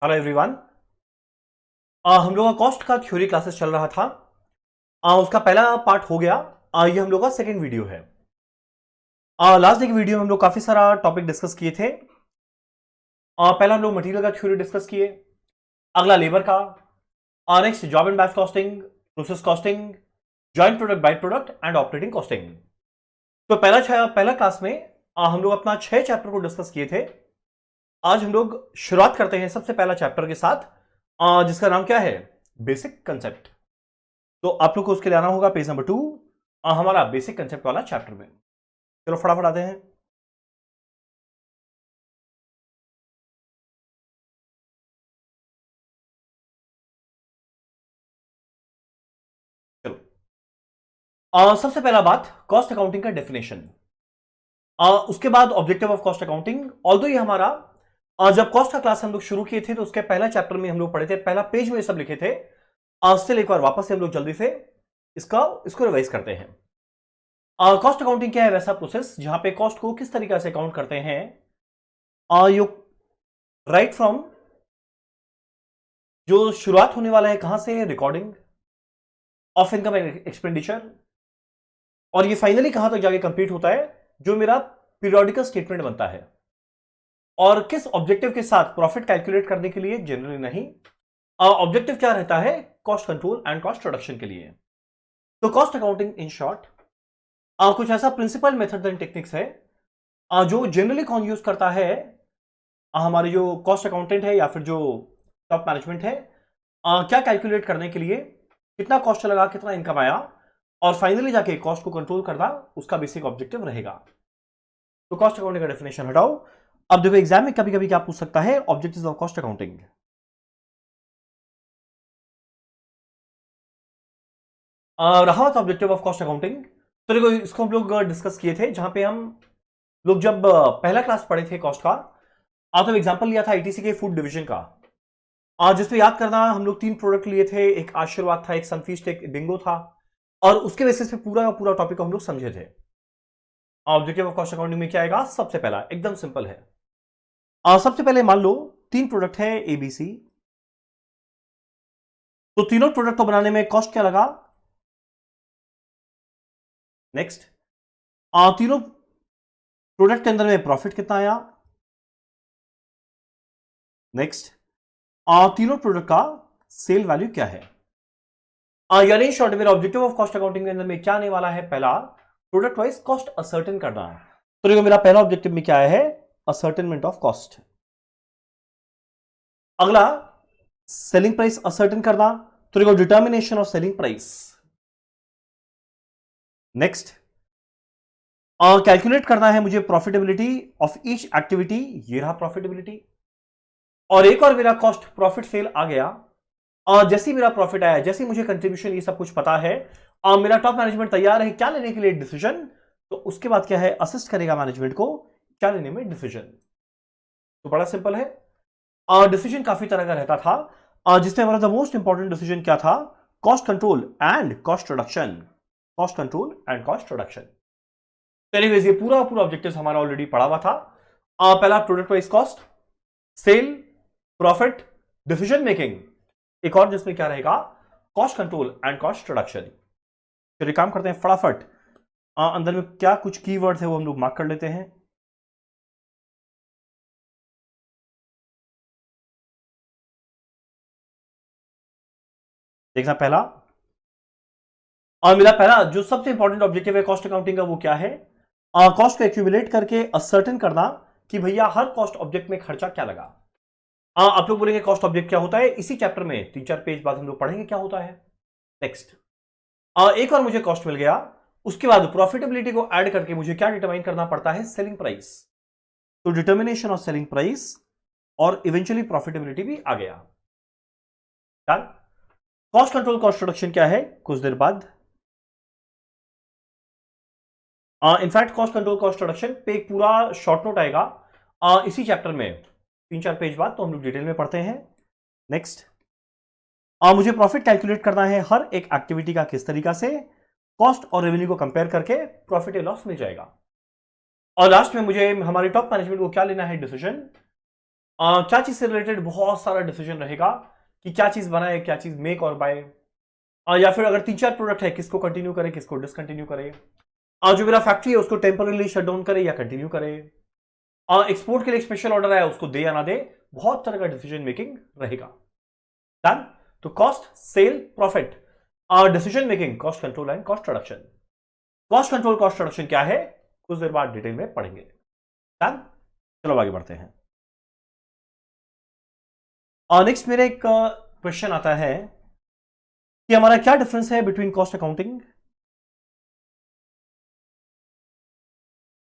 Hello everyone. हम लोग का कॉस्ट का थ्योरी क्लासेस चल रहा था। उसका पहला पार्ट हो गया। ये हम लोग का सेकंड वीडियो है। लास्ट डे की वीडियो में हम लोग काफी सारा टॉपिक डिस्कस किए थे। पहला हम लोग मटेरियल का थ्योरी डिस्कस किए, अगला लेबर का, next job and batch costing, process costing, joint product by product and operating costing. तो पहला क्लास में हम लोग अपना 6 चैप्टर को डिस्कस किए थे। आज हम लोग शुरुआत करते हैं सबसे पहला चैप्टर के साथ, जिसका नाम क्या है, बेसिक कंसेप्ट। तो आप लोग को उसके लिए आना होगा पेज नंबर 2, हमारा बेसिक कंसेप्ट वाला चैप्टर में। चलो फटाफट आते हैं। चलो, सबसे पहला बात कॉस्ट अकाउंटिंग का डेफिनेशन। उसके बाद objective of cost accounting. Although ये हमारा जब कॉस्ट का क्लास हम लोग शुरू किए थे तो उसके पहला चैप्टर में हम लोग पढ़े थे, पहला पेज में ये सब लिखे थे। स्टिल एक बार वापस से हम लोग जल्दी से इसको रिवाइज करते हैं। कॉस्ट अकाउंटिंग क्या है? वैसा प्रोसेस जहां पे कॉस्ट को किस तरीके से अकाउंट करते हैं। यू राइट फ्रॉम जो शुरुआत होने वाला है कहां से, recording of income and expenditure, और ये फाइनली कहां तक जाके कंप्लीट होता है, जो मेरा पीरियोडिकल स्टेटमेंट बनता है। और किस ऑब्जेक्टिव के साथ? प्रॉफिट कैलकुलेट करने के लिए जनरली नहीं। ऑब्जेक्टिव क्या रहता है? Cost control and cost reduction के लिए। तो कॉस्ट अकाउंटिंग इन शॉर्ट कुछ ऐसा प्रिंसिपल मेथड एंड टेक्निक्स है जो जनरली कौन यूज करता है। हमारे जो कॉस्ट अकाउंटेंट है या फिर जो टॉप मैनेजमेंट है, क्या कैलकुलेट करने के लिए कितना कॉस्ट लगा, कितना इनकम आया, और फाइनली जाके कॉस्ट को कंट्रोल करना उसका बेसिक ऑब्जेक्टिव रहेगा। तो कॉस्ट अकाउंटिंग का डेफिनेशन हटाओ। अब देखो एग्जाम में कभी कभी क्या पूछ सकता है, ऑब्जेक्टिव्स ऑफ कॉस्ट अकाउंटिंग। रहा था ऑब्जेक्टिव ऑफ कॉस्ट अकाउंटिंग। तो देखो इसको हम लोग डिस्कस किए थे, जहां पे हम लोग जब पहला क्लास पढ़े थे कॉस्ट का, तो एग्जांपल लिया था आईटीसी के फूड डिवीजन का। जिसमें याद करना, हम लोग 3 प्रोडक्ट लिए थे, एक आशीर्वाद था, एक सनफीस्ट, एक बिंगो था, और उसके बेसिस पे पूरा का पूरा टॉपिक हम लोग समझे थे। ऑब्जेक्टिव ऑफ कॉस्ट अकाउंटिंग में क्या आएगा? सबसे पहला एकदम सिंपल है। सबसे पहले मान लो 3 प्रोडक्ट है एबीसी, तो तीनों प्रोडक्ट को बनाने में कॉस्ट क्या लगा। नेक्स्ट, तीनों प्रोडक्ट के अंदर में प्रॉफिट कितना आया। नेक्स्ट, तीनों प्रोडक्ट का सेल वैल्यू क्या है। यानी शॉर्ट मेरा ऑब्जेक्टिव ऑफ कॉस्ट अकाउंटिंग के अंदर में क्या आने वाला है? पहला, प्रोडक्ट वाइज कॉस्ट असर्टेन करना है। तो देखो मेरा पहला ऑब्जेक्टिव में क्या है? Ascertainment of cost. अगला, सेलिंग प्राइस असर्टेन करना, तो देखो determination of selling price. Next, calculate करना है मुझे प्रॉफिटेबिलिटी ऑफ ईच एक्टिविटी, ये रहा प्रॉफिटेबिलिटी। और एक और मेरा कॉस्ट प्रॉफिट सेल आ गया, और जैसे ही मेरा प्रॉफिट आया, जैसे मुझे कंट्रीब्यूशन ये सब कुछ पता है, और मेरा टॉप मैनेजमेंट तैयार है क्या लेने के लिए? डिसीजन। तो उसके बाद क्या है? असिस्ट करेगा मैनेजमेंट को क्या लेने में? डिसीजन। तो बड़ा सिंपल है। डिसीजन काफी तरह का रहता था, जिसमें one of the most important decision क्या था? Cost control and cost reduction. Cost control and cost reduction. Anyways ये पूरा पूरा ऑब्जेक्टिव हमारा ऑलरेडी पढ़ा हुआ था। पहला product wise cost, sale, profit, decision making, एक और जिसमें क्या रहेगा? Cost control and cost reduction. चलिए काम करते हैं फटाफट। अंदर में क्या कुछ कीवर्ड्स है वो हम लोग मार्क कर लेते हैं। देखना पहला, और मेरा पहला जो सबसे इंपॉर्टेंट ऑब्जेक्टिव है कॉस्ट अकाउंटिंग का, वो क्या है? कॉस्ट को एक्यूमुलेट करके असर्टेन करना कि भैया हर कॉस्ट ऑब्जेक्ट में खर्चा क्या लगा। आप लोग बोलेंगे कॉस्ट ऑब्जेक्ट क्या होता है? इसी चैप्टर में 3-4 पेज बाद हम लोग पढ़ेंगे क्या होता है। नेक्स्ट, एक और मुझे कॉस्ट मिल गया, उसके बाद प्रॉफिटेबिलिटी को ऐड करके मुझे क्या डिटरमाइन करना पड़ता है? Selling price. तो डिटर्मिनेशन ऑफ सेलिंग प्राइस और इवेंचुअली प्रॉफिटेबिलिटी भी आ गया। Done. Cost control cost reduction क्या है? कुछ देर बाद। In fact cost control cost reduction पे एक पूरा शॉर्ट नोट आएगा इसी चैप्टर में 3-4 पेज बाद, तो हम लोग डिटेल में पढ़ते हैं। नेक्स्ट, मुझे प्रॉफिट कैलकुलेट करना है हर एक एक्टिविटी का, किस तरीका से? कॉस्ट और रेवेन्यू को कंपेयर करके प्रॉफिट या लॉस मिल जाएगा। और लास्ट में मुझे हमारे टॉप मैनेजमेंट को क्या लेना है? डिसीजन। क्या चीज से रिलेटेड बहुत सारा डिसीजन रहेगा कि क्या चीज बनाए, क्या चीज मेक और बाय, या फिर अगर 3-4 प्रोडक्ट है किसको कंटिन्यू करे, किसको डिसकंटिन्यू करे, जो मेरा फैक्ट्री है उसको टेम्पररी शट डाउन करे या कंटिन्यू करे, एक्सपोर्ट के लिए स्पेशल ऑर्डर आया उसको दे या ना दे, बहुत तरह का डिसीजन मेकिंग रहेगा। डन। तो cost, sale, profit, decision making, cost control and cost reduction. Cost control, cost reduction क्या है कुछ देर बाद डिटेल में पढ़ेंगे। डन। चलो आगे बढ़ते हैं। नेक्स्ट मेरा एक क्वेश्चन आता है कि हमारा क्या डिफरेंस है बिटवीन कॉस्ट अकाउंटिंग,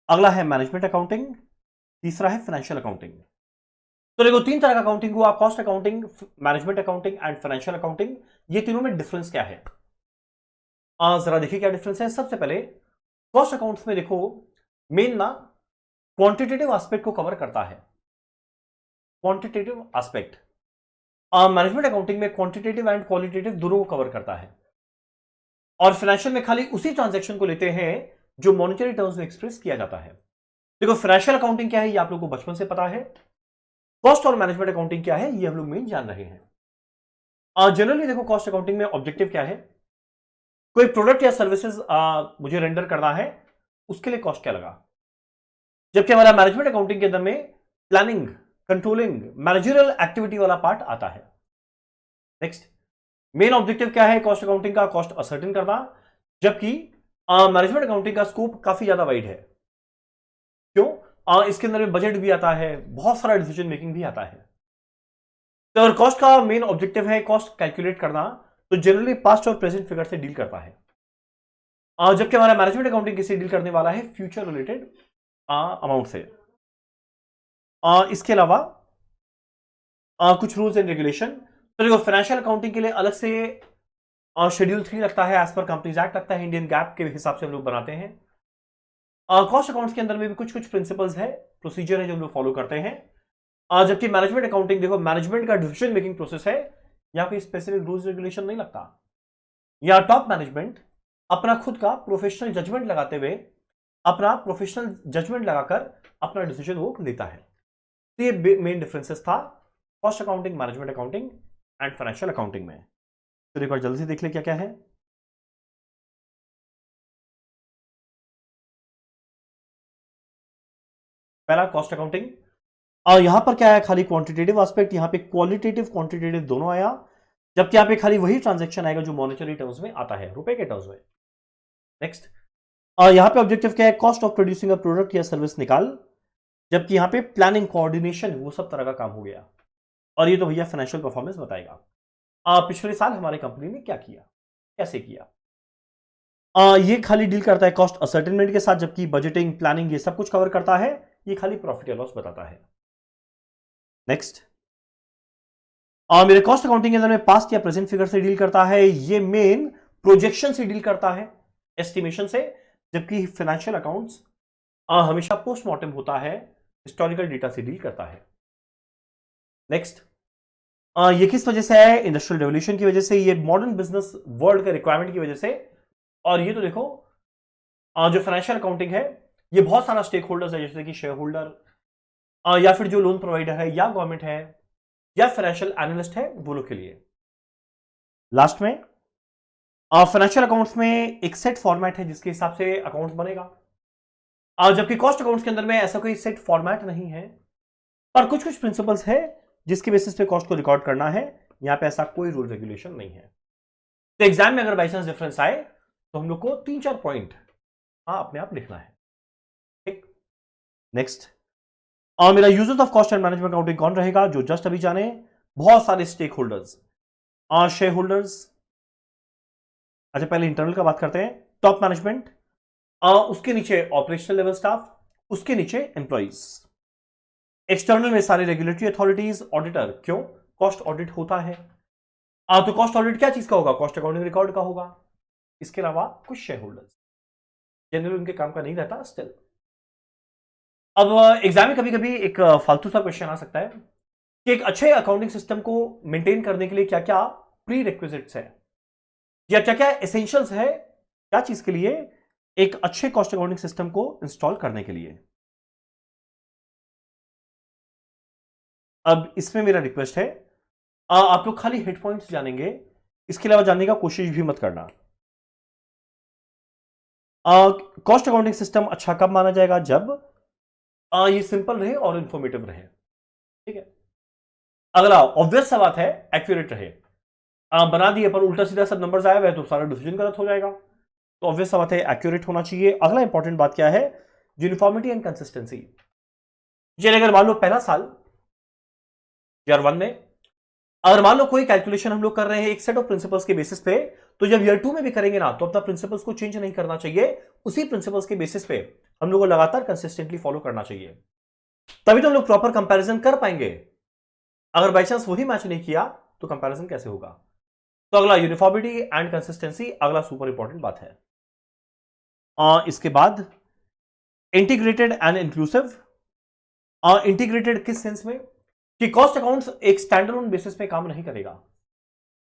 अगला है मैनेजमेंट अकाउंटिंग, तीसरा है फाइनेंशियल अकाउंटिंग। तो देखो 3 तरह का अकाउंटिंग हुआ, cost accounting, management accounting and financial accounting. ये तीनों में डिफरेंस क्या है, जरा देखिए क्या डिफरेंस है। सबसे पहले कॉस्ट अकाउंट्स में देखो मेन ना क्वांटिटेटिव एस्पेक्ट को कवर करता है, क्वांटिटेटिव एस्पेक्ट। मैनेजमेंट अकाउंटिंग में क्वांटिटेटिव एंड क्वालिटेटिव दोनों को कवर करता है, और फाइनेंशियल में खाली उसी ट्रांजैक्शन को लेते हैं जो मॉनेटरी टर्म्स में एक्सप्रेस किया जाता है। देखो फाइनेंशियल अकाउंटिंग क्या है ये आप लोगों को बचपन से पता है, कॉस्ट और मैनेजमेंट अकाउंटिंग क्या है ये हम लोग मेन जान रहे हैं। जनरली देखो कॉस्ट अकाउंटिंग में ऑब्जेक्टिव क्या है, कोई प्रोडक्ट या सर्विसेज मुझे रेंडर करना है, उसके लिए कॉस्ट क्या लगा। जबकि हमारा मैनेजमेंट अकाउंटिंग के अंदर में प्लानिंग, कंट्रोलिंग, मैनेजरियल एक्टिविटी वाला पार्ट आता है। नेक्स्ट, मेन ऑब्जेक्टिव क्या है कॉस्ट अकाउंटिंग का, कॉस्ट असर्टेन करना, जबकि मैनेजमेंट अकाउंटिंग का स्कोप काफी ज्यादा वाइड है। क्यों? इसके अंदर में बजट भी आता है, बहुत सारा डिसीजन मेकिंग भी आता है। तो अगर कॉस्ट का मेन ऑब्जेक्टिव है कॉस्ट कैलकुलेट करना, तो जनरली पास्ट और प्रेजेंट फिगर से डील करता है, जबकि हमारा मैनेजमेंट अकाउंटिंग किससे डील करने वाला है, फ्यूचर रिलेटेड अमाउंट से। इसके अलावा कुछ रूल्स एंड रेगुलेशन। तो देखो फाइनेंशियल अकाउंटिंग के लिए अलग से शेड्यूल 3 लगता है, एज पर कंपनीज एक्ट लगता है, इंडियन गैप के हिसाब से हम लोग बनाते हैं। कॉस्ट अकाउंट्स के अंदर में भी कुछ कुछ प्रिंसिपल्स है, प्रोसीजर है जो हम लोग फॉलो करते हैं। जबकि मैनेजमेंट अकाउंटिंग देखो मैनेजमेंट का डिसीजन मेकिंग प्रोसेस है, यहाँ कोई स्पेसिफिक रूल्स रेगुलेशन नहीं लगता। या टॉप मैनेजमेंट अपना खुद का प्रोफेशनल जजमेंट लगाते हुए, अपना प्रोफेशनल जजमेंट लगाकर अपना डिसीजन वो लेता है। तो ये मेन डिफरेंसेस था cost accounting, management accounting and financial accounting में। तो एक बार जल्दी से देख ले क्या क्या है। पहला कॉस्ट अकाउंटिंग, यहां पर क्या है खाली क्वांटिटेटिव एस्पेक्ट, यहां पे क्वालिटेटिव क्वांटिटेटिव दोनों आया, जबकि यहां पे खाली वही ट्रांजैक्शन आएगा जो मॉनेटरी टर्म्स में आता है, रुपए के टर्म्स में। नेक्स्ट, यहां पे ऑब्जेक्टिव क्या है, cost of producing a product या सर्विस निकाल, जबकि यहां पे प्लानिंग, कोऑर्डिनेशन, वो सब तरह का काम हो गया। और ये तो भैया फाइनेंशियल परफॉर्मेंस बताएगा, पिछले साल हमारे कंपनी ने क्या किया, कैसे किया। ये खाली डील करता है कॉस्ट असर्टेनमेंट के साथ, जबकि बजटिंग, प्लानिंग ये सब कुछ कवर करता है, ये खाली प्रॉफिट या लॉस बताता है। नेक्स्ट, मेरे कॉस्ट अकाउंटिंग के अंदर में पास्ट या प्रेजेंट फिगर से डील करता है, ये मेन प्रोजेक्शन से डील करता है, एस्टिमेशन से, जबकि फाइनेंशियल अकाउंट्स हमेशा पोस्टमार्टम होता है, हिस्टोरिकल डेटा से डील करता है। नेक्स्ट, ये किस वजह से है, इंडस्ट्रियल रेवोल्यूशन की वजह से, ये मॉडर्न बिजनेस वर्ल्ड के रिक्वायरमेंट की वजह से। और ये तो देखो जो फाइनेंशियल अकाउंटिंग है ये बहुत सारा स्टेक होल्डर्स है, जैसे कि शेयर होल्डर, या फिर जो लोन प्रोवाइडर है, या गवर्नमेंट है, या फाइनेंशियल एनालिस्ट है, वो लोग के लिए। लास्ट में फाइनेंशियल अकाउंट्स में एक सेट फॉर्मेट है जिसके हिसाब से अकाउंट्स बनेगा, जबकि कॉस्ट अकाउंट्स के अंदर में ऐसा कोई सेट फॉर्मेट नहीं है, पर कुछ कुछ प्रिंसिपल्स है जिसके बेसिस पे कॉस्ट को रिकॉर्ड करना है। यहां पे ऐसा कोई रूल रेगुलेशन नहीं है। तो एग्जाम में अगर बाई चांस डिफरेंस आए तो हम लोग को 3-4 पॉइंट अपने आप लिखना है। ठीक, नेक्स्ट, और मेरा users of cost and management accounting कौन रहेगा, जो जस्ट अभी जाने, बहुत सारे स्टेक होल्डर्स, शेयर होल्डर्स। अच्छा पहले इंटरनल का बात करते हैं, टॉप मैनेजमेंट, उसके नीचे ऑपरेशनल लेवल स्टाफ, उसके नीचे एम्प्लॉइज। एक्सटर्नल में सारे रेगुलेटरी अथॉरिटीज, ऑडिटर, क्यों कॉस्ट ऑडिट होता है, तो कॉस्ट ऑडिट क्या चीज का होगा, कॉस्ट अकाउंटिंग रिकॉर्ड का होगा। इसके अलावा कुछ शेयर होल्डर्स, जनरली उनके काम का नहीं रहता स्टिल। अब एग्जाम में कभी कभी एक फालतू सा क्वेश्चन आ सकता है कि एक अच्छे अकाउंटिंग सिस्टम को मेंटेन करने के लिए क्या क्या प्री रिक्विजिट्स है, या क्या क्या एसेंशियल्स है, क्या चीज के लिए, एक अच्छे कॉस्ट अकाउंटिंग सिस्टम को इंस्टॉल करने के लिए। अब इसमें मेरा रिक्वेस्ट है, आप लोग खाली हिट पॉइंट्स जानेंगे, इसके अलावा जानने का कोशिश भी मत करना। कॉस्ट अकाउंटिंग सिस्टम अच्छा कब माना जाएगा? जब ये सिंपल रहे और इंफॉर्मेटिव रहे। ठीक है। अगला ऑब्वियस सा बात है, एक्यूरेट रहे। बना दिए पर उल्टा सीधा सब नंबर्स आए हुए तो सारा डिसीजन गलत हो जाएगा। तो ऑब्वियस सा बात है, एक्यूरेट होना चाहिए। अगला इंपॉर्टेंट बात क्या है? Uniformity and consistency. जैसे अगर मान लो पहला साल ईयर 1 में अगर मान लो कोई कैलकुलेशन हम लोग कर रहे हैं एक सेट ऑफ प्रिंसिपल्स के बेसिस पे, तो जब ईयर 2 में भी करेंगे ना तो अपना प्रिंसिपल्स को चेंज नहीं करना चाहिए। उसी प्रिंसिपल्स के बेसिस पे हम लोग को लगातार कंसिस्टेंटली फॉलो करना चाहिए, तभी तो हम लोग प्रॉपर कंपैरिजन कर पाएंगे। अगर बाई चांस वही मैच नहीं किया तो कंपैरिजन कैसे होगा? तो अगला यूनिफॉर्मिटी एंड कंसिस्टेंसी, अगला सुपर इंपॉर्टेंट बात है। इसके बाद इंटीग्रेटेड एंड इंक्लूसिव। इंटीग्रेटेड किस सेंस में कि कॉस्ट अकाउंट्स एक स्टैंडअलोन बेसिस पे काम नहीं करेगा।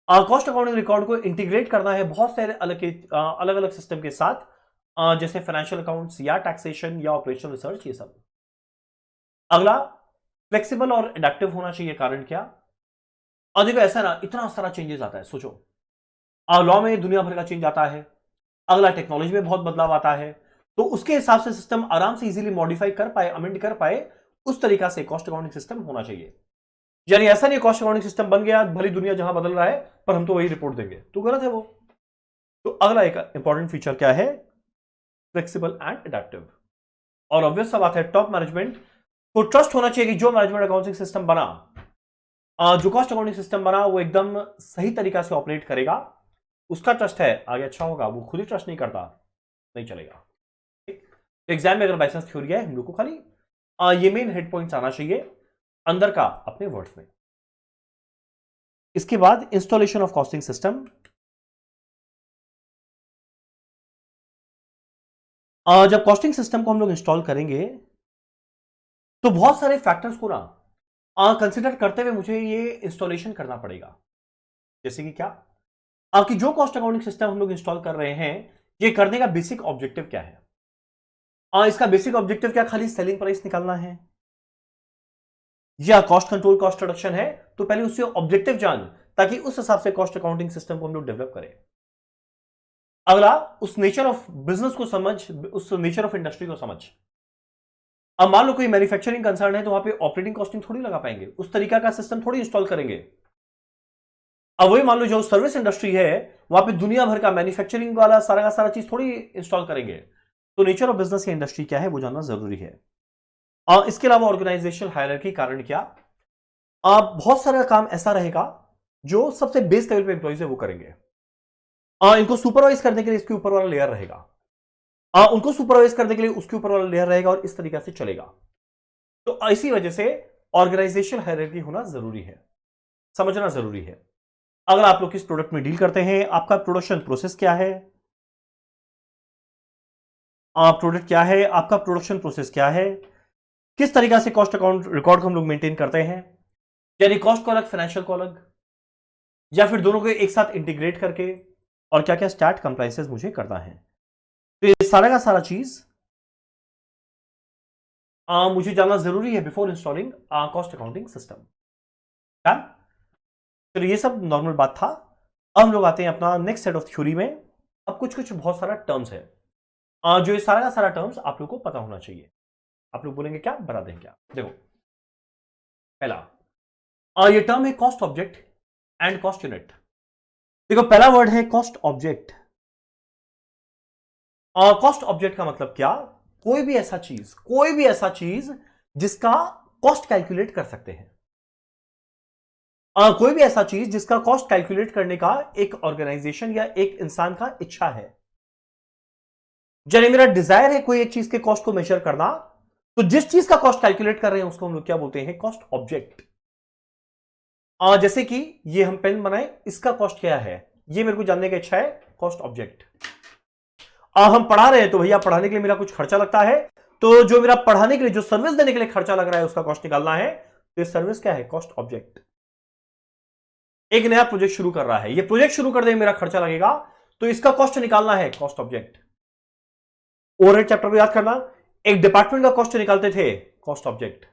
कॉस्ट अकाउंटिंग रिकॉर्ड को इंटीग्रेट करना है बहुत सारे अलग अलग सिस्टम के साथ, जैसे फाइनेंशियल अकाउंट्स या टैक्सेशन या ऑपरेशनल रिसर्च, ये सब। अगला फ्लेक्सिबल और एडेप्टिव होना चाहिए। कारण क्या? और देखो ऐसा ना, इतना सारा चेंजेस आता है, सोचो लॉ में दुनिया भर का चेंज आता है, अगला टेक्नोलॉजी में बहुत बदलाव आता है, तो उसके हिसाब से सिस्टम आराम से इजीली मॉडिफाई कर पाए, अमेंड कर पाए, उस तरीका से कॉस्ट अकाउंटिंग सिस्टम होना चाहिए। यानी ऐसा नहीं कॉस्ट अकाउंटिंग सिस्टम बन गया, भली दुनिया जहां बदल रहा है पर हम तो वही रिपोर्ट देंगे, तो गलत है वो। तो अगला एक इंपॉर्टेंट फीचर क्या है? Flexible and adaptive. और ऑब्वियस सा बात है, टॉप मैनेजमेंट को ट्रस्ट होना चाहिए कि जो मैनेजमेंट अकाउंटिंग सिस्टम बना, जो कॉस्ट अकाउंटिंग सिस्टम बना, वो एकदम सही तरीका से ऑपरेट करेगा। उसका ट्रस्ट है, आगे अच्छा होगा। वो खुद ही ट्रस्ट नहीं करता, नहीं चलेगा। एग्जाम में अगर बाई चांस थ्योरी है, हम लोग को खाली ये मेन हेड पॉइंट्स आना चाहिए अंदर का अपने वर्ड्स में। इसके बाद इंस्टॉलेशन ऑफ कॉस्टिंग सिस्टम। जब कॉस्टिंग सिस्टम को हम लोग इंस्टॉल करेंगे तो बहुत सारे फैक्टर्स को ना कंसिडर करते हुए मुझे ये इंस्टॉलेशन करना पड़ेगा। जैसे कि क्या? आपकी जो कॉस्ट अकाउंटिंग सिस्टम हम लोग इंस्टॉल कर रहे हैं, ये करने का बेसिक ऑब्जेक्टिव क्या है? इसका बेसिक ऑब्जेक्टिव क्या खाली सेलिंग प्राइस निकालना है या कॉस्ट कंट्रोल, कॉस्ट रिडक्शन है? तो पहले उससे ऑब्जेक्टिव जान, ताकि उस हिसाब से कॉस्ट अकाउंटिंग सिस्टम को हम लोग डेवलप करें। अगला, उस नेचर ऑफ बिजनेस को समझ, उस नेचर ऑफ इंडस्ट्री को समझ। अब मान लो कोई मैन्युफैक्चरिंग कंसर्न है तो वहां पे ऑपरेटिंग कॉस्टिंग थोड़ी लगा पाएंगे, उस तरीका का सिस्टम थोड़ी इंस्टॉल करेंगे। अब वही मान लो जो सर्विस इंडस्ट्री है, वहां पे दुनिया भर का मैन्युफैक्चरिंग वाला सारा का सारा चीज थोड़ी इंस्टॉल करेंगे। तो नेचर ऑफ बिजनेस या इंडस्ट्री क्या है वो जानना जरूरी है। और इसके अलावा ऑर्गेनाइजेशनल हायरार्की। कारण क्या? बहुत सारा काम ऐसा रहेगा जो सबसे बेस लेवल पे एम्प्लॉइज है वो करेंगे। इनको सुपरवाइज करने के लिए इसके ऊपर वाला लेयर रहेगा, उनको सुपरवाइज करने के लिए उसके ऊपर वाला लेयर रहेगा, और इस तरीके से चलेगा। तो इसी वजह से ऑर्गेनाइजेशनल हायरार्की होना जरूरी है, समझना जरूरी है। अगर आप लोग किस प्रोडक्ट में डील करते हैं, आपका प्रोडक्शन प्रोसेस क्या है, प्रोडक्ट क्या है, आपका प्रोडक्शन प्रोसेस क्या है, किस तरीका से कॉस्ट अकाउंट रिकॉर्ड को हम लोग मेंटेन करते हैं, यानी कॉस्ट को अलग, फाइनेंशियल को अलग, या फिर दोनों को एक साथ इंटीग्रेट करके, और क्या क्या स्टैट कंप्लायंसेस मुझे करना है। तो ये सारा का सारा चीज मुझे जानना जरूरी है before installing cost accounting system. चलो ये सब नॉर्मल बात था। अब हम लोग आते हैं अपना नेक्स्ट सेट ऑफ थ्योरी में। अब कुछ कुछ बहुत सारा टर्म्स है, जो ये सारा का सारा टर्म्स आप लोग को पता होना चाहिए। आप लोग बोलेंगे क्या, बता दें क्या? देखो, पहला ये टर्म है cost object and cost unit. देखो, पहला वर्ड है कॉस्ट ऑब्जेक्ट। कॉस्ट ऑब्जेक्ट का मतलब क्या? कोई भी ऐसा चीज जिसका कॉस्ट कैलकुलेट कर सकते हैं। कोई भी ऐसा चीज जिसका कॉस्ट कैलकुलेट करने का एक ऑर्गेनाइजेशन या एक इंसान का इच्छा है। जब मेरा डिजायर है कोई एक चीज के कॉस्ट को मेजर करना, तो जिस चीज का कॉस्ट कैलकुलेट कर रहे हैं उसको हम लोग क्या बोलते हैं? Cost object. जैसे कि ये हम पेन बनाए, इसका कॉस्ट क्या है, ये मेरे को जानने की इच्छा है, कॉस्ट ऑब्जेक्ट। हम पढ़ा रहे हैं तो भैया पढ़ाने के लिए मेरा कुछ खर्चा लगता है, तो जो मेरा पढ़ाने के लिए, जो सर्विस देने के लिए खर्चा लग रहा है उसका कॉस्ट निकालना है, तो ये सर्विस क्या है? Cost object. एक नया प्रोजेक्ट शुरू कर रहा है, ये प्रोजेक्ट शुरू कर दे मेरा खर्चा लगेगा, तो इसका कॉस्ट निकालना है, कॉस्ट ऑब्जेक्ट। ओवरहेड चैप्टर को याद करना, एक डिपार्टमेंट का कॉस्ट निकालते थे, cost object.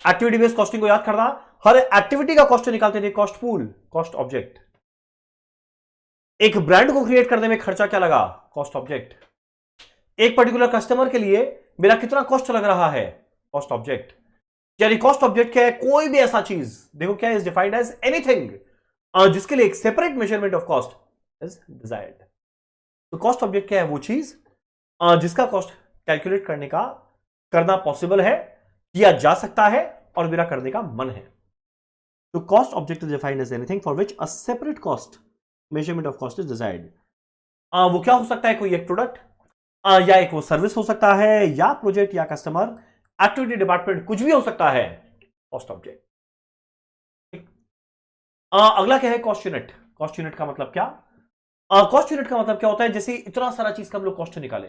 Activity based costing को याद करना, हर एक्टिविटी का कॉस्ट निकालते थे, कॉस्ट पूल, कॉस्ट ऑब्जेक्ट। एक ब्रांड को क्रिएट करने में खर्चा क्या लगा, कॉस्ट ऑब्जेक्ट। एक पर्टिकुलर कस्टमर के लिए मेरा कितना कॉस्ट लग रहा है, कॉस्ट ऑब्जेक्ट। यानी कॉस्ट ऑब्जेक्ट क्या है, कोई भी ऐसा चीज, देखो क्या इज डिफाइंड एज एनीथिंग जिसके लिए एक separate measurement of cost is desired. तो कॉस्ट ऑब्जेक्ट क्या है, वो चीज जिसका कॉस्ट कैलकुलेट करना पॉसिबल है, किया जा सकता है और मेरा करने का मन है। तो cost object is defined as anything for which a separate cost measurement of cost is desired. वो क्या हो सकता है, कोई एक प्रोडक्ट या एक वो सर्विस हो सकता है, या प्रोजेक्ट या कस्टमर, एक्टिविटी डिपार्टमेंट, कुछ भी हो सकता है, कॉस्ट ऑब्जेक्ट। अगला क्या है, कॉस्ट यूनिट। कॉस्ट यूनिट का मतलब क्या, कॉस्ट यूनिट का मतलब क्या होता है, जैसे इतना सारा चीज का हम लोग कॉस्ट निकाले,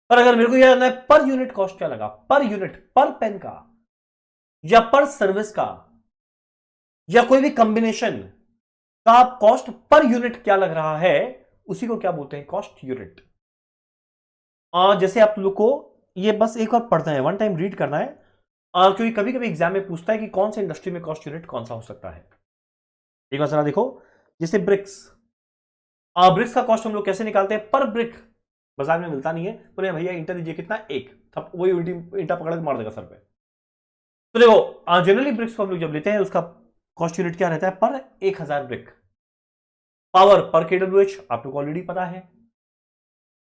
पर अगर मेरे को यह जानना है पर यूनिट कॉस्ट क्या लगा, पर यूनिट, पर पेन का या पर सर्विस का या कोई भी कॉम्बिनेशन का कॉस्ट पर यूनिट क्या लग रहा है, उसी को क्या बोलते हैं, कॉस्ट यूनिट। जैसे आप लोग को ये बस एक बार पढ़ना है, वन टाइम रीड करना है, क्योंकि कभी कभी एग्जाम में पूछता है कि कौन से इंडस्ट्री में कॉस्ट यूनिट कौन सा हो सकता है। एक बार जरा देखो, जैसे ब्रिक्स, ब्रिक्स का कॉस्ट हम लोग कैसे निकालते हैं, पर ब्रिक बाजार में मिलता नहीं है, बोले भैया ईंटा दीजिए, कितना, एक, तब वही उल्टी ईंटा पकड़ के मार देगा सर पे। तो देखो जनरली ब्रिक्स को हम लोग जब लेते हैं उसका कॉस्ट यूनिट क्या रहता है, पर 1000 ब्रिक। पावर पर केडब्ल्यूएच आप लोग ऑलरेडी पता है।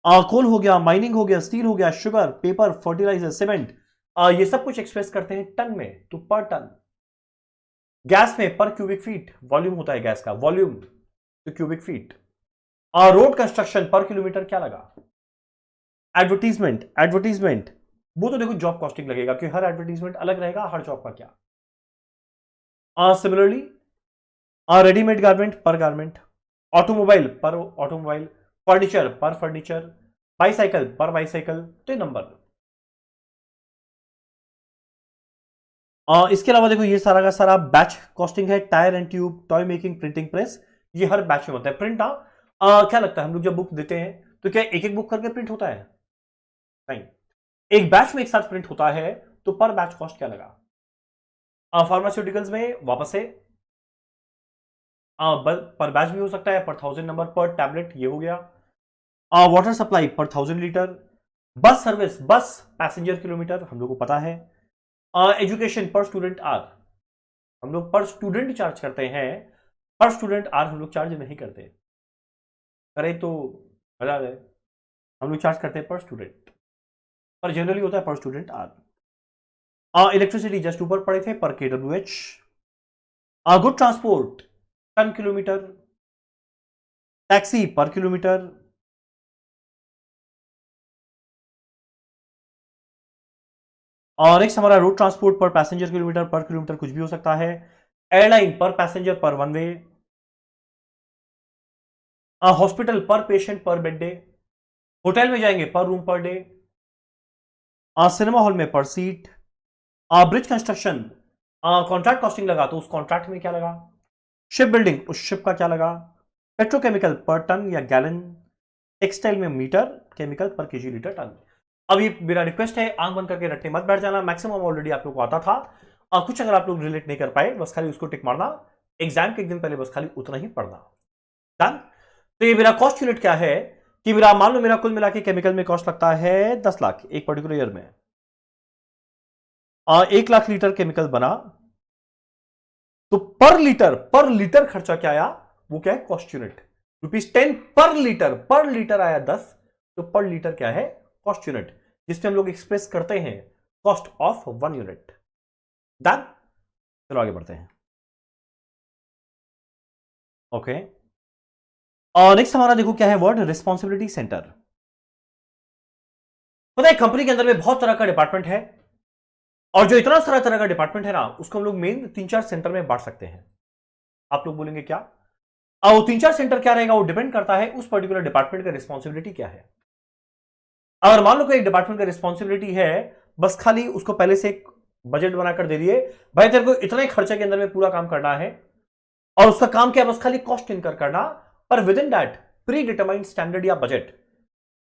कोल हो गया, माइनिंग हो गया, स्टील हो गया, शुगर, पेपर, फर्टिलाइजर, सीमेंट, ये सब कुछ एक्सप्रेस करते हैं टन में, तो पर टन। गैस में पर क्यूबिक फीट, वॉल्यूम होता है गैस का, वॉल्यूम तो क्यूबिक फीट। रोड कंस्ट्रक्शन पर किलोमीटर क्या लगा। एडवर्टीजमेंट, एडवर्टीजमेंट वो तो देखो जॉब कॉस्टिंग लगेगा, क्योंकि हर एडवर्टीजमेंट अलग रहेगा, हर जॉब का क्या। सिमिलरली रेडीमेड गारमेंट पर गारमेंट, ऑटोमोबाइल पर ऑटोमोबाइल, फर्नीचर पर फर्नीचर, बाईसाइकिल पर बाईसाइकिल, तो ये नंबर। इसके अलावा देखो ये सारा का सारा बैच कॉस्टिंग है, tyre and tube, toy making, printing press, ये हर बैच में होता है। प्रिंट क्या लगता है, हम लोग जब बुक देते हैं तो क्या एक एक बुक करके प्रिंट होता है, नहीं, एक बैच में एक साथ प्रिंट होता है, तो पर बैच कॉस्ट क्या लगा। फार्मास्यूटिकल्स में वापस से पर बैच भी हो सकता है, पर 1000 नंबर, पर टैबलेट, ये हो गया। वाटर सप्लाई पर 1000 लीटर, बस सर्विस, बस पैसेंजर किलोमीटर हम लोग को पता है। एजुकेशन पर स्टूडेंट आर, हम लोग पर स्टूडेंट चार्ज करते हैं, पर स्टूडेंट आर हम लोग चार्ज नहीं करते, करें तो मजा आ जाए, हम लोग चार्ज करते हैं पर स्टूडेंट, पर जनरली होता है पर स्टूडेंट आर। इलेक्ट्रिसिटी जस्ट ऊपर पड़े थे, per KWH. Good transport ton kilometre, taxi per kilometre, और नेक्स्ट हमारा road transport per passenger kilometre, per kilometre कुछ भी हो सकता है। Airline per passenger per one way, hospital per patient per bed day, hotel में जाएंगे पर room per day, cinema hall में पर seat, bridge construction contract costing लगा तो उस कॉन्ट्रैक्ट में क्या लगा, शिप बिल्डिंग उस शिप का क्या लगा, पेट्रोकेमिकल पर टन या गैलन, टेक्सटाइल में मीटर, केमिकल पर केजी लीटर टन। अब ये मेरा रिक्वेस्ट है, आंख बंद करके रटने मत बैठ जाना, मैक्सिमम ऑलरेडी आप लोग को आता था, कुछ अगर आप लोग रिलेट नहीं कर पाए बस खाली उसको टिक मारना, एग्जाम के एक दिन पहले बस खाली उतना ही पढ़ना। डन। तो ये मेरा कॉस्ट यूनिट क्या है कि मेरा मान लो मेरा कुल मिला के केमिकल में कॉस्ट लगता है 10 लाख एक पर्टिकुलर ईयर में, 1 लाख लीटर केमिकल बना, तो पर लीटर खर्चा क्या आया, वो क्या है, कॉस्ट यूनिट, ₹10 पर लीटर आया 10, तो पर लीटर क्या है, कॉस्ट यूनिट, जिसमें हम लोग एक्सप्रेस करते हैं कॉस्ट ऑफ 1 यूनिट। डन। चलो आगे बढ़ते हैं। ओके, और नेक्स्ट हमारा देखो क्या है वर्ड, रिस्पॉन्सिबिलिटी सेंटर। पता है कंपनी के अंदर में बहुत तरह का डिपार्टमेंट है, और जो इतना सारा तरह का डिपार्टमेंट है ना, उसको हम लोग मेन 3-4 सेंटर में बांट सकते हैं। आप लोग बोलेंगे क्या, वो 3-4 सेंटर क्या रहेगा, वो डिपेंड करता है उस पर्टिकुलर डिपार्टमेंट का रिस्पॉन्सिबिलिटी क्या है। अगर मान लो कोई एक डिपार्टमेंट का रिस्पॉन्सिबिलिटी है, बस खाली उसको पहले से एक बजट बनाकर दे दिए, भाई तेरे को इतने खर्चे के अंदर में पूरा काम करना है, और उसका काम क्या है, बस खाली कॉस्ट इनकर करना, पर with in that pre determined standard या बजट।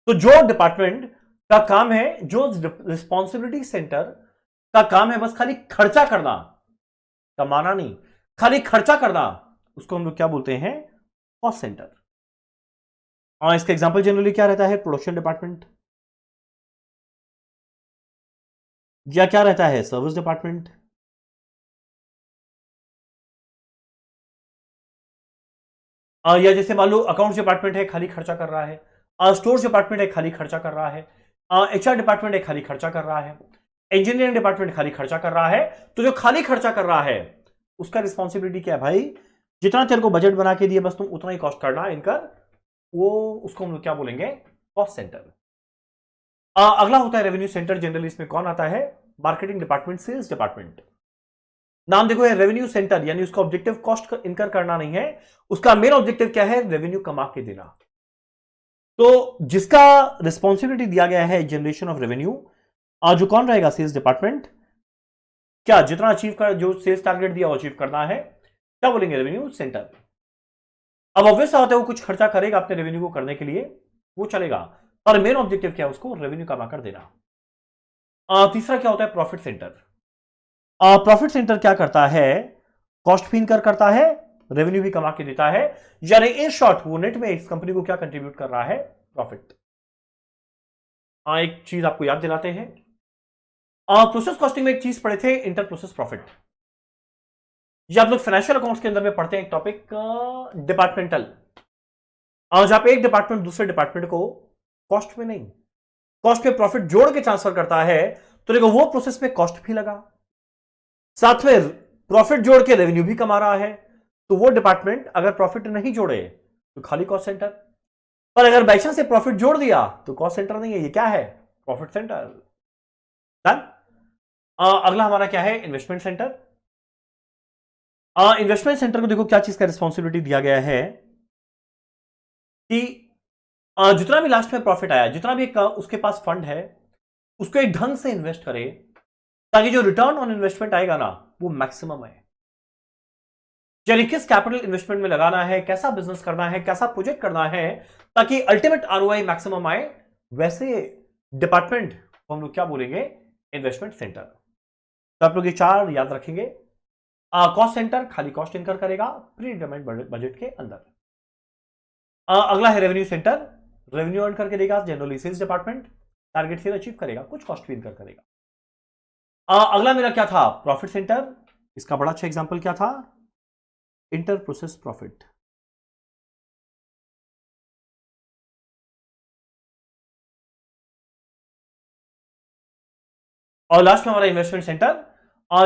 तो जो डिपार्टमेंट का काम है, जो रिस्पॉन्सिबिलिटी सेंटर का काम है बस खाली खर्चा करना, कमाना नहीं, खाली खर्चा करना, उसको हम लोग क्या बोलते हैं? Cost centre. और इसका एग्जांपल जनरली क्या रहता है? प्रोडक्शन डिपार्टमेंट, या क्या रहता है? सर्विस डिपार्टमेंट, या जैसे मान लो अकाउंट्स डिपार्टमेंट है, खाली खर्चा कर रहा है, स्टोर्स डिपार्टमेंट है, खाली खर्चा कर रहा है, एचआर डिपार्टमेंट है, खाली खर्चा कर रहा है, इंजीनियरिंग डिपार्टमेंट खाली खर्चा कर रहा है। तो जो खाली खर्चा कर रहा है उसका रिस्पॉन्सिबिलिटी क्या है भाई? जितना तेरे को बजट बना के दिए बस तुम उतना ही कॉस्ट करना इनकर, वो उसको हम लोग क्या बोलेंगे? Cost centre. अगला होता है रेवेन्यू सेंटर। जनरली इसमें कौन आता है? Marketing department, sales department. नाम देखो, रेवेन्यू सेंटर, यानी उसका ऑब्जेक्टिव कॉस्ट इनकर करना नहीं है, उसका मेन ऑब्जेक्टिव क्या है? रेवेन्यू कमा के देना। तो जिसका रिस्पॉन्सिबिलिटी दिया गया है जनरेशन ऑफ रेवेन्यू, जो कौन रहेगा? Sales department. क्या जितना अचीव कर, जो सेल्स टारगेट दिया वो अचीव करना है, क्या बोलेंगे? Revenue centre. अब ऑब्वियस होता है वो कुछ खर्चा करेगा अपने रेवेन्यू को करने के लिए, वो चलेगा, पर मेन ऑब्जेक्टिव क्या है? उसको रेवेन्यू कमा कर देना। तीसरा क्या होता है? Profit centre. प्रॉफिट सेंटर क्या करता है? कॉस्ट भी इनकर करता है, रेवेन्यू भी कमा के देता है, यानी इन शॉर्ट वो नेट में इस कंपनी को क्या कंट्रीब्यूट कर रहा है? प्रॉफिट। एक चीज आपको याद दिलाते हैं, प्रोसेस कॉस्टिंग में एक चीज पढ़े थे, इंटर प्रोसेस प्रॉफिट। ये आप लोग फाइनेंशियल अकाउंट्स के अंदर में पढ़ते हैं एक टॉपिक, डिपार्टमेंटल, जहां पे एक डिपार्टमेंट दूसरे डिपार्टमेंट को कॉस्ट में नहीं, कॉस्ट में प्रॉफिट जोड़ के ट्रांसफर करता है, तो देखो वो प्रोसेस में कॉस्ट भी लगा, साथ में प्रॉफिट जोड़ के रेवेन्यू भी कमा रहा है। तो वो डिपार्टमेंट अगर प्रॉफिट नहीं जोड़े तो खाली कॉस्ट सेंटर, पर अगर बाई चांस से प्रॉफिट जोड़ दिया तो कॉस्ट सेंटर नहीं है, ये क्या है? Profit centre. डन। अगला हमारा क्या है? Investment centre. इन्वेस्टमेंट सेंटर को देखो क्या चीज का रिस्पॉन्सिबिलिटी दिया गया है कि जितना भी लास्ट में प्रॉफिट आया, जितना भी उसके पास फंड है, उसको एक ढंग से इन्वेस्ट करे ताकि जो रिटर्न ऑन इन्वेस्टमेंट आएगा ना वो मैक्सिमम आए। यानी किस कैपिटल इन्वेस्टमेंट में लगाना है, कैसा बिजनेस करना है, कैसा प्रोजेक्ट करना है ताकि अल्टीमेट आरओआई मैक्सिमम आए, वैसे डिपार्टमेंट को हम लोग क्या बोलेंगे? Investment centre. तो आप लोग ये चार याद रखेंगे। कॉस्ट सेंटर खाली कॉस्ट इनकर करेगा प्री डिटरमाइंड बजट के अंदर। अगला है रेवेन्यू सेंटर, रेवेन्यू अर्न करके देगा, generally sales department target sale achieve करेगा, कुछ कॉस्ट भी इनकर करेगा। अगला मेरा क्या था? Profit centre. इसका बड़ा अच्छा एग्जांपल क्या था? Inter process profit. और लास्ट में हमारा इन्वेस्टमेंट सेंटर,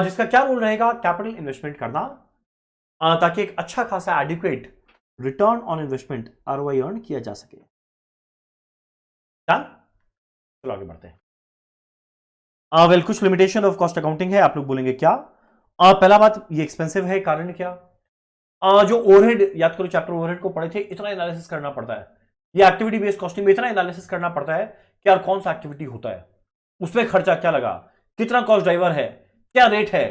जिसका क्या रोल रहेगा? कैपिटल इन्वेस्टमेंट करना, ताकि एक अच्छा खासा adequate return on investment ROI earn किया जा सके। डन। चलो आगे बढ़ते हैं। वेल, कुछ लिमिटेशन ऑफ कॉस्ट अकाउंटिंग है। आप लोग बोलेंगे क्या? पहला बात, ये एक्सपेंसिव है, कारण क्या? जो ओवरहेड, याद करो चैप्टर ओवरहेड को पढ़े थे, इतना एनालिसिस करना पड़ता है, ये एक्टिविटी बेस्ड कॉस्टिंग में इतना एनालिसिस करना पड़ता है कि यार कौन सा एक्टिविटी होता है, उसमें खर्चा क्या लगा, कितना कॉस्ट ड्राइवर है, क्या रेट है,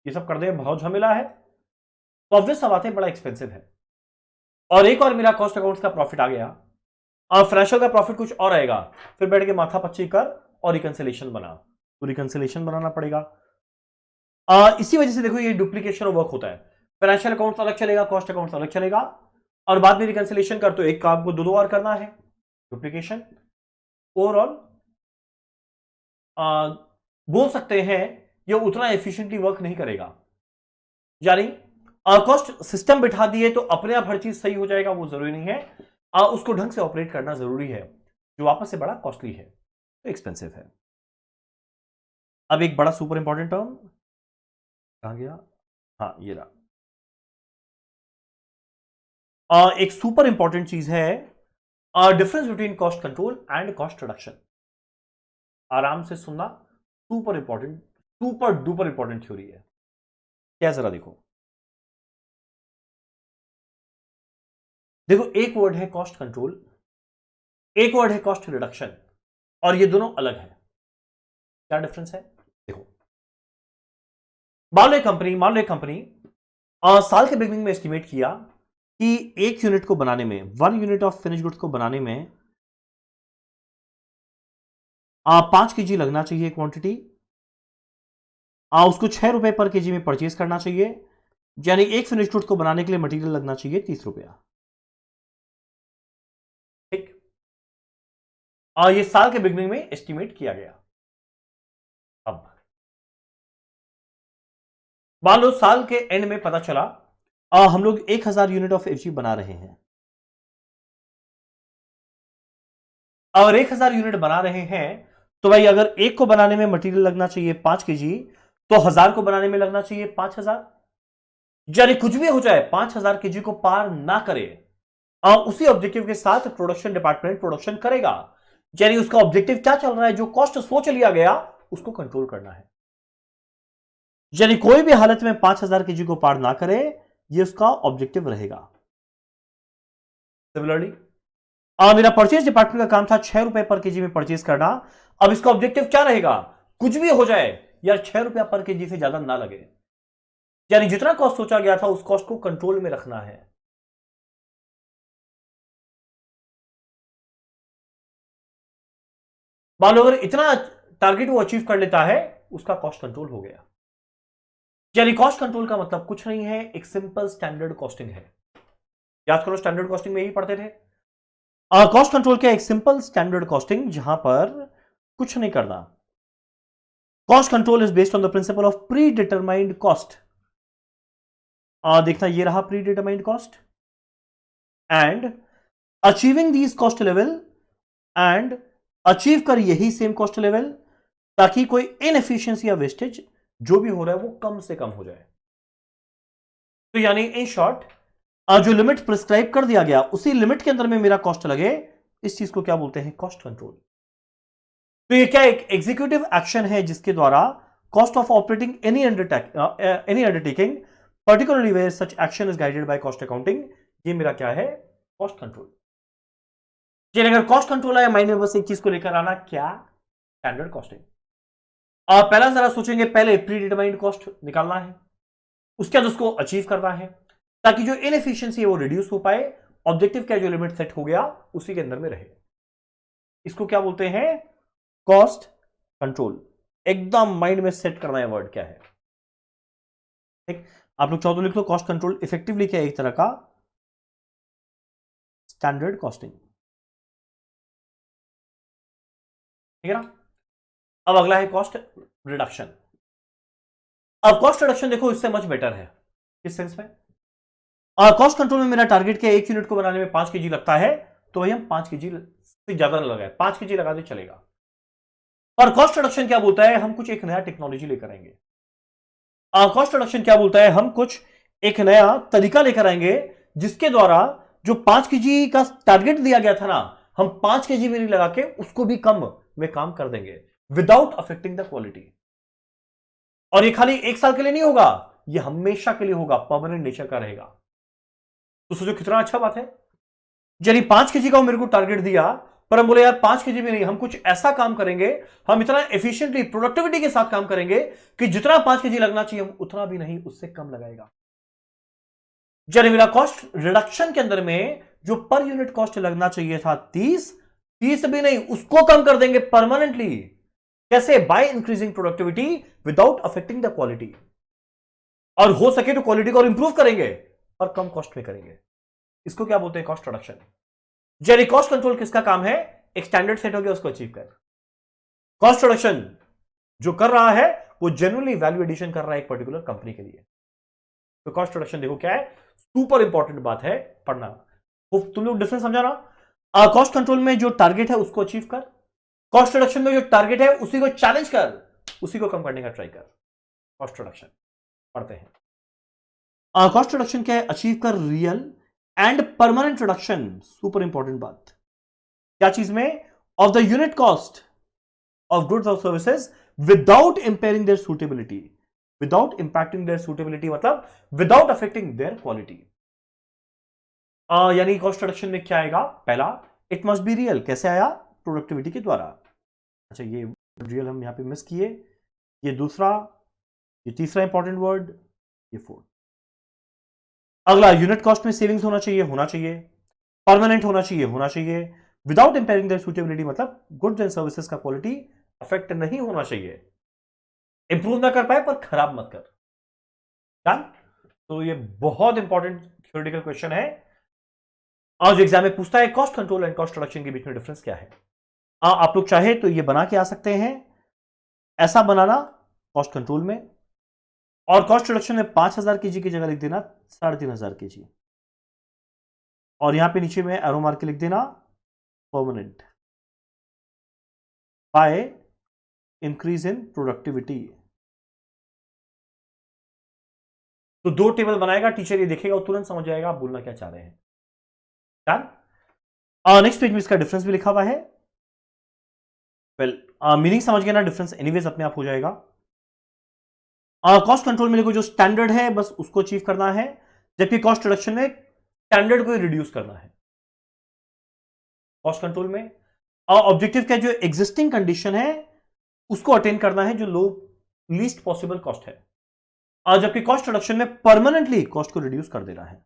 ये सब करने में बहुत झमेला है, तो ऑब्वियस सा बात है बड़ा एक्सपेंसिव है। और एक और मेरा कॉस्ट अकाउंट्स का प्रॉफिट आ गया, और फाइनेंशियल का प्रॉफिट कुछ और आएगा, फिर बैठ के माथा पच्ची कर और रिकंसिलेशन बना, तो रिकंसिलेशन बनाना पड़ेगा। इसी वजह से देखो ये डुप्लीकेशन ऑफ वर्क होता है, फाइनेंशियल अकाउंट्स अलग चलेगा, कॉस्ट अकाउंट्स अलग चलेगा, और बाद में रिकंसिलेशन कर तो एक काम को दो बार करना है, डुप्लीकेशन। ओवरऑल बोल सकते हैं ये उतना एफिशिएंटली वर्क नहीं करेगा, यानी कॉस्ट सिस्टम बिठा दिए तो अपने आप हर चीज सही हो जाएगा, वो जरूरी नहीं है, उसको ढंग से ऑपरेट करना जरूरी है, जो वापस से बड़ा कॉस्टली है, तो एक्सपेंसिव है। अब एक बड़ा सुपर इंपॉर्टेंट टर्म कहां गया? हाँ, ये रहा। एक सुपर इंपॉर्टेंट चीज है, difference between cost control and cost reduction. आराम से सुनना, super important, super duper important theory है। क्या? जरा देखो, देखो एक वर्ड है कॉस्ट कंट्रोल, एक वर्ड है कॉस्ट रिडक्शन, और ये दोनों अलग है। क्या डिफरेंस है? देखो, मान लो एक कंपनी साल के बिगिनिंग में एस्टिमेट किया कि एक यूनिट को बनाने में, 1 यूनिट ऑफ फिनिश गुड्स को बनाने में 5 kg लगना चाहिए क्वांटिटी, उसको 6 रुपए पर केजी में परचेज करना चाहिए, यानी एक फिनिश गुड को बनाने के लिए मटेरियल लगना चाहिए 30 रुपया। ठीक। ये साल के बिगनिंग में एस्टिमेट किया गया। अब मान लो साल के एंड में पता चला हम लोग 1000 यूनिट ऑफ एफजी बना रहे हैं, और 1000 यूनिट बना रहे हैं तो भाई अगर एक को बनाने में मटेरियल लगना चाहिए 5 केजी, तो 1000 को बनाने में लगना चाहिए 5000। यानी कुछ भी हो जाए 5000 केजी को पार ना करे, उसी ऑब्जेक्टिव के साथ प्रोडक्शन डिपार्टमेंट प्रोडक्शन करेगा। यानी उसका ऑब्जेक्टिव क्या चल रहा है, जो कॉस्ट सोच लिया गया उसको कंट्रोल करना है। यानी कोई भी हालत में 5000 केजी को पार ना करे, ये उसका ऑब्जेक्टिव रहेगा। सिमिलरली मेरा परचेज डिपार्टमेंट का काम था 6 रुपए पर केजी में परचेज करना। अब इसका ऑब्जेक्टिव क्या रहेगा, कुछ भी हो जाए यार 6 रुपया पर केजी से ज्यादा ना लगे। यानी जितना कॉस्ट सोचा गया था उस कॉस्ट को कंट्रोल में रखना है। मान लो अगर इतना टारगेट वो अचीव कर लेता है, उसका कॉस्ट कंट्रोल हो गया। यानी कॉस्ट कंट्रोल का मतलब कुछ नहीं है, एक सिंपल स्टैंडर्ड कॉस्टिंग है। याद करो स्टैंडर्ड कॉस्टिंग में यही पढ़ते थे। कॉस्ट कंट्रोल क्या, एक सिंपल स्टैंडर्ड कॉस्टिंग जहां पर कुछ नहीं करना। Cost control is based on the principle of pre determined cost. देखना ये रहा pre determined cost, and achieving these cost level, and achieve कर यही सेम कॉस्ट लेवल, ताकि कोई इनएफिशिएंसी या वेस्टेज जो भी हो रहा है वो कम से कम हो जाए। तो यानी इन शॉर्ट जो लिमिट प्रिस्क्राइब कर दिया गया उसी लिमिट के अंदर में मेरा कॉस्ट लगे, इस चीज को क्या बोलते हैं, कॉस्ट कंट्रोल। तो ये क्या एक एग्जीक्यूटिव एक्शन है जिसके द्वारा cost of operating any undertaking particularly where such action is guided by cost accounting, ये मेरा क्या है, कॉस्ट कंट्रोल। चलिए अगर कॉस्ट कंट्रोल आया माइंड में बस एक चीज को लेकर आना, क्या, स्टैंडर्ड कॉस्टिंग। पहला जरा सोचेंगे, पहले प्री डिटरमाइंड कॉस्ट निकालना है, उसके बाद उसको अचीव करना है, ताकि जो इनएफिशिएंसी है वो रिड्यूस हो पाए, ऑब्जेक्टिव का जो लिमिट सेट हो गया उसी के अंदर में रहे। इसको क्या बोलते हैं, कॉस्ट कंट्रोल। एकदम माइंड में सेट करना है वर्ड क्या है। ठीक, आप लोग चाहो तो लिख लो, कॉस्ट कंट्रोल इफेक्टिवली क्या है, एक तरह का स्टैंडर्ड कॉस्टिंग। ठीक है ना। अब अगला है कॉस्ट रिडक्शन। अब कॉस्ट रिडक्शन देखो इससे मच बेटर है, किस सेंस में, कॉस्ट कंट्रोल में मेरा टारगेट क्या है, एक यूनिट को बनाने में 5 केजी लगता है, तो भाई हम 5 केजी से ज्यादा ना लगाए, 5 केजी लगा दे चलेगा। और कॉस्ट रिडक्शन क्या बोलता है, हम कुछ एक नया टेक्नोलॉजी लेकर आएंगे। कॉस्ट रिडक्शन क्या बोलता है, हम कुछ एक नया तरीका लेकर आएंगे जिसके द्वारा जो 5 केजी का टारगेट दिया गया था ना, हम 5 केजी में नहीं लगा के उसको भी कम में काम कर देंगे विदाउट अफेक्टिंग द क्वालिटी। और ये खाली एक साल के लिए नहीं होगा, ये हमेशा के लिए होगा, परमानेंट नेचर का रहेगा। तो सोचो कितना अच्छा बात है। यानी 5 केजी का मेरे को टारगेट दिया, पर हम बोले यार 5 केजी में नहीं, हम कुछ ऐसा काम करेंगे, हम इतना एफिशिएंटली प्रोडक्टिविटी के साथ काम करेंगे कि जितना 5 केजी लगना चाहिए हम उतना भी नहीं, उससे कम लगाएगा। यानी मेरा कॉस्ट रिडक्शन के अंदर में जो पर यूनिट कॉस्ट लगना चाहिए था 30 भी नहीं, उसको कम कर देंगे परमानेंटली। कैसे, by increasing productivity without affecting the quality. और हो सके तो क्वालिटी को और इंप्रूव करेंगे और कम कॉस्ट में करेंगे। इसको क्या बोलते हैं, कॉस्ट रिडक्शन। यानी कॉस्ट कंट्रोल किसका काम है, एक स्टैंडर्ड सेट हो गया उसको अचीव कर। कॉस्ट रिडक्शन जो कर रहा है वो जेन्युइनली वैल्यू एडिशन कर रहा है एक पर्टिकुलर कंपनी के लिए। तो कॉस्ट रिडक्शन देखो क्या है, सुपर इंपॉर्टेंट बात है पढ़ना। वो तुम लोग डिफरेंस समझा ना, कॉस्ट कंट्रोल में जो टारगेट है उसको अचीव कर, कॉस्ट रिडक्शन में जो टारगेट है उसी को चैलेंज कर, उसी को कम करने का ट्राई कर। कॉस्ट रिडक्शन पढ़ते हैं। कॉस्ट रिडक्शन क्या है, अचीव कर real and permanent reduction. Super important बात, क्या चीज में, of the unit cost of goods और services without impairing their suitability. Without impacting their suitability मतलब विदाउट अफेक्टिंग देयर क्वालिटी। यानी कॉस्ट रिडक्शन में क्या आएगा, पहला इट मस्ट बी रियल। कैसे आया, प्रोडक्टिविटी के द्वारा। अच्छा ये रियल हम यहां पे मिस किए, ये दूसरा, ये तीसरा इंपॉर्टेंट वर्ड, ये फोर्थ। अगला यूनिट कॉस्ट में सेविंग्स होना चाहिए, परमानेंट होना चाहिए, विदाउट इंपेयरिंग देयर सूटेबिलिटी मतलब गुड्स एंड सर्विसेज का क्वालिटी अफेक्ट नहीं होना चाहिए। इंप्रूव ना कर पाए पर खराब मत कर। डन। तो ये बहुत इंपॉर्टेंट थ्योरेटिकल क्वेश्चन है। आज एग्जाम में पूछता है cost control and cost reduction के बीच में डिफरेंस क्या है। आप लोग चाहे तो ये बना के आ सकते हैं, ऐसा बनाना कॉस्ट कंट्रोल में, और कॉस्ट रिडक्शन में 5000 केजी की जगह लिख देना 3500 केजी, और यहां पे नीचे में एरो मार के लिख देना permanent by increase in productivity. तो 2 टेबल बनाएगा टीचर, ये देखेगा और तुरंत समझ जाएगा आप बोलना क्या चाह रहे हैं। डन। नेक्स्ट पेज में इसका डिफरेंस भी लिखा हुआ है। वेल मीनिंग समझ गए ना, डिफरेंस एनीवेज अपने आप हो जाएगा। कॉस्ट कंट्रोल में देखो जो स्टैंडर्ड है बस उसको अचीव करना है, जबकि कॉस्ट रिडक्शन में स्टैंडर्ड को रिड्यूस करना है। कॉस्ट कंट्रोल में ऑब्जेक्टिव क्या, जो एग्जिस्टिंग कंडीशन है उसको अटेन करना है, जो लो लीस्ट पॉसिबल कॉस्ट है, और जबकि कॉस्ट रिडक्शन में परमानेंटली कॉस्ट को रिड्यूस कर देना है।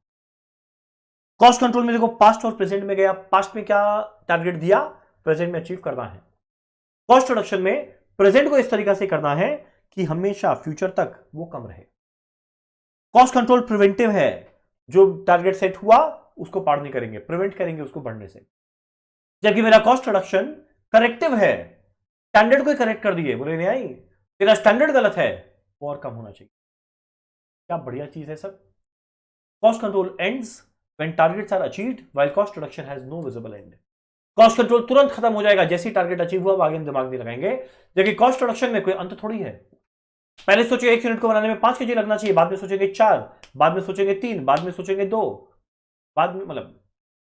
कॉस्ट कंट्रोल में देखो पास्ट और प्रेजेंट में गया, पास्ट में क्या टारगेट दिया, प्रेजेंट में अचीव करना है। कॉस्ट रिडक्शन में प्रेजेंट को इस तरीके से करना है कि हमेशा फ्यूचर तक वो कम रहे। कॉस्ट कंट्रोल प्रिवेंटिव है, जो टारगेट सेट हुआ उसको पार नहीं करेंगे, प्रिवेंट करेंगे उसको बढ़ने से। जबकि मेरा कॉस्ट रिडक्शन करेक्टिव है, स्टैंडर्ड को करेक्ट कर दिए, बोले नहीं आई तेरा स्टैंडर्ड गलत है, और कम होना चाहिए। क्या बढ़िया चीज है सब। Cost control ends when targets are achieved while cost reduction has no visible end. Cost control तुरंत खत्म हो जाएगा जैसे ही टारगेट अचीव हुआ, आगे दिमाग नहीं लगाएंगे। जबकि कॉस्ट रिडक्शन में कोई अंत थोड़ी है। पहले सोचे 1 यूनिट को बनाने में 5 केजी लगना चाहिए, बाद में सोचेंगे 4, बाद में सोचेंगे 3, बाद में सोचेंगे 2, बाद में मतलब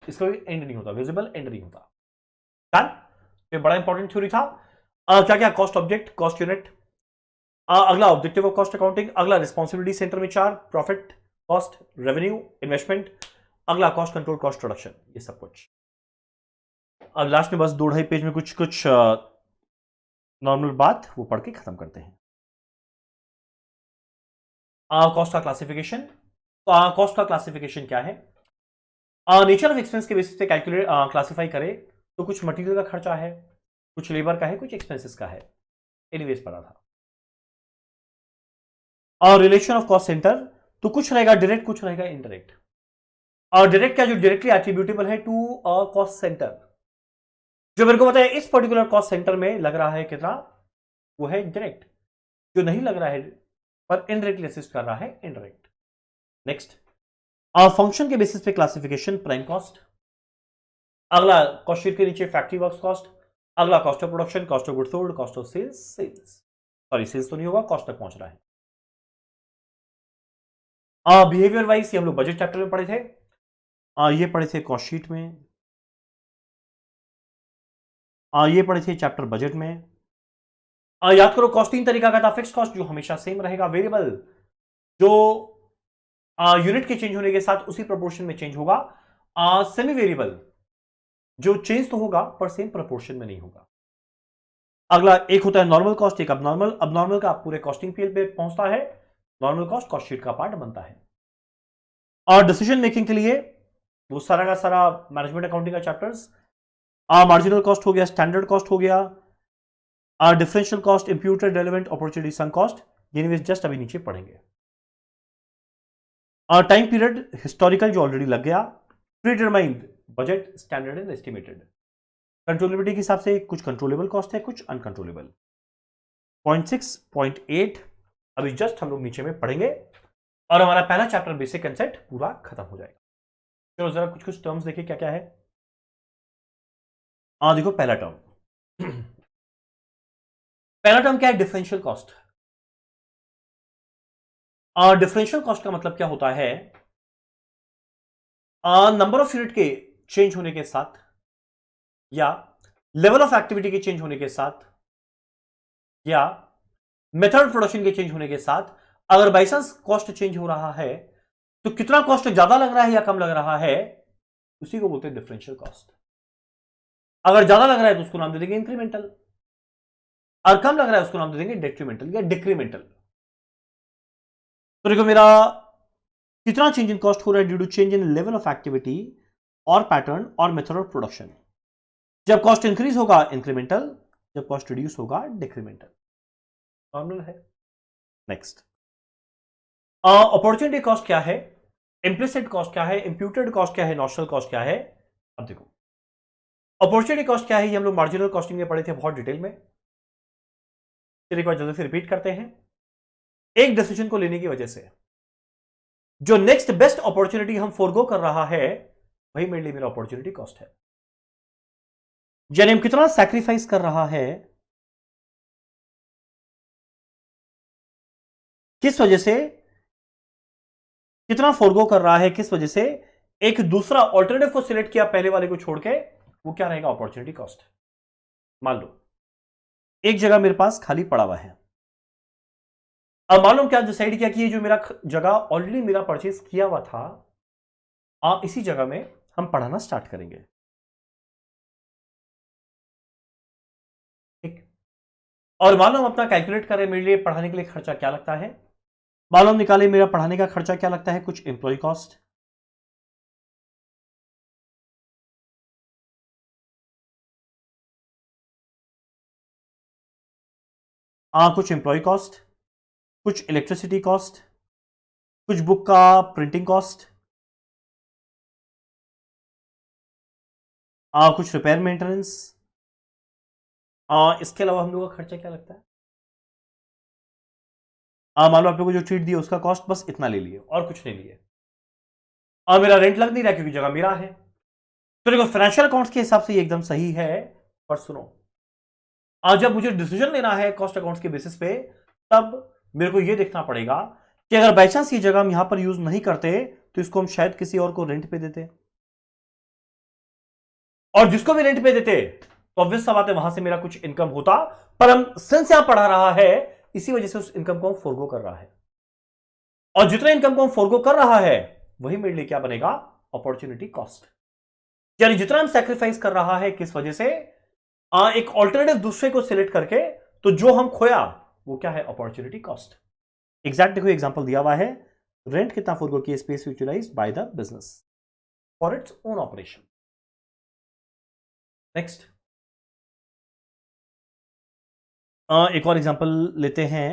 इसका कोई एंड नहीं होता, विजिबल एंड नहीं होता। ये बड़ा इंपॉर्टेंट थ्योरी था। क्या क्या, कॉस्ट ऑब्जेक्ट, कॉस्ट यूनिट, अगला ऑब्जेक्टिव ऑफ कॉस्ट अकाउंटिंग, अगला रिस्पॉन्सिबिलिटी सेंटर में 4, प्रॉफिट, कॉस्ट, रेवेन्यू, इन्वेस्टमेंट, अगला कॉस्ट कंट्रोल, कॉस्ट रिडक्शन, ये सब कुछ। अब लास्ट में बस 2-2.5 पेज में कुछ कुछ नॉर्मल बात वो पढ़ के खत्म करते हैं। कॉस्ट का क्लासिफिकेशन। कॉस्ट का क्लासिफिकेशन क्या है, नेचर ऑफ एक्सपेंस के बेसिस पे कैलकुलेट क्लासिफाई करे तो कुछ मटेरियल का खर्चा है, कुछ लेबर का है, कुछ एक्सपेंसेस का है, एनीवेज पढ़ा था। और रिलेशन ऑफ कॉस्ट सेंटर, तो कुछ रहेगा डायरेक्ट, कुछ रहेगा इनडायरेक्ट। और डायरेक्ट क्या, जो डायरेक्टली एट्रीब्यूटेबल है टू कॉस्ट सेंटर, जो मेरे को पता है इस पर्टिकुलर कॉस्ट सेंटर में लग रहा है कितना, वो है डायरेक्ट। जो नहीं लग रहा है पर इनडायरेक्टली असिस्ट कर रहा है, इनडायरेक्ट। नेक्स्ट, फंक्शन के बेसिस पे क्लासिफिकेशन, प्राइम कॉस्ट, अगला कॉस्ट शीट के नीचे फैक्ट्री वर्क्स कॉस्ट, अगला cost of production, cost of goods sold, cost of sales, sorry sales तो नहीं होगा, कॉस्ट तक पहुंच रहा है। बिहेवियर वाइज ये हम लोग बजट चैप्टर में पढ़े थे, ये पढ़े थे कॉस्ट शीट में, ये पढ़े थे चैप्टर बजट में। याद करो कॉस्ट 3 तरीका का था, फिक्स कॉस्ट जो हमेशा सेम रहेगा, वेरिएबल जो यूनिट के चेंज होने के साथ उसी प्रोपोर्शन में चेंज होगा, सेमी वेरिएबल जो चेंज तो होगा पर सेम प्रोपोर्शन में नहीं होगा। अगला एक होता है नॉर्मल कॉस्ट, एक अबनॉर्मल। अबनॉर्मल का पूरे कॉस्टिंग फील्ड पे पहुंचता है, नॉर्मल कॉस्ट कॉस्ट शीट का पार्ट बनता है। और डिसीजन मेकिंग के लिए वो सारा का सारा मैनेजमेंट अकाउंटिंग का चैप्टर्स, मार्जिनल कॉस्ट हो गया, स्टैंडर्ड कॉस्ट हो गया, differential cost, imputed, relevant, opportunity, sunk cost, ये जस्ट अभी नीचे पढ़ेंगे। टाइम पीरियड हिस्टोरिकल जो ऑलरेडी लग गया, predetermined budget, standard and estimated. Controllability के हिसाब से कुछ कंट्रोलेबल कॉस्ट है, कुछ अनकंट्रोलेबल। 0.6, 0.8 अभी जस्ट हम लोग नीचे में पढ़ेंगे और हमारा पहला चैप्टर बेसिक कंसेप्ट पूरा खत्म हो जाएगा। चलो जरा कुछ कुछ टर्म्स देखिए क्या क्या है। देखो पहला टर्म, पहला टर्म क्या है, डिफरेंशियल कॉस्ट। डिफरेंशियल कॉस्ट का मतलब क्या होता है, नंबर ऑफ यूनिट के चेंज होने के साथ या लेवल ऑफ एक्टिविटी के चेंज होने के साथ या मेथड प्रोडक्शन के चेंज होने के साथ अगर बाई चांस कॉस्ट चेंज हो रहा है तो कितना कॉस्ट ज्यादा लग रहा है या कम लग रहा है, उसी को बोलते हैं डिफरेंशियल कॉस्ट। अगर ज्यादा लग रहा है तो उसको नाम दे देंगे इंक्रीमेंटल, और कम लग रहा है उसको नाम दे देंगे डेट्रीमेंटल या डिक्रीमेंटल। तो देखो मेरा कितना चेंज इन कॉस्ट हो रहा है due to change in level of activity और पैटर्न और मेथड ऑफ प्रोडक्शन। जब कॉस्ट इंक्रीज होगा इंक्रीमेंटल, जब कॉस्ट रिड्यूस होगा डिक्रीमेंटल। नॉर्मल है। नेक्स्ट, अपॉर्चुनिटी कॉस्ट क्या है, इंप्लिसिट कॉस्ट क्या है, इंप्यूटेड कॉस्ट क्या है, नॉशनल कॉस्ट क्या है। अब देखो अपॉर्चुनिटी कॉस्ट क्या है, ये हम लोग मार्जिनल कॉस्टिंग में पढ़े थे बहुत डिटेल में। फिर एक बार जल्दी से रिपीट करते हैं। एक डिसीजन को लेने की वजह से जो नेक्स्ट बेस्ट अपॉर्चुनिटी हम फोरगो कर रहा है, वही मेरे लिए मेरा अपॉर्चुनिटी कॉस्ट है। यानी हम कितना सैक्रिफाइस कर रहा है, किस वजह से, कितना फोरगो कर रहा है, किस वजह से एक दूसरा ऑल्टरनेटिव को सिलेक्ट किया पहले वाले को छोड़ के, वो क्या रहेगा अपॉर्चुनिटी कॉस्ट। मान लो एक जगह मेरे पास खाली पड़ा हुआ है, अब मालूम क्या डिसाइड किया कि ये जो मेरा जगह ऑलरेडी मेरा परचेज किया हुआ था, इसी जगह में हम पढ़ाना स्टार्ट करेंगे। ठीक, और मालूम अपना कैलकुलेट करें मेरे लिए पढ़ाने के लिए खर्चा क्या लगता है, मालूम निकाले मेरा पढ़ाने का खर्चा क्या लगता है, कुछ एम्प्लॉय कॉस्ट, कुछ एम्प्लॉय कॉस्ट, कुछ इलेक्ट्रिसिटी कॉस्ट, कुछ बुक का प्रिंटिंग कॉस्ट, कुछ रिपेयर मेंटेनेंस, इसके अलावा हम लोगों का खर्चा क्या लगता है, मान लो आप लोगों को जो ट्रीट दिया उसका कॉस्ट, बस इतना ले लिए और कुछ नहीं लिए। मेरा रेंट लग नहीं रहा क्योंकि जगह मेरा है। तो देखो फाइनेंशियल अकाउंट्स के हिसाब से ये एकदम सही है, पर सुनो आज जब मुझे डिसीजन लेना है कॉस्ट अकाउंट्स के बेसिस पे, तब मेरे को ये देखना पड़ेगा कि अगर बाई चांस ये जगह हम यहां पर यूज नहीं करते तो इसको हम शायद किसी और को रेंट पे देते, और जिसको भी रेंट पे देते तो ऑब्वियस सा बात है वहां से मेरा कुछ इनकम होता, पर हम सिंस यहां पढ़ा रहा है इसी वजह से उस इनकम को हम फोरगो कर रहा है, और जितना इनकम को हम फोरगो कर रहा है वही मेरे लिए क्या बनेगा, अपॉर्चुनिटी कॉस्ट। यानी जितना हम सैक्रिफाइस कर रहा है किस वजह से, एक ऑल्टरनेटिव दूसरे को सिलेक्ट करके, तो जो हम खोया वो क्या है, अपॉर्चुनिटी कॉस्ट। एग्जैक्ट देखो एग्जांपल दिया हुआ है, रेंट कितना फोरगो किया, space utilized by the business for its own operation. Next, एक और एग्जांपल लेते हैं।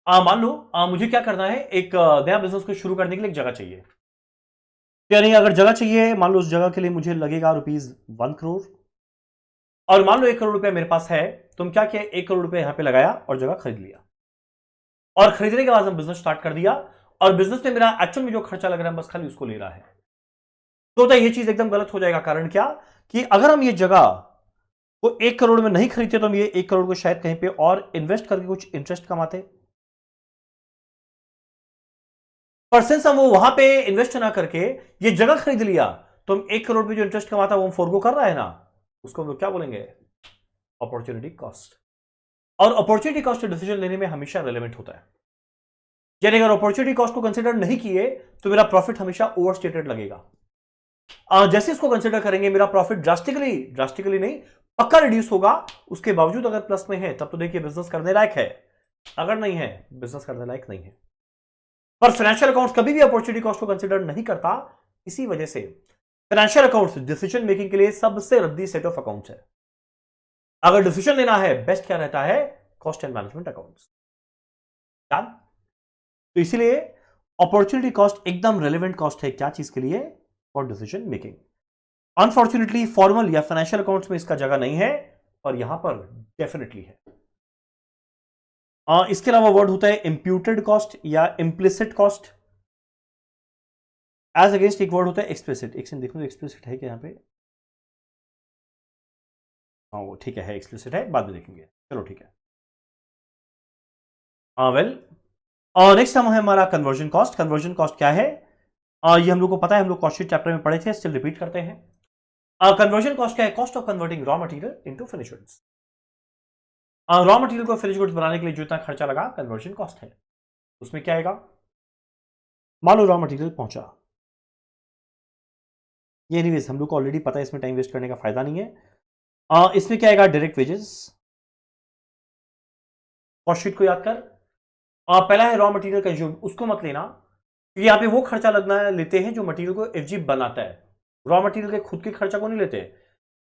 मान लो मुझे क्या करना है, एक नया बिजनेस को शुरू करने के लिए एक जगह चाहिए, यानी अगर जगह चाहिए मान लो उस जगह के लिए मुझे लगेगा ₹1 करोड़, और मान लो 1 करोड़ रुपए मेरे पास है, तो हम क्या किया, 1 करोड़ रुपए यहां पे लगाया और जगह खरीद लिया, और खरीदने के बाद हम बिजनेस स्टार्ट कर दिया, और बिजनेस में मेरा एक्चुअल में जो खर्चा लग रहा है बस खाली उसको ले रहा है, तो ये चीज एकदम गलत हो जाएगा। कारण क्या, कि अगर हम ये जगह को 1 करोड़ में नहीं खरीदते तो हम ये 1 करोड़ को शायद कहीं पे और इन्वेस्ट करके कुछ इंटरेस्ट कमाते, पर सिंस हम वो वहां पे इन्वेस्ट ना करके ये जगह खरीद लिया, तो हम 1 करोड़ पे जो इंटरेस्ट कमाता वो हम फोरगो कर रहा है ना, उसको हम लोग क्या बोलेंगे, अपॉर्चुनिटी कॉस्ट। और अपॉर्चुनिटी कॉस्ट डिसीजन लेने में हमेशा रेलेवेंट होता है, यानी अगर अपॉर्चुनिटी कॉस्ट को कंसिडर नहीं किए तो मेरा प्रॉफिट हमेशा ओवरस्टेटेड लगेगा, जैसे इसको कंसिडर करेंगे मेरा प्रॉफिट ड्रास्टिकली नहीं पक्का रिड्यूस होगा, उसके बावजूद अगर प्लस में है तब तो देखिए बिजनेस करने लायक है, अगर नहीं है बिजनेस करने लायक नहीं है। पर फाइनेंशियल अकाउंट्स कभी भी अपॉर्चुनिटी कॉस्ट को कंसिडर नहीं करता, इसी वजह से फाइनेंशियल अकाउंट्स डिसीजन मेकिंग के लिए सबसे रद्दी सेट ऑफ अकाउंट्स है। अगर डिसीजन लेना है बेस्ट क्या रहता है, कॉस्ट एंड मैनेजमेंट अकाउंट्स। तो इसीलिए अपॉर्चुनिटी कॉस्ट एकदम रेलेवेंट कॉस्ट है, क्या चीज के लिए, for decision making. Unfortunately formal या फाइनेंशियल अकाउंट्स में इसका जगह नहीं है, और यहां पर डेफिनेटली है। इसके अलावा वर्ड होता है इंप्यूटेड कॉस्ट या इंप्लिसिट कॉस्ट, एज अगेंस्ट एक वर्ड होता है एक्सप्लिसिट। एक सेकंड देखो एक्सप्लिसिट है क्या यहां पे, हाँ वो ठीक है एक्सप्लिसिट है, बाद में देखेंगे, चलो ठीक है। वेल, और नेक्स्ट हम है हमारा कन्वर्जन कॉस्ट। कन्वर्जन कॉस्ट क्या है, ये हम लोग को पता है, हम लोग कॉस्ट शीट चैप्टर में पढ़े थे, स्टिल रिपीट करते हैं। कन्वर्जन कॉस्ट क्या है, cost of converting raw material into finish goods. Raw material को फिनिश गुड्स बनाने के लिए जो इतना खर्चा लगा कन्वर्जन कॉस्ट है, उसमें क्या आएगा, मान लो रॉ मटेरियल पहुंचा, ये एनीवेज हम लोग को ऑलरेडी पता है, इसमें टाइम वेस्ट करने का फायदा नहीं है। इसमें क्या आएगा, डायरेक्ट वेजेस। कॉस्ट शीट को याद कर, पहला है रॉ मटेरियल कंज्यूम, उसको मत लेना क्योंकि यहाँ पे वो खर्चा लगना लेते हैं जो मटेरियल को एफजी बनाता है, रॉ मटेरियल के खुद के खर्चा को नहीं लेते।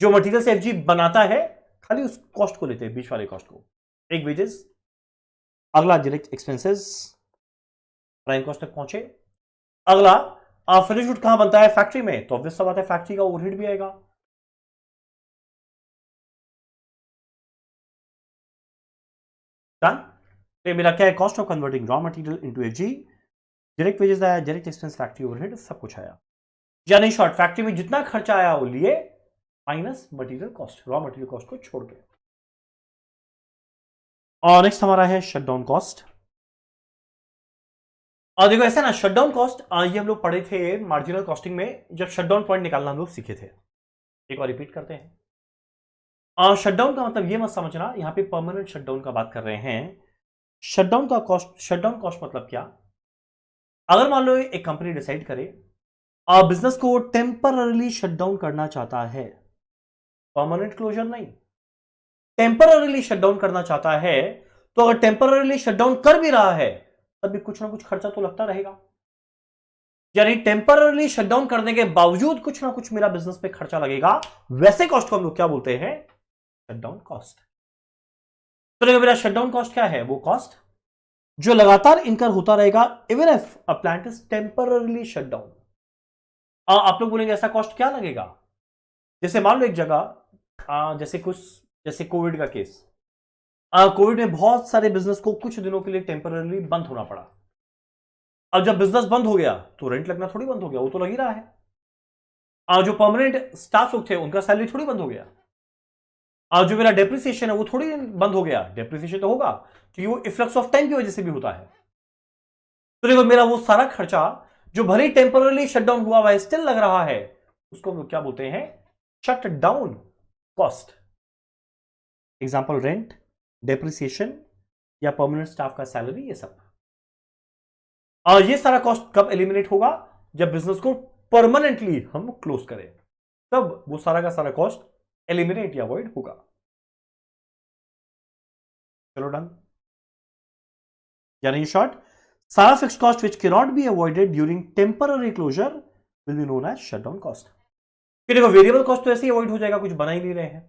जो मटेरियल से एफजी बनाता है खाली उस कॉस्ट को लेते हैं, बीच वाले कॉस्ट को। एक वेजेस, अगला डायरेक्ट एक्सपेंसेस, प्राइम कॉस्ट तक पहुंचे। अगला फिनिश गुड कहां बनता है? फैक्ट्री में, तो ऑब्वियस सा बात है फैक्ट्री का ओवरहेड भी आएगा। डन। तो मेरा क्या है? Cost of converting raw material into FG, direct wages आया, डायरेक्ट एक्सपेंस, फैक्ट्री ओवरहेड, सब कुछ आया। यानी शॉर्ट फैक्ट्री में जितना खर्चा आया वो लिए minus material cost, raw material cost को छोड़ के। और नेक्स्ट हमारा है शटडाउन कॉस्ट। और देखो ऐसा ना, शटडाउन कॉस्ट ये हम लोग पढ़े थे मार्जिनल कॉस्टिंग में, जब शटडाउन पॉइंट निकालना हम लोग सीखे थे। एक बार रिपीट करते हैं। शटडाउन का मतलब ये मत समझना यहां पे परमानेंट शटडाउन का बात कर रहे हैं। शटडाउन का कॉस्ट, शटडाउन कॉस्ट मतलब क्या? अगर मान लो एक कंपनी डिसाइड करे बिजनेस को टेम्पररीली शटडाउन करना चाहता है, परमानेंट क्लोजर नहीं, टेम्पररीली शटडाउन करना चाहता है, तो अगर टेम्पररीली शटडाउन कर भी रहा है तभी कुछ ना कुछ खर्चा तो लगता रहेगा। यानी टेम्पररीली शटडाउन करने के बावजूद कुछ ना कुछ मेरा बिजनेस पे खर्चा लगेगा, वैसे कॉस्ट को हम लोग क्या बोलते हैं? Shutdown cost. तो देखो मेरा शटडाउन कॉस्ट क्या है? वो कॉस्ट जो लगातार इनकर होता रहेगा even if a plant is temporarily shutdown. आप लोग बोलेंगे ऐसा कॉस्ट क्या लगेगा? जैसे मान लो एक जगह जैसे कोविड का केस, कोविड में बहुत सारे बिजनेस को कुछ दिनों के लिए टेम्पररीली बंद होना पड़ा। अब जब बिजनेस बंद हो गया तो रेंट लगना थोड़ी बंद हो गया, वो तो लग ही रहा है। जो परमानेंट स्टाफ लोग थे उनका सैलरी थोड़ी बंद हो गया। जो मेरा डेप्रिसिएशन है वो थोड़ी बंद हो गया, डेप्रिसिएशन तो होगा क्योंकि वो इफ्लक्स ऑफ टाइम की वजह से भी होता है। तो देखो मेरा वो सारा खर्चा जो भले टेम्पररी शटडाउन हुआ हुआ है स्टिल लग रहा है, उसको हम लोग क्या बोलते हैं? Shut down cost. Example rent, depreciation या परमानेंट स्टाफ का सैलरी, ये सब। और ये सारा कॉस्ट कब एलिमिनेट होगा? जब बिजनेस को परमानेंटली हम क्लोज करें, तब वो सारा का सारा कॉस्ट एलिमिनेट या अवॉइड होगा। चलो डन। यानी इन शॉर्ट, सारा fixed cost which can not be avoided during temporary closure will be known as shutdown cost. देखो वेरिएबल कॉस्ट तो ऐसे ही अवॉइड हो जाएगा, कुछ बना ही नहीं रहे हैं।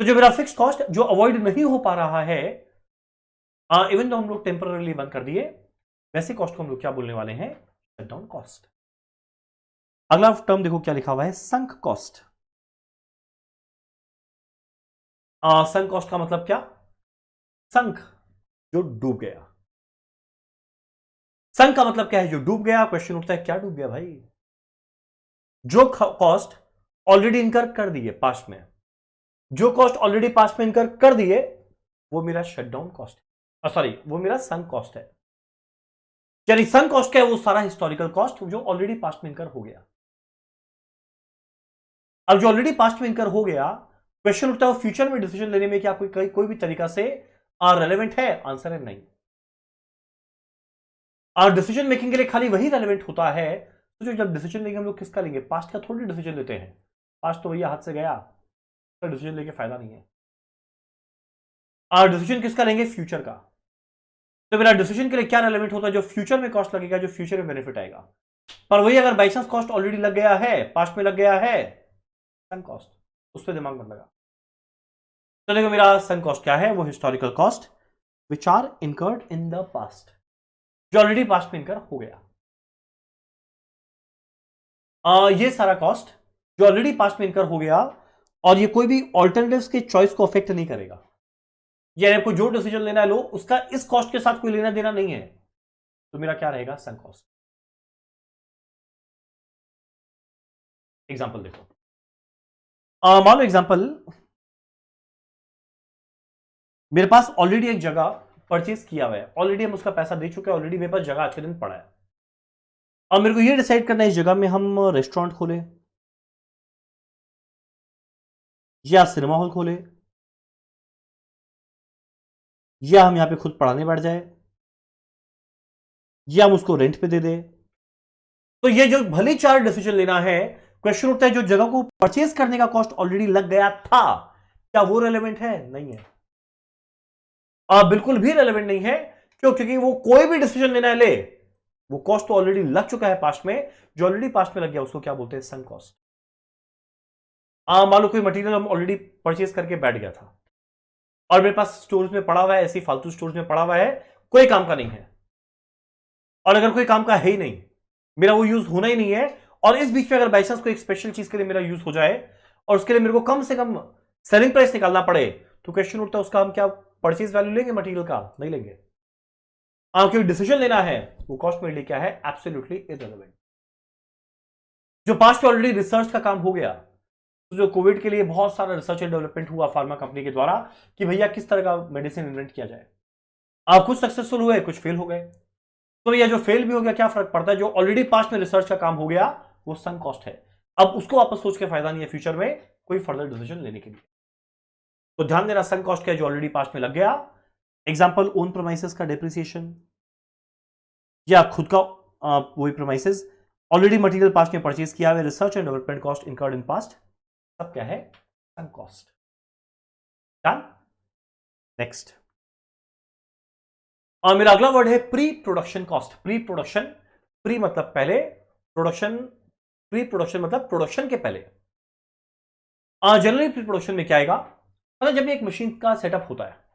तो जो मेरा फिक्स्ड कॉस्ट जो अवॉइड नहीं हो पा रहा है, इवन तो हम लोग टेम्पररीली बंद कर दिए, वैसे कॉस्ट को हम लोग क्या बोलने वाले हैं? Shutdown cost. अगला टर्म देखो क्या लिखा हुआ है? Sunk cost. संक कॉस्ट का मतलब क्या? संक जो डूब गया। संक का मतलब क्या है? जो डूब गया। क्वेश्चन उठता है क्या डूब गया भाई? जो कॉस्ट ऑलरेडी इनकर कर दिए पास्ट में, जो कॉस्ट ऑलरेडी पास्ट में इनकर कर दिए, वो मेरा शटडाउन कॉस्ट है। सॉरी, वो मेरा संक कॉस्ट है। यानी संक कॉस्ट क्या है? वो सारा हिस्टोरिकल कॉस्ट जो ऑलरेडी पास्ट में इनकर हो गया। अब जो ऑलरेडी पास्ट में इनकर हो गया, क्वेश्चन उठता है फ्यूचर में डिसीजन लेने में क्या कोई भी तरीका से रेलेवेंट है? आंसर है नहीं। और डिसीजन मेकिंग के लिए खाली वही रेलेवेंट होता है। तो जो जब डिसीजन लेंगे हम लोग किसका लेंगे? पास्ट का थोड़ी डिसीजन लेते हैं। पास्ट तो भैया हाथ से गया, तो डिसीजन लेके फायदा नहीं है। और डिसीजन किसका लेंगे? फ्यूचर का। तो मेरा डिसीजन के लिए क्या रेलेवेंट होता है? जो फ्यूचर में कॉस्ट लगेगा, जो फ्यूचर में बेनिफिट आएगा। पर वही अगर बाई चांस कॉस्ट ऑलरेडी लग गया है, पास्ट में लग गया है, सन कॉस्ट, उस पर दिमाग मत लगा। तो देखो मेरा सन कॉस्ट क्या है? वो historical cost which are incurred in the past, जो ऑलरेडी पास्ट में इनकर हो गया। ये सारा कॉस्ट जो ऑलरेडी पास्ट में इनकर हो गया, और ये कोई भी ऑल्टरनेटिव्स के चॉइस को अफेक्ट नहीं करेगा। यानी आपको जो डिसीजन लेना है लो, उसका इस कॉस्ट के साथ कोई लेना देना नहीं है। तो मेरा क्या रहेगा? सन कॉस्ट। एग्जांपल देखो, मान लो एग्जांपल, मेरे पास ऑलरेडी एक जगह परचेज किया हुआ है, ऑलरेडी हम उसका पैसा दे चुके हैं, ऑलरेडी मेरे पास जगह आज के दिन पड़ा है। अब मेरे को ये डिसाइड करना है इस जगह में हम रेस्टोरेंट खोले या सिनेमा हॉल खोले, या हम यहां पे खुद पढ़ाने बैठ जाए, या हम उसको रेंट पे दे दे। तो ये जो भले चार डिसीजन लेना है, क्वेश्चन उठता है जो जगह को परचेज करने का कॉस्ट ऑलरेडी लग गया था, क्या वो रेलेवेंट है? नहीं है। बिल्कुल भी रेलेवेंट नहीं है। क्यों? क्योंकि वो कोई भी डिसीजन लेना है ले, वो कॉस्ट तो ऑलरेडी लग चुका है पास्ट में, जो ऑलरेडी पास्ट में लग गया उसको क्या बोलते हैं? सन कॉस्ट। मान लो कोई मटेरियल हम ऑलरेडी परचेज करके बैठ गया था और मेरे पास स्टोरेज में पड़ा हुआ है, ऐसी फालतू स्टोरेज में पड़ा हुआ है, कोई काम का नहीं है। और अगर कोई काम का है ही नहीं, मेरा वो यूज होना ही नहीं है, और इस बीच में अगर बाई चांस कोई एक स्पेशल चीज के लिए मेरा यूज हो जाए और उसके लिए मेरे को कम से कम सेलिंग प्राइस निकालना पड़े, तो क्वेश्चन उठता है उसका हम क्या परचेज वैल्यू लेंगे मटेरियल का? नहीं लेंगे। क्योंकि डिसीजन लेना है वो कॉस्ट मेरे लिए क्या है? Absolutely irrelevant. जो पास्ट में ऑलरेडी रिसर्च का काम हो गया, तो जो कोविड के लिए बहुत सारा रिसर्च एंड डेवलपमेंट हुआ फार्मा कंपनी के द्वारा कि भैया किस तरह का मेडिसिन इन्वेंट किया जाए, आप कुछ सक्सेसफुल हुए, कुछ फेल हो गए। तो भैया जो फेल भी हो गया क्या फर्क पड़ता है, जो ऑलरेडी पास्ट में रिसर्च का काम हो गया वो सम कॉस्ट है। अब उसको वापस सोच के फायदा नहीं है फ्यूचर में कोई फर्दर डिसीजन लेने के लिए। तो ध्यान देना, सम कॉस्ट क्या है? जो ऑलरेडी पास्ट में लग गया। एग्जाम्पल ओन प्रोमाइसेस का डेप्रिसिएशन, या खुद का वही प्रोमाइसेस, ऑलरेडी मटेरियल पास्ट में परचेज किया हुआ, research and development cost incurred in past, सब क्या है? सम कॉस्ट। डन। नेक्स्ट, और मेरा अगला वर्ड है pre production cost. Pre production, pre मतलब पहले, प्रोडक्शन, प्री प्रोडक्शन मतलब प्रोडक्शन के पहले। जनरली प्री प्रोडक्शन में क्या आएगा? मतलब जब एक मशीन का सेटअप होता है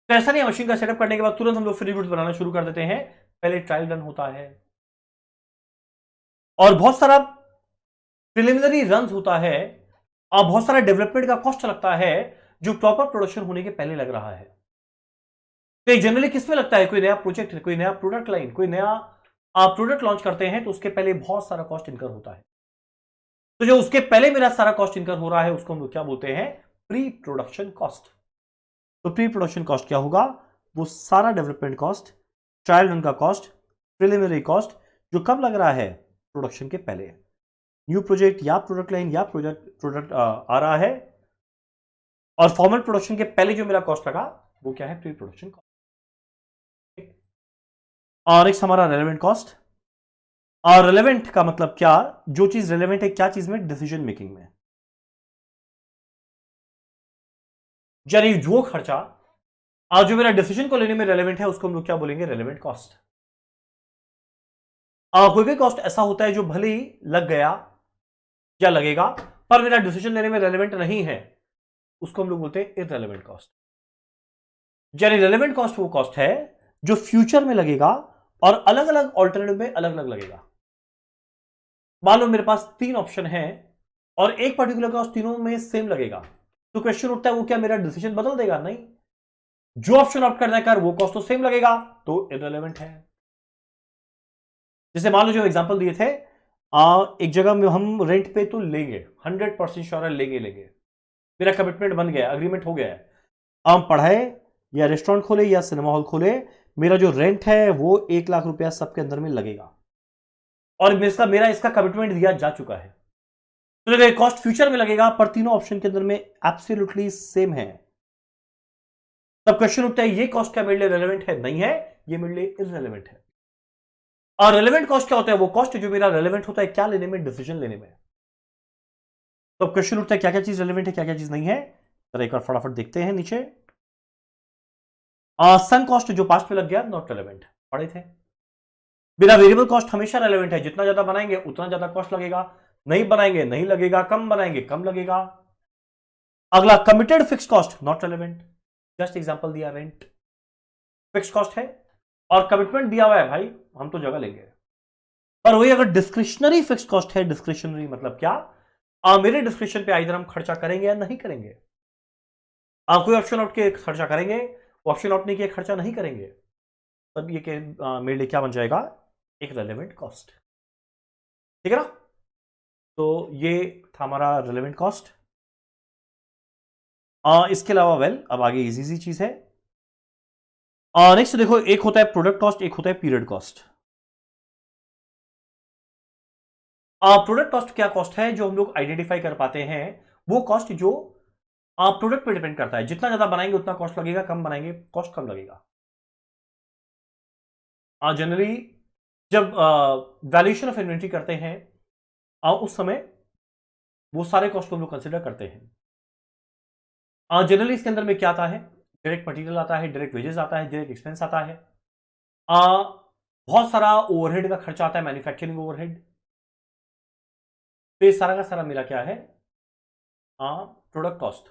तो ऐसा नहीं है मशीन का सेटअप करने के बाद तुरंत हम लोग फ्री गुड्स बनाना शुरू कर देते हैं, पहले ट्रायल रन होता है और बहुत सारा प्रिलिमिनरी रन होता है और बहुत सारा डेवलपमेंट का कॉस्ट लगता है जो प्रॉपर प्रोडक्शन होने के पहले लग रहा है। तो जनरली किसमें लगता है? कोई नया प्रोजेक्ट, कोई नया प्रोडक्ट लाइन, कोई नया आप प्रोडक्ट लॉन्च करते हैं तो उसके पहले बहुत सारा कॉस्ट इनकर होता है। तो जो उसके पहले मेरा सारा कॉस्ट इनकर हो रहा है उसको हम लोग क्या बोलते हैं? Pre production cost. तो प्री प्रोडक्शन कॉस्ट क्या होगा? वो सारा डेवलपमेंट कॉस्ट, ट्रायल रन का कॉस्ट, प्रिलिमिनरी कॉस्ट जो कब लग रहा है? प्रोडक्शन के पहले। न्यू प्रोजेक्ट या प्रोडक्ट लाइन या प्रोडक्ट आ रहा है और फॉर्मल प्रोडक्शन के पहले जो मेरा कॉस्ट लगा वो क्या है? Pre production cost. और नेक्स्ट हमारा रेलेवेंट कॉस्ट। और रेलेवेंट का मतलब क्या? जो चीज रेलेवेंट है क्या चीज में? डिसीजन मेकिंग में। यानी जो खर्चा आज जो मेरा डिसीजन को लेने में रेलेवेंट है उसको हम लोग क्या बोलेंगे? Relevant cost. कोई भी कॉस्ट ऐसा होता है जो भले ही लग गया या लगेगा पर मेरा डिसीजन लेने में रेलेवेंट नहीं है, उसको हम लोग बोलते हैं इररेलेवेंट कॉस्ट। यानी रेलेवेंट कॉस्ट वो कॉस्ट है जो फ्यूचर में लगेगा और अलग अलग ऑल्टरनेटिव में अलग अलग लगेगा। मान लो मेरे पास 3 ऑप्शन है और एक पर्टिकुलर कॉस्ट तीनों में सेम लगेगा, तो क्वेश्चन उठता है वो क्या मेरा डिसीजन बदल देगा? नहीं, जो ऑप्शन ऑप्ट करना है कर वो कॉस्ट तो सेम लगेगा, तो इररेलेवेंट है। जैसे मान लो जो एग्जांपल दिए थे, एक जगह में हम रेंट पे तो लेंगे, 100% श्योर है लेंगे लेंगे, मेरा कमिटमेंट बन गया, अग्रीमेंट हो गया है। हम पढ़ाए या रेस्टोरेंट खोले या सिनेमा हॉल खोले, मेरा जो रेंट है वो 1 लाख रुपया सबके अंदर में लगेगा और मेरा इसका कमिटमेंट दिया जा चुका है। तो कॉस्ट फ्यूचर में लगेगा पर तीनों ऑप्शन के अंदर में एब्सोल्युटली सेम है। तब क्वेश्चन उठता है ये कॉस्ट क्या मेरे लिए रेलेवेंट है? नहीं है, ये मेरे लिए इररेलेवेंट है। और रेलेवेंट कॉस्ट क्या होता है? वो कॉस्ट जो मेरा रेलेवेंट होता है क्या लेने में? डिसीजन लेने में। तो क्वेश्चन उठता है क्या क्या चीज रेलेवेंट है, क्या क्या चीज नहीं है। तो एक बार फटाफट देखते हैं नीचे। सन कॉस्ट जो पास्ट में लग गया नॉट रेलेवेंट, पढ़े थे। बिना वेरिएबल कॉस्ट हमेशा रेलेवेंट है, जितना ज्यादा बनाएंगे उतना ज्यादा कॉस्ट लगेगा, नहीं बनाएंगे नहीं लगेगा, कम बनाएंगे कम लगेगा। अगला committed fix cost not relevant, just example दिया, रेंट फिक्स कॉस्ट है और कमिटमेंट दिया हुआ है भाई हम तो जगह लेंगे। पर वही अगर डिस्क्रिशनरी फिक्स कॉस्ट है, डिस्क्रिशनरी मतलब क्या? मेरे डिस्क्रिप्शन पे इधर हम खर्चा करेंगे या नहीं करेंगे। कोई ऑप्शन आउट के खर्चा करेंगे, ऑप्शन आउट नहीं किया खर्चा नहीं करेंगे, तब ये मेरे लिए क्या बन जाएगा? एक रेलेवेंट कॉस्ट। ठीक है ना? तो ये था हमारा रेलेवेंट कॉस्ट। इसके अलावा अब आगे इजी सी चीज है। नेक्स्ट देखो, एक होता है प्रोडक्ट कॉस्ट, एक होता है पीरियड कॉस्ट। प्रोडक्ट कॉस्ट क्या कॉस्ट है जो हम लोग आइडेंटिफाई कर पाते हैं? वो कॉस्ट जो प्रोडक्ट पे डिपेंड करता है, जितना ज्यादा बनाएंगे उतना कॉस्ट लगेगा, कम बनाएंगे कॉस्ट कम लगेगा। जनरली जब वैल्यूएशन ऑफ इन्वेंट्री करते हैं उस समय वो सारे कॉस्ट को हम लोग कंसिडर करते हैं। जनरली इसके अंदर में क्या आता है? डायरेक्ट मटेरियल आता है, डायरेक्ट वेजेस आता है, डायरेक्ट एक्सपेंस आता है, बहुत सारा ओवरहेड का खर्चा आता है, मैन्युफैक्चरिंग ओवरहेड। तो ये सारा का सारा मिला क्या है? Product cost.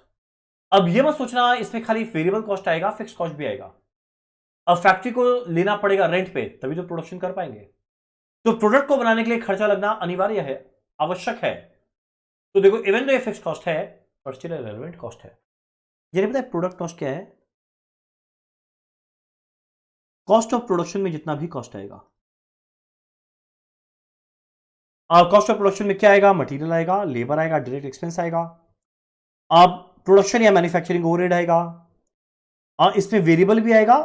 अब ये मत सोचना इसमें खाली वेरिएबल कॉस्ट आएगा, फिक्स कॉस्ट भी आएगा। अब फैक्ट्री को लेना पड़ेगा रेंट पे, तभी तो प्रोडक्शन कर पाएंगे। तो प्रोडक्ट को बनाने के लिए खर्चा लगना अनिवार्य है, आवश्यक है। तो देखो इवन तो ये फिक्स कॉस्ट है पर स्टिल रेलेवेंट कॉस्ट है। ये नहीं पता प्रोडक्ट कॉस्ट क्या है? कॉस्ट ऑफ प्रोडक्शन में जितना भी कॉस्ट आएगा, कॉस्ट ऑफ प्रोडक्शन में क्या आएगा? मटेरियल आएगा, लेबर आएगा, डायरेक्ट एक्सपेंस आएगा, आप प्रोडक्शन या मैन्युफैक्चरिंग ओवरहेड आएगा, इसमें वेरिएबल भी आएगा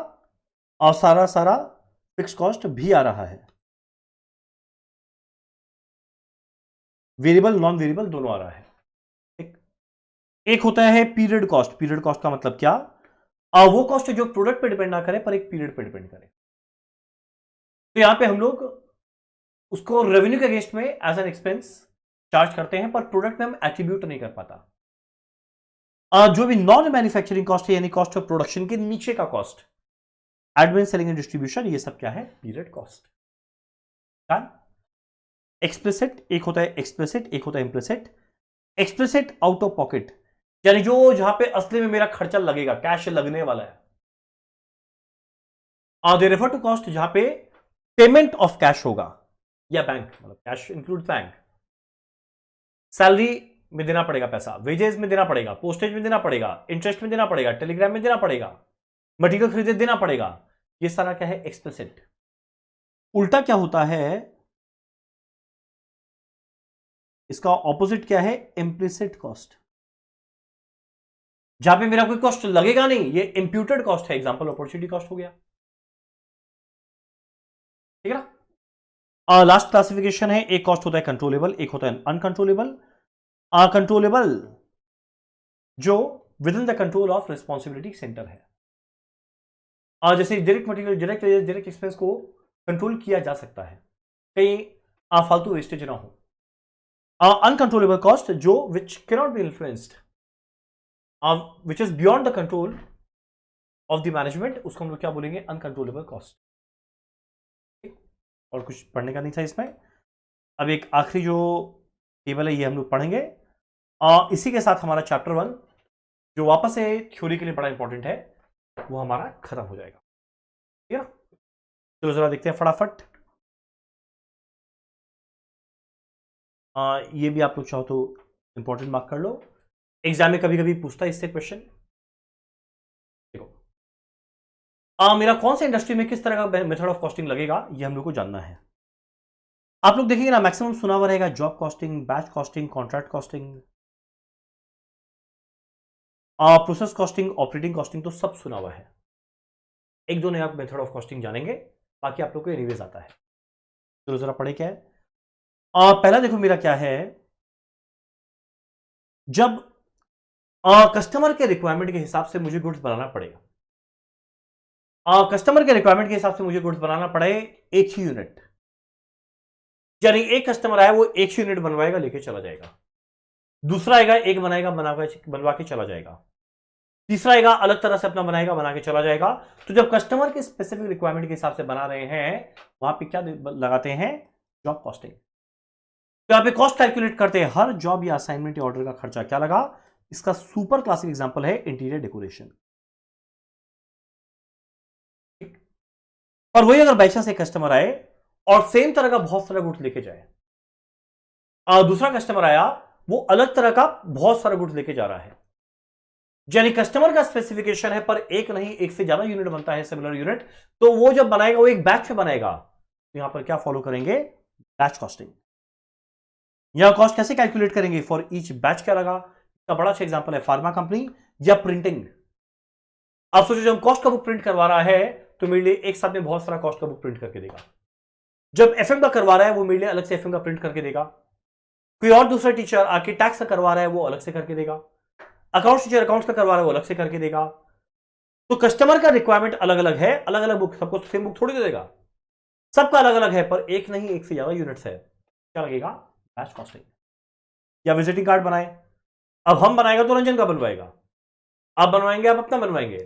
और सारा सारा फिक्स कॉस्ट भी आ रहा है। वेरिएबल नॉन वेरिएबल दोनों आ रहा है। एक होता है पीरियड कॉस्ट। पीरियड कॉस्ट का मतलब क्या? वो कॉस्ट जो प्रोडक्ट पे डिपेंड ना करे पर एक पीरियड पे डिपेंड करे। तो यहां पे हम लोग उसको रेवेन्यू के अगेंस्ट में एज एन एक्सपेंस चार्ज करते हैं, पर प्रोडक्ट में हम एट्रीब्यूट नहीं कर पाता। जो भी नॉन मैन्युफैक्चरिंग कॉस्ट है, यानी कॉस्ट ऑफ प्रोडक्शन के नीचे का cost, admin, selling and distribution, ये सब क्या है? Period cost. एक्सप्लिसिट एक होता है, एक्सप्लिसिट एक होता है implicit. Explicit out of pocket, यानी जो जहां पे असली में मेरा खर्चा लगेगा, कैश लगने वाला है। दे रेफर टू कॉस्ट जहां पे पेमेंट ऑफ कैश होगा, या बैंक, मतलब कैश इंक्लूड बैंक। सैलरी में देना पड़ेगा पैसा, वेजेस में देना पड़ेगा, पोस्टेज में देना पड़ेगा, इंटरेस्ट में देना पड़ेगा, टेलीग्राम में देना पड़ेगा, मटेरियल खरीदे देना पड़ेगा। ये सारा क्या है? एक्सप्लिसिट। उल्टा क्या होता है? इसका ऑपोजिट क्या है? इम्प्लिसिट कॉस्ट, जहां पे मेरा कोई कॉस्ट लगेगा नहीं, ये इंप्यूटेड कॉस्ट है। एग्जांपल अपॉर्चुनिटी कॉस्ट हो गया, ठीक है ना। लास्ट क्लासिफिकेशन है, एक कॉस्ट होता है कंट्रोलेबल, एक होता है अनकंट्रोलेबल। कंट्रोलेबल जो with in the control of responsibility centre है, जैसे डायरेक्ट मटेरियल, डायरेक्ट एक्सपेंस को कंट्रोल किया जा सकता है, कहीं फालतू वेस्टेज ना हो। अनकंट्रोलेबल कॉस्ट जो which cannot be influenced, which is beyond the control of the management, उसको हम लोग क्या बोलेंगे? Uncontrollable cost. और कुछ पढ़ने का नहीं था इसमें। अब एक आखिरी जो टेबल है ये हम लोग पढ़ेंगे, इसी के साथ हमारा चैप्टर 1 जो वापस से थ्योरी के लिए बड़ा इंपॉर्टेंट है वो हमारा खत्म हो जाएगा, ठीक है ना। चलो जरा देखते हैं फटाफट। ये भी आप लोग चाहो तो इंपॉर्टेंट मार्क कर लो, एग्जाम में कभी कभी पूछता है इससे क्वेश्चन। देखो, मेरा कौन सा इंडस्ट्री में किस तरह का मेथड ऑफ कॉस्टिंग लगेगा, ये हम लोग को जानना है। आप लोग देखेंगे ना, मैक्सिमम सुना हुआ रहेगा job costing, batch costing, contract costing, process costing, operating costing, तो सब सुना हुआ है। एक दो नए आप मेथड ऑफ कॉस्टिंग जानेंगे, बाकी आप लोग को एनीवेज आता है। तो जरा पढ़े क्या है। पहला देखो मेरा क्या है, जब कस्टमर के रिक्वायरमेंट के हिसाब से मुझे गुड्स बनाना पड़ेगा, कस्टमर के रिक्वायरमेंट के हिसाब से मुझे गुड्स बनाना पड़े एक ही यूनिट, यानी एक कस्टमर आया वो एक यूनिट बनवाएगा लेके चला जाएगा, दूसरा आएगा एक बनाएगा बनवा के चला जाएगा, तीसरा आएगा अलग तरह से अपना बनाएगा बना के चला जाएगा। तो जब कस्टमर के स्पेसिफिक रिक्वायरमेंट के हिसाब से बना रहे हैं, वहां पे क्या लगाते हैं? Job costing. तो यहां पे कॉस्ट कैलकुलेट करते हैं, हर जॉब या असाइनमेंट या ऑर्डर का खर्चा क्या लगा। इसका सुपर क्लासिक एग्जांपल है इंटीरियर डेकोरेशन। और वही अगर बाई चांस एक कस्टमर आए और सेम तरह का बहुत सारा गुड्स लेके जाए, दूसरा कस्टमर आया वो अलग तरह का बहुत सारा गुड्स लेके जा रहा है, यानी कस्टमर का स्पेसिफिकेशन है पर एक नहीं एक से ज्यादा यूनिट बनता है, सिमिलर यूनिट, तो वो जब बनाएगा वो एक बैच में बनाएगा। तो यहां पर क्या फॉलो करेंगे? Batch costing. यहां कॉस्ट कैसे कैलकुलेट करेंगे? फॉर ईच बैच क्या लगा। इसका बड़ा अच्छा एग्जांपल है फार्मा कंपनी या प्रिंटिंग। आप सोचो जब कॉस्ट का बुक प्रिंट करवा रहा है तो मेरे लिए एक साथ में बहुत सारा कॉस्ट का बुक प्रिंट करके देगा। जब एफएम का करवा रहा है वो मेरे लिए अलग से एफएम का प्रिंट करके देगा। कोई और दूसरा टीचर आके टैक्स का करवा रहा है वो अलग से करके देगा। अकाउंट्स टीचर अकाउंट्स का करवा रहा है वो अलग से करके देगा। तो कस्टमर का रिक्वायरमेंट अलग अलग है, अलग अलग बुक, सबको सेम बुक थोड़ी दे देगा, सबका अलग अलग है, पर एक नहीं एक से ज्यादा यूनिट्स है, क्या लगेगा? Batch costing. या विजिटिंग कार्ड बनाए, अब हम बनाएगा तो रंजन का बनवाएगा, आप बनवाएंगे आप अपना बनवाएंगे,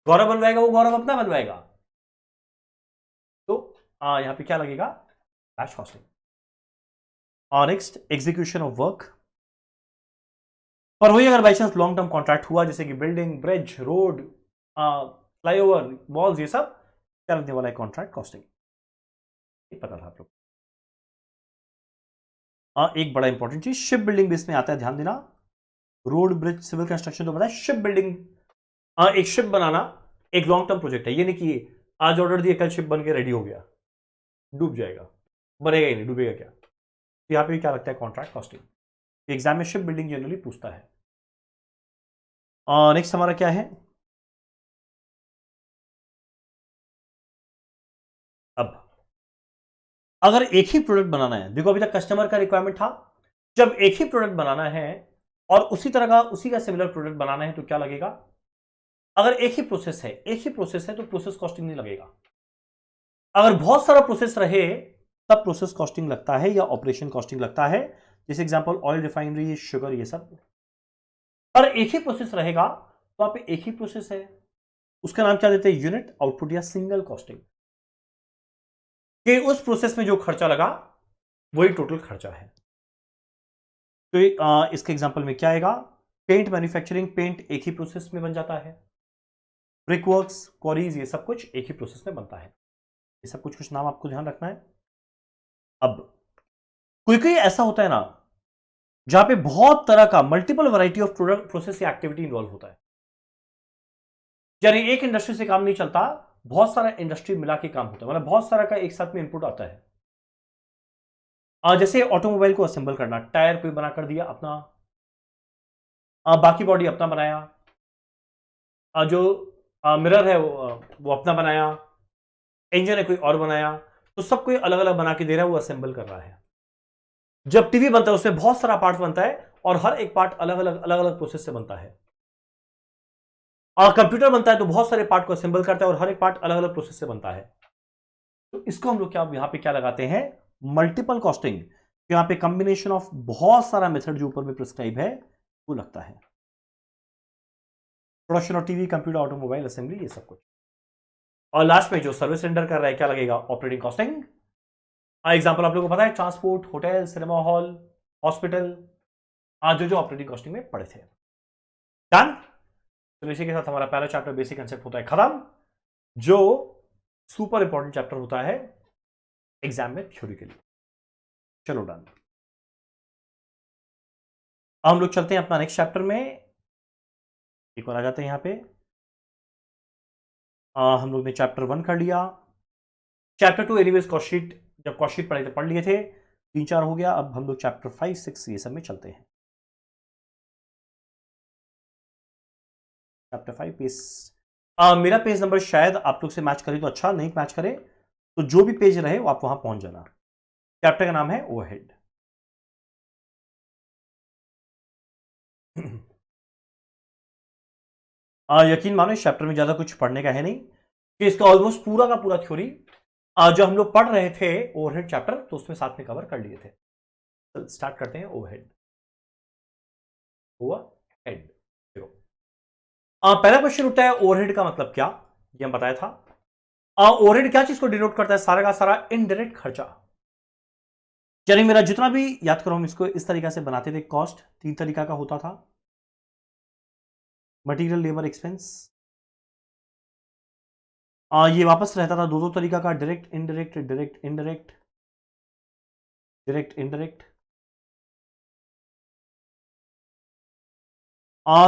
गौरव बनवाएगा वो गौरव अपना बनवाएगा। तो यहां पे क्या लगेगा? Batch costing. Next, execution of work. और वही अगर by chance long term contract हुआ, जैसे कि building, bridge, road, flyover, walls, ये सब क्या लगने वाला है? Contract costing. पता था आप लोग। एक बड़ा इंपॉर्टेंट चीज शिप बिल्डिंग भी इसमें आता है, ध्यान देना। रोड, ब्रिज, सिविल कंस्ट्रक्शन तो बताया, शिप बिल्डिंग, एक शिप बनाना एक लॉन्ग टर्म प्रोजेक्ट है। ये नहीं कि आज ऑर्डर दिया कल शिप बन के रेडी हो गया, डूब जाएगा, बनेगा ही नहीं, डूबेगा क्या। तो यहां पे क्या लगता है? Contract costing. एग्जाम में शिप बिल्डिंग जनरली पूछता है। नेक्स्ट हमारा क्या है? अब अगर एक ही प्रोडक्ट बनाना है, देखो अभी तक कस्टमर का रिक्वायरमेंट था, जब एक ही प्रोडक्ट बनाना है और उसी तरह का उसी का सिमिलर प्रोडक्ट बनाना है तो क्या लगेगा? अगर एक ही प्रोसेस है तो प्रोसेस कॉस्टिंग नहीं लगेगा। अगर बहुत सारा प्रोसेस रहे तब प्रोसेस कॉस्टिंग लगता है या ऑपरेशन कॉस्टिंग लगता है। जैसे एग्जांपल ऑयल रिफाइनरी, शुगर, ये सब। और एक ही प्रोसेस रहेगा तो आप एक ही प्रोसेस है, उसका नाम क्या देते हैं? यूनिट आउटपुट या सिंगल कॉस्टिंग। कि उस प्रोसेस में जो खर्चा लगा वही टोटल खर्चा है। तो इसके एग्जांपल में क्या आएगा? पेंट मैन्युफैक्चरिंग, पेंट एक ही प्रोसेस में बन जाता है। ब्रिकवर्क्स, क्वारीज, ये सब कुछ एक ही प्रोसेस में बनता है। ये सब कुछ नाम आपको ध्यान रखना है। अब कोई कोई ऐसा होता है ना जहां पे बहुत तरह का multiple variety of product, process या एक्टिविटी इन्वॉल्व होता है। यानी एक इंडस्ट्री से काम नहीं चलता, बहुत सारा इंडस्ट्री मिला के काम होता है, मतलब बहुत सारा का एक साथ में इनपुट आता है। जैसे ऑटोमोबाइल को असेंबल करना, टायर कोई बना कर दिया अपना, बाकी बॉडी अपना बनाया, जो मिरर है वो अपना बनाया, इंजन है कोई और बनाया, तो सब कोई अलग अलग बना के दे रहा है, वो असेंबल कर रहा है। जब टीवी बनता है उसमें बहुत सारा पार्ट बनता है और हर एक पार्ट अलग अलग प्रोसेस से बनता है। और कंप्यूटर बनता है तो बहुत सारे पार्ट को असेंबल करता है और हर एक पार्ट अलग अलग प्रोसेस से बनता है। तो इसको हम लोग क्या यहां पे क्या लगाते हैं? Multiple costing. यहां पे कॉम्बिनेशन ऑफ बहुत सारा मेथड जो ऊपर में प्रिस्क्राइब है वो लगता है। Production of TV, computer, automobile, assembly, ये सब कुछ। और लास्ट में जो सर्विस रेंडर कर रहा है क्या लगेगा? Operating costing. एग्जांपल आप लोगों को पता है, transport, hotel, cinema hall, hospital, जो जो ऑपरेटिंग कॉस्टिंग में पढ़े थे। डन। तो इसी के साथ हमारा पहला चैप्टर बेसिक कंसेप्ट होता है खत्म, जो सुपर इंपॉर्टेंट चैप्टर होता है एग्जाम में थ्योरी के लिए। चलो डन। हम लोग चलते हैं अपना नेक्स्ट चैप्टर में। एक बार आ जाते हैं यहां पे। हम लोग ने चैप्टर 1 कर लिया। चैप्टर 2 एनीवेज कॉस्ट शीट, जब कॉस्ट शीट पढ़े थे पढ़ लिए थे, 3-4 हो गया। अब हम लोग चैप्टर 5, 6 ये सब में चलते हैं। चैप्टर 5 पेज, मेरा पेज नंबर शायद आप लोग से मैच करे तो अच्छा, नहीं मैच करे तो जो भी पेज रहे वो आप वहां पहुंच जाना। चैप्टर का नाम है ओवरहेड। यकीन मानो इस चैप्टर में ज्यादा कुछ पढ़ने का है नहीं, कि इसका ऑलमोस्ट पूरा का पूरा थ्योरी जो हम लोग पढ़ रहे थे ओवरहेड चैप्टर, तो उसमें साथ में कवर कर लिए थे। तो स्टार्ट करते हैं ओवरहेड। ओवरहेड, देखो पहला क्वेश्चन उठता है ओवरहेड का मतलब क्या, ये हम बताया था। ओवरहेड क्या चीज को डिनोट करता है? सारा का सारा इनडायरेक्ट खर्चा। यानी मेरा जितना भी, याद करो हम इसको इस तरीका से बनाते थे, कॉस्ट 3 तरीका का होता था। Material, labour, expense. ये वापस रहता था दो तरीका का, direct, indirect, direct, indirect, direct, indirect.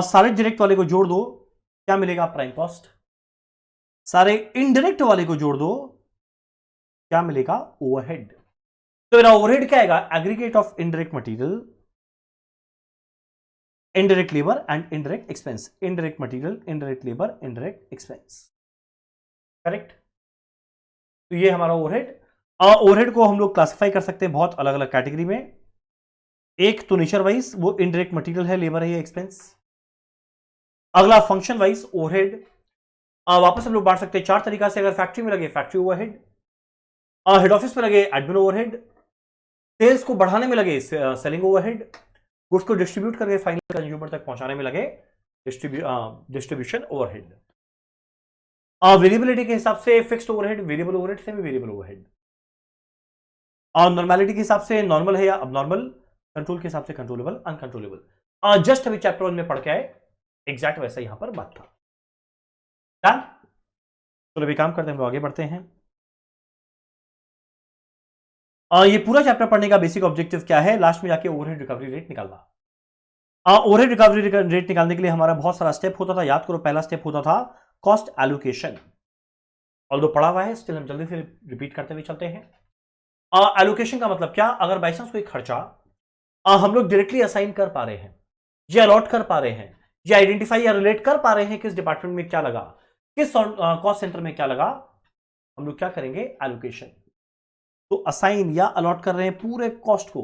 सारे डायरेक्ट वाले को जोड़ दो, क्या मिलेगा? Prime cost. सारे इनडायरेक्ट वाले को जोड़ दो, क्या मिलेगा? ओवरहेड। तो मेरा ओवरहेड क्या आएगा? Aggregate of indirect material, indirect labour and indirect expense. Indirect material, indirect labour, indirect expense. Correct. तो ये हमारा ओवरहेड। ओवरहेड को हम लोग क्लासिफाई कर सकते हैं बहुत अलग अलग कैटेगरी में। एक तो नेचर वाइज, वो इनडायरेक्ट मटेरियल है, लेबर है या एक्सपेंस। अगला फंक्शन वाइज ओवरहेड, वापस हम लोग बांट सकते हैं 4 तरीका से। अगर फैक्ट्री में लगे फैक्ट्री ओवरहेड, हेड ऑफिस में लगे एडमिन ओवरहेड, सेल्स को बढ़ाने में लगे सेलिंग ओवरहेड, गुड्स को डिस्ट्रीब्यूट करके फाइनल कंज्यूमर तक पहुंचाने में लगे डिस्ट्रीब्यूशन ओवरहेड। वेरिएबिलिटी के हिसाब से fixed overhead, variable overhead, semi variable overhead. और नॉर्मेलिटी के हिसाब से नॉर्मल है या अब नॉर्मल, कंट्रोल के हिसाब से कंट्रोलेबल, अनकंट्रोलेबल। जस्ट अभी चैप्टर 1 में पढ़ के आए, एग्जैक्ट वैसा यहां पर बात था। डन? चलो अभी काम करते हैं, हम लोग आगे बढ़ते हैं। ये पूरा चैप्टर पढ़ने का बेसिक ऑब्जेक्टिव क्या है? लास्ट में जाके ओवरहेड रिकवरी रेट निकालना। ओवरहेड रिकवरी रेट निकालने के लिए हमारा बहुत सारा स्टेप होता था। याद करो, पहला स्टेप होता था कॉस्ट एलोकेशन। ऑल्दो पढ़ा हुआ है, स्टिल हम जल्दी से रिपीट करते हुए चलते हैं। एलोकेशन का मतलब क्या? अगर बाई चांस कोई खर्चा हम लोग डायरेक्टली असाइन कर पा रहे हैं, या अलॉट कर पा रहे हैं, या आइडेंटिफाई या रिलेट कर पा रहे हैं किस डिपार्टमेंट में क्या लगा, किस कॉस्ट सेंटर में क्या लगा, हम लोग क्या करेंगे? एलोकेशन। तो असाइन या अलॉट कर रहे हैं पूरे कॉस्ट को,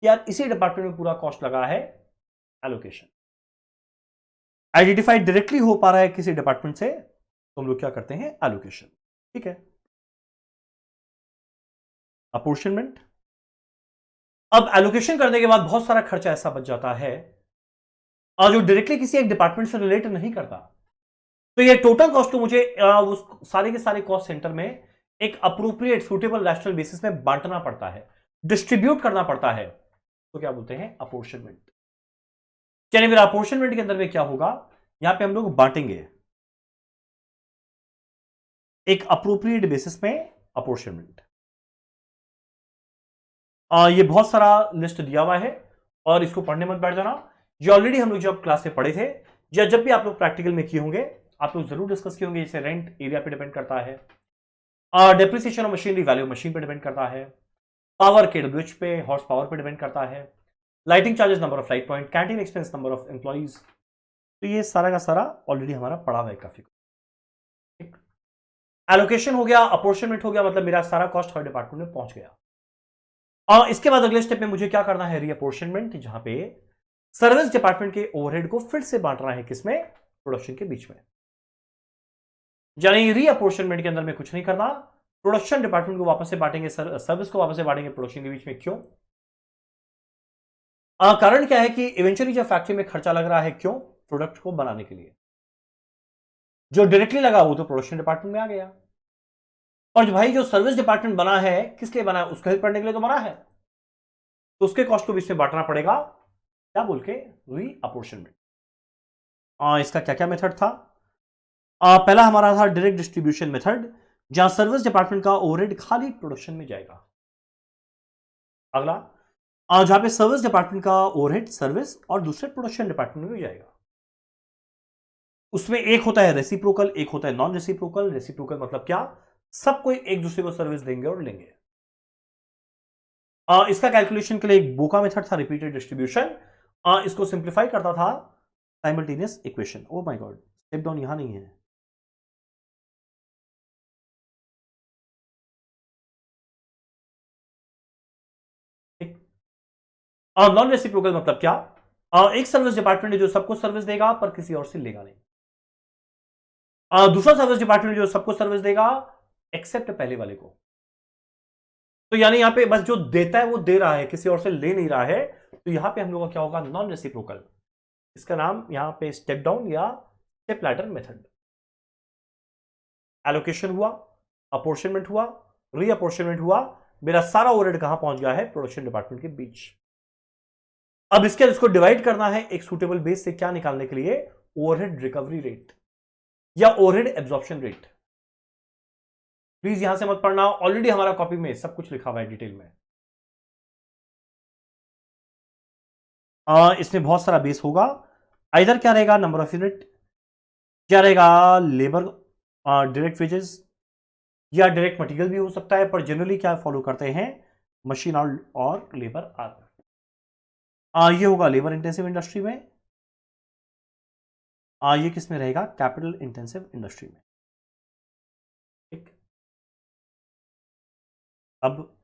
यार इसी डिपार्टमेंट में पूरा कॉस्ट लगा है, एलोकेशन। आइडेंटिफाई डायरेक्टली हो पा रहा है किसी डिपार्टमेंट से, तो हम लोग क्या करते हैं? एलोकेशन। ठीक है। अपोर्शनमेंट। अब एलोकेशन करने के बाद बहुत सारा खर्चा ऐसा बच जाता है और जो डायरेक्टली किसी एक डिपार्टमेंट से रिलेट नहीं करता, तो ये टोटल कॉस्ट को मुझे उस सारे के सारे कॉस्ट सेंटर में एक अप्रोप्रिएट सूटेबल रैशनल बेसिस में बांटना पड़ता है, डिस्ट्रीब्यूट करना पड़ता है। तो क्या बोलते हैं? अपोर्शनमेंट। यानी मेरा अपोर्शनमेंट के अंदर में क्या होगा? यहां पे हम लोग बांटेंगे एक अप्रोप्रिएट बेसिस में अपोर्शनमेंट। ये बहुत सारा लिस्ट दिया हुआ है और इसको पढ़ने मत बैठ जाना। ये ऑलरेडी हम लोग जब क्लास में पढ़े थे, या जब भी आप लोग प्रैक्टिकल में किए होंगे, आप लोग जरूर डिस्कस किए होंगे। जैसे रेंट एरिया पे डिपेंड करता है, depreciation of machinery value machine पे डिपेंड करता है, पावर केडब्ल्यूएच पे, हॉर्स पावर पे डिपेंड करता है, lighting charges, number of light point, canteen expense, number of employees. तो ये सारा का सारा ऑलरेडी हमारा पढ़ा हुआ है काफी। एलोकेशन हो गया, अपोर्शनमेंट हो गया, मतलब मेरा सारा कॉस्ट हर डिपार्टमेंट में पहुंच गया। और इसके बाद अगले स्टेप में मुझे क्या करना है? रीअपोर्शनमेंट, जहां पे सर्विस डिपार्टमेंट के ओवरहेड को फिर से बांटना है किसमें? प्रोडक्शन के बीच में। यानी रीअपोर्शनमेंट के अंदर में कुछ नहीं करना, प्रोडक्शन डिपार्टमेंट को वापस से बांटेंगे, सर्विस को वापस से बांटेंगे प्रोडक्शन के बीच में। क्यों? कारण क्या है कि इवेंचुअली जब फैक्ट्री में खर्चा लग रहा है, क्यों? प्रोडक्ट को बनाने के लिए। जो डायरेक्टली लगा वो तो प्रोडक्शन डिपार्टमेंट में आ गया, और जो भाई जो सर्विस डिपार्टमेंट बना है, किसके लिए बना है? उसको हेल्प करने के लिए तो बना है, तो उसके कॉस्ट को भी इसमें बांटना पड़ेगा। क्या बोल के? रीअपोर्शनमेंट। इसका क्या क्या मेथड था? पहला हमारा था डायरेक्ट डिस्ट्रीब्यूशन मेथड, जहां सर्विस डिपार्टमेंट का ओवरहेड खाली प्रोडक्शन में जाएगा। अगला, जहां पे सर्विस डिपार्टमेंट का ओवरहेड सर्विस और दूसरे प्रोडक्शन डिपार्टमेंट में जाएगा। उसमें एक होता है रेसिप्रोकल, एक होता है नॉन रेसिप्रोकल। रेसिप्रोकल मतलब क्या? सब कोई एक दूसरे को सर्विस देंगे और लेंगे। इसका कैलकुलेशन के लिए एक बोका मेथड था, रिपीटेड डिस्ट्रीब्यूशन। इसको सिंप्लीफाई करता था simultaneous equation. Oh my God, step down यहां नहीं है। नॉन रेसिप्रोकल मतलब क्या? एक सर्विस डिपार्टमेंट है जो सबको सर्विस देगा पर किसी और से लेगा नहीं। दूसरा सर्विस डिपार्टमेंट जो सबको सर्विस देगा एक्सेप्ट पहले वाले को। तो यानी यहां पे बस जो देता है वो दे रहा है, किसी और से ले नहीं रहा है। तो यहां पे हम लोग का क्या होगा? Non reciprocal. इसका नाम यहां पे स्टेप डाउन या स्टेप लैडर मेथड। एलोकेशन हुआ, अपोर्शनमेंट हुआ, रीअपोर्शनमेंट हुआ, मेरा सारा ओवरहेड कहां पहुंच गया है? प्रोडक्शन डिपार्टमेंट के बीच। अब इसके इसको डिवाइड करना है एक सूटेबल बेस से, क्या निकालने के लिए? ओवरहेड रिकवरी रेट या ओवरहेड एब्जॉर्प्शन रेट। प्लीज यहां से मत पढ़ना, ऑलरेडी हमारा कॉपी में सब कुछ लिखा हुआ है डिटेल में। इसमें बहुत सारा बेस होगा। इधर क्या रहेगा? नंबर ऑफ यूनिट, क्या रहेगा? लेबर, डायरेक्ट वेजेस, या डायरेक्ट मटेरियल भी हो सकता है, पर जनरली क्या फॉलो करते हैं? मशीन और लेबर आवर। ये होगा लेबर इंटेंसिव इंडस्ट्री में। ये किस में रहेगा? कैपिटल इंटेंसिव इंडस्ट्री में। ठीक। अब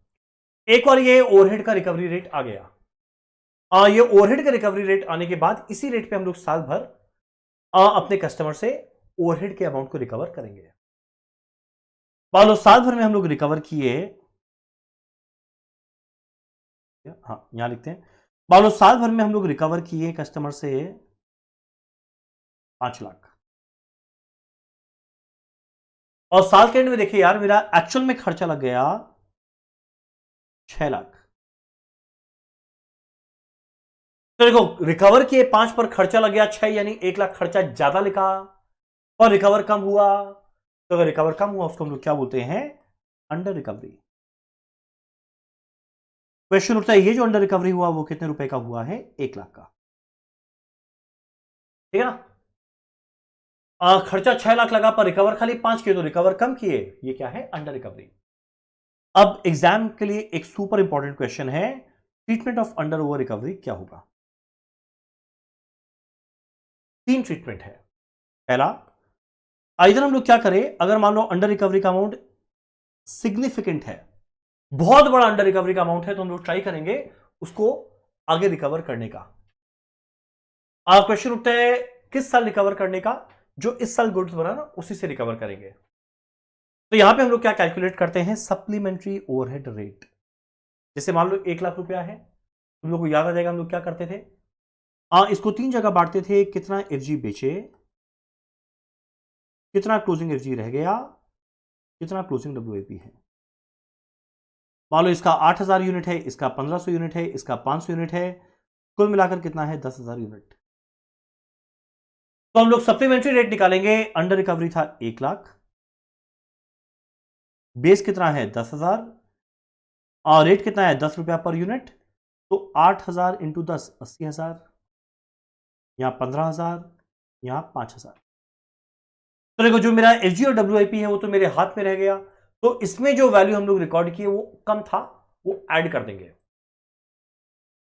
एक और ये ओवरहेड का रिकवरी रेट आ गया। ये ओवरहेड का रिकवरी रेट आने के बाद इसी रेट पे हम लोग साल भर अपने कस्टमर से ओवरहेड के अमाउंट को रिकवर करेंगे। मान लो साल भर में हम लोग रिकवर किए, हाँ यहां लिखते हैं, मान लो साल भर में हम लोग रिकवर किए कस्टमर से 5 लाख, और साल के एंड में देखिए यार मेरा एक्चुअल में खर्चा लग गया 6 लाख। तो देखो, रिकवर किए 5 पर खर्चा लग गया 6, यानी 1 लाख खर्चा ज्यादा लिखा और रिकवर कम हुआ। तो अगर रिकवर कम हुआ उसको हम लोग क्या बोलते हैं? Under recovery. क्वेश्चन उठता है, ये जो अंडर रिकवरी हुआ वो कितने रुपए का हुआ है? 1 लाख का। ठीक है ना? खर्चा 6 लाख लगा पर रिकवर खाली 5 किए, तो रिकवर कम किए, ये क्या है? Under recovery. अब एग्जाम के लिए एक सुपर इंपॉर्टेंट क्वेश्चन है, treatment of under over recovery क्या होगा? 3 ट्रीटमेंट है। पहला, इधर हम लोग क्या करें, अगर मान लो अंडर रिकवरी का अमाउंट सिग्निफिकेंट है, बहुत बड़ा अंडर रिकवरी का अमाउंट है, तो हम लोग ट्राई करेंगे उसको आगे रिकवर करने का। क्वेश्चन उठता है किस साल रिकवर करने का? जो इस साल गुड्स बना ना उसी से रिकवर करेंगे। तो यहां पे हम लोग क्या कैलकुलेट करते हैं? Supplementary overhead rate. जैसे मान लो 1 लाख रुपया है, तुम लोग को याद आ जाएगा हम लोग क्या करते थे? इसको 3 जगह बांटते थे, कितना एफजी बेचे, कितना क्लोजिंग एफजी रह गया, कितना क्लोजिंग डब्ल्यूआईपी है। मान लो इसका 8000 यूनिट है, इसका 1500 यूनिट है, इसका 500 यूनिट है, कुल मिलाकर कितना है? 10,000 यूनिट। तो हम लोग सप्लीमेंट्री रेट निकालेंगे। अंडर रिकवरी था 1 लाख, बेस कितना है? 10,000, और रेट कितना है? 10 रुपया पर यूनिट। तो 8,000 इंटू 10, 80,000, यहां 15,000, यहां 5,000। तो देखो, जो मेरा एफजी और डब्ल्यूआईपी है वो तो मेरे हाथ में रह गया, तो इसमें जो वैल्यू हम लोग रिकॉर्ड किए वो कम था, वो ऐड कर देंगे।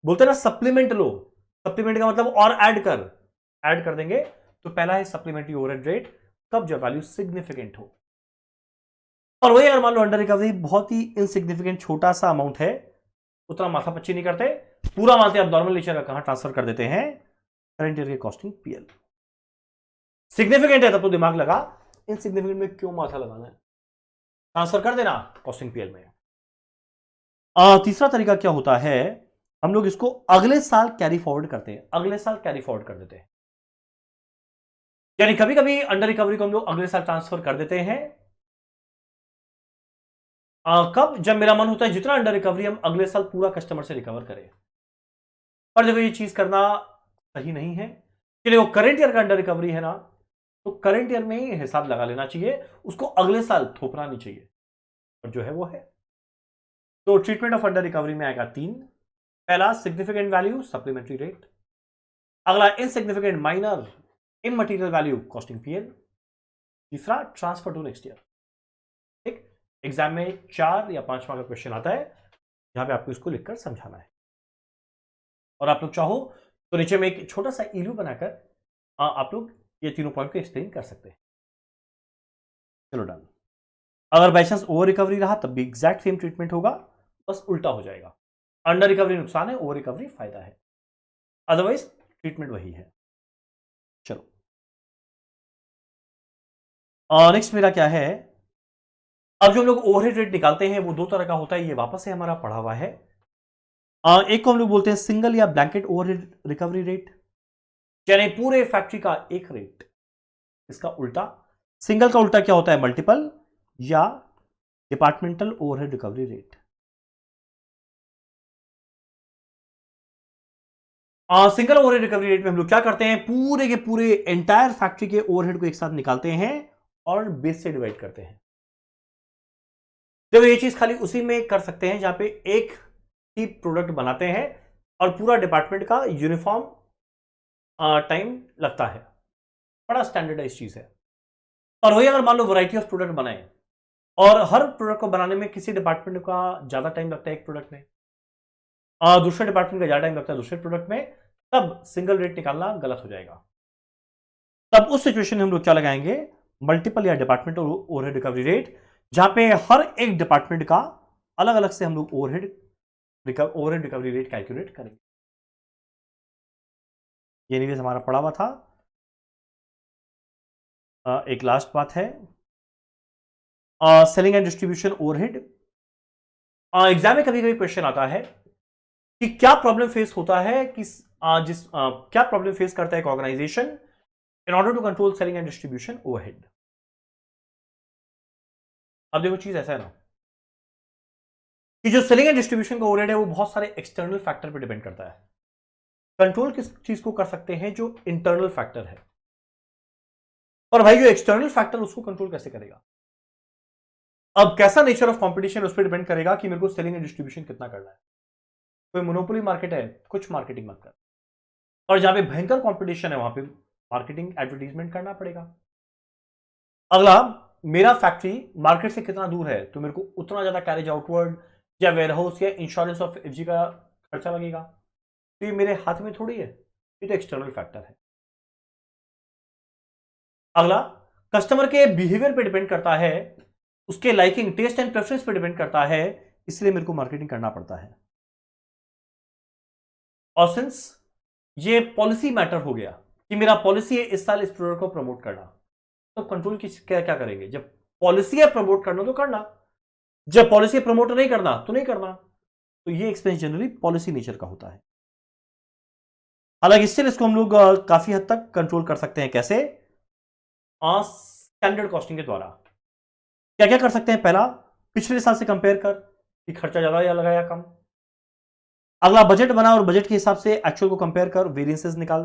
बोलते ना सप्लीमेंट लो, सप्लीमेंट का मतलब और ऐड कर देंगे। तो पहला है सप्लीमेंट्री ओवरहेड रेट, कब? जब वैल्यू सिग्निफिकेंट हो। और वही अगर मान लो अंडर रिकवरी बहुत ही इनसिग्निफिकेंट छोटा सा अमाउंट है, उतना माथा पच्ची नहीं करते, पूरा मानते आप नॉर्मल नेचर का, कहां ट्रांसफर कर देते हैं? करंट ईयर के कॉस्टिंग पीएल। सिग्निफिकेंट है तब तो दिमाग लगा, इनसिग्निफिकेंट में क्यों माथा लगाना है? ट्रांसफर कर देना कॉस्टिंग पीएल में। तीसरा तरीका क्या होता है, हम लोग इसको अगले साल कैरी फॉरवर्ड करते हैं, अगले साल कैरी फॉरवर्ड कर देते हैं। यानी कभी कभी अंडर रिकवरी को हम लोग अगले साल ट्रांसफर कर देते हैं। कब? जब मेरा मन होता है जितना अंडर रिकवरी हम अगले साल पूरा कस्टमर से रिकवर करें। पर देखो, ये चीज करना सही नहीं है कि देखो करंट ईयर का अंडर रिकवरी है ना, तो करंट ईयर में ही हिसाब लगा लेना चाहिए, उसको अगले साल थोपना नहीं चाहिए, और जो है वो है। तो ट्रीटमेंट ऑफ अंडर रिकवरी में आएगा 3। पहला सिग्निफिकेंट वैल्यू सप्लीमेंट्री रेट, अगला insignificant minor immaterial value costing PL, तीसरा ट्रांसफर टू नेक्स्ट ईयर। ठीक, एग्जाम में 4 या 5 मार्क का क्वेश्चन आता है, जहां पे आपको इसको लिखकर समझाना है। और आप लोग चाहो तो नीचे में एक छोटा सा इलू बनाकर आप लोग ये तीनों पॉइंट को एक्सप्लेन कर सकते हैं। चलो डन। अगर बाई चांस ओवर रिकवरी रहा तब भी एग्जैक्ट सेम ट्रीटमेंट होगा, बस उल्टा हो जाएगा। अंडर रिकवरी नुकसान है, ओवर रिकवरी फायदा है, अदरवाइज ट्रीटमेंट वही है। चलो, नेक्स्ट मेरा क्या है, अब जो हम लोग ओवरहेड रेट निकालते हैं वो 2 तरह का होता है, ये वापस से हमारा पढ़ा हुआ है। एक को हम लोग बोलते हैं सिंगल या ब्लैंकेट ओवरहेड रिकवरी रेट, यानी पूरे फैक्ट्री का एक रेट। इसका उल्टा, सिंगल का उल्टा क्या होता है? मल्टीपल या departmental overhead recovery rate. Single overhead recovery rate में हम लोग क्या करते हैं, पूरे के पूरे एंटायर फैक्ट्री के ओवरहेड को एक साथ निकालते हैं और बेस से डिवाइड करते हैं। देखो, ये चीज खाली उसी में कर सकते हैं जहां पे एक ही प्रोडक्ट बनाते हैं और पूरा डिपार्टमेंट का यूनिफॉर्म टाइम लगता है, बड़ा स्टैंडर्डाइज चीज है। और वही अगर मान लो वैरायटी ऑफ प्रोडक्ट बनाए और हर प्रोडक्ट को बनाने में किसी डिपार्टमेंट का ज्यादा टाइम लगता है एक प्रोडक्ट में, दूसरे डिपार्टमेंट का ज्यादा टाइम लगता है दूसरे प्रोडक्ट में, तब सिंगल रेट निकालना गलत हो जाएगा। तब उस सिचुएशन में हम लोग क्या लगाएंगे? मल्टीपल या डिपार्टमेंटल ओवरहेड रिकवरी रेट, जहां पे हर एक डिपार्टमेंट का अलग अलग से हम लोग ओवरहेड रिकवरी रेट कैलकुलेट करेंगे। ये एनीवेज हमारा पड़ा हुआ था। एक लास्ट बात है, selling and distribution overhead. Exam में कभी कभी क्वेश्चन आता है कि क्या प्रॉब्लम फेस होता है कि क्या प्रॉब्लम फेस करता है एक organization in order to control selling and distribution overhead. अब देखो, चीज ऐसा है ना कि जो सेलिंग एंड डिस्ट्रीब्यूशन का ओवरहेड है वो बहुत सारे एक्सटर्नल फैक्टर पे डिपेंड करता है। कंट्रोल किस चीज को कर सकते हैं? जो इंटरनल फैक्टर है। और भाई जो एक्सटर्नल फैक्टर उसको कंट्रोल कैसे करेगा? अब कैसा नेचर ऑफ कंपटीशन उस पर डिपेंड करेगा कि मेरे को सेलिंग एंड डिस्ट्रीब्यूशन कितना करना है। कोई मोनोपोली मार्केट है, कुछ मार्केटिंग मत कर। और जहां पे भयंकर कंपटीशन है वहां पे मार्केटिंग एडवर्टीजमेंट करना पड़ेगा। अगला, मेरा फैक्ट्री मार्केट से कितना दूर है तो मेरे को उतना ज्यादा कैरेज आउटवर्ड या वेयरहाउस या इंश्योरेंस ऑफ एफजी का खर्चा लगेगा। तो ये मेरे हाथ में थोड़ी है, ये तो एक्सटर्नल फैक्टर है। अगला, कस्टमर के बिहेवियर पे डिपेंड करता है, उसके लाइकिंग, टेस्ट एंड प्रेफरेंस पे डिपेंड करता है, इसलिए मेरे को मार्केटिंग करना पड़ता है। और सिंस ये पॉलिसी मैटर हो गया कि मेरा पॉलिसी है इस साल इस प्रोडक्ट को प्रमोट करना, तो कंट्रोल की क्या क्या करेंगे? जब पॉलिसी है प्रमोट करना तो करना, जब पॉलिसी प्रमोट नहीं करना तो नहीं करना। तो ये एक्सपेंस जनरली पॉलिसी नेचर का होता है। हालांकि स्टिल इसको हम लोग काफी हद तक कंट्रोल कर सकते हैं। कैसे? स्टैंडर्ड कॉस्टिंग के द्वारा। क्या क्या कर सकते हैं? पहला, पिछले साल से कंपेयर कर कि खर्चा ज्यादा या लगा या कम। अगला, बजट बना और बजट के हिसाब से एक्चुअल को कंपेयर कर वेरिएंसेस निकाल।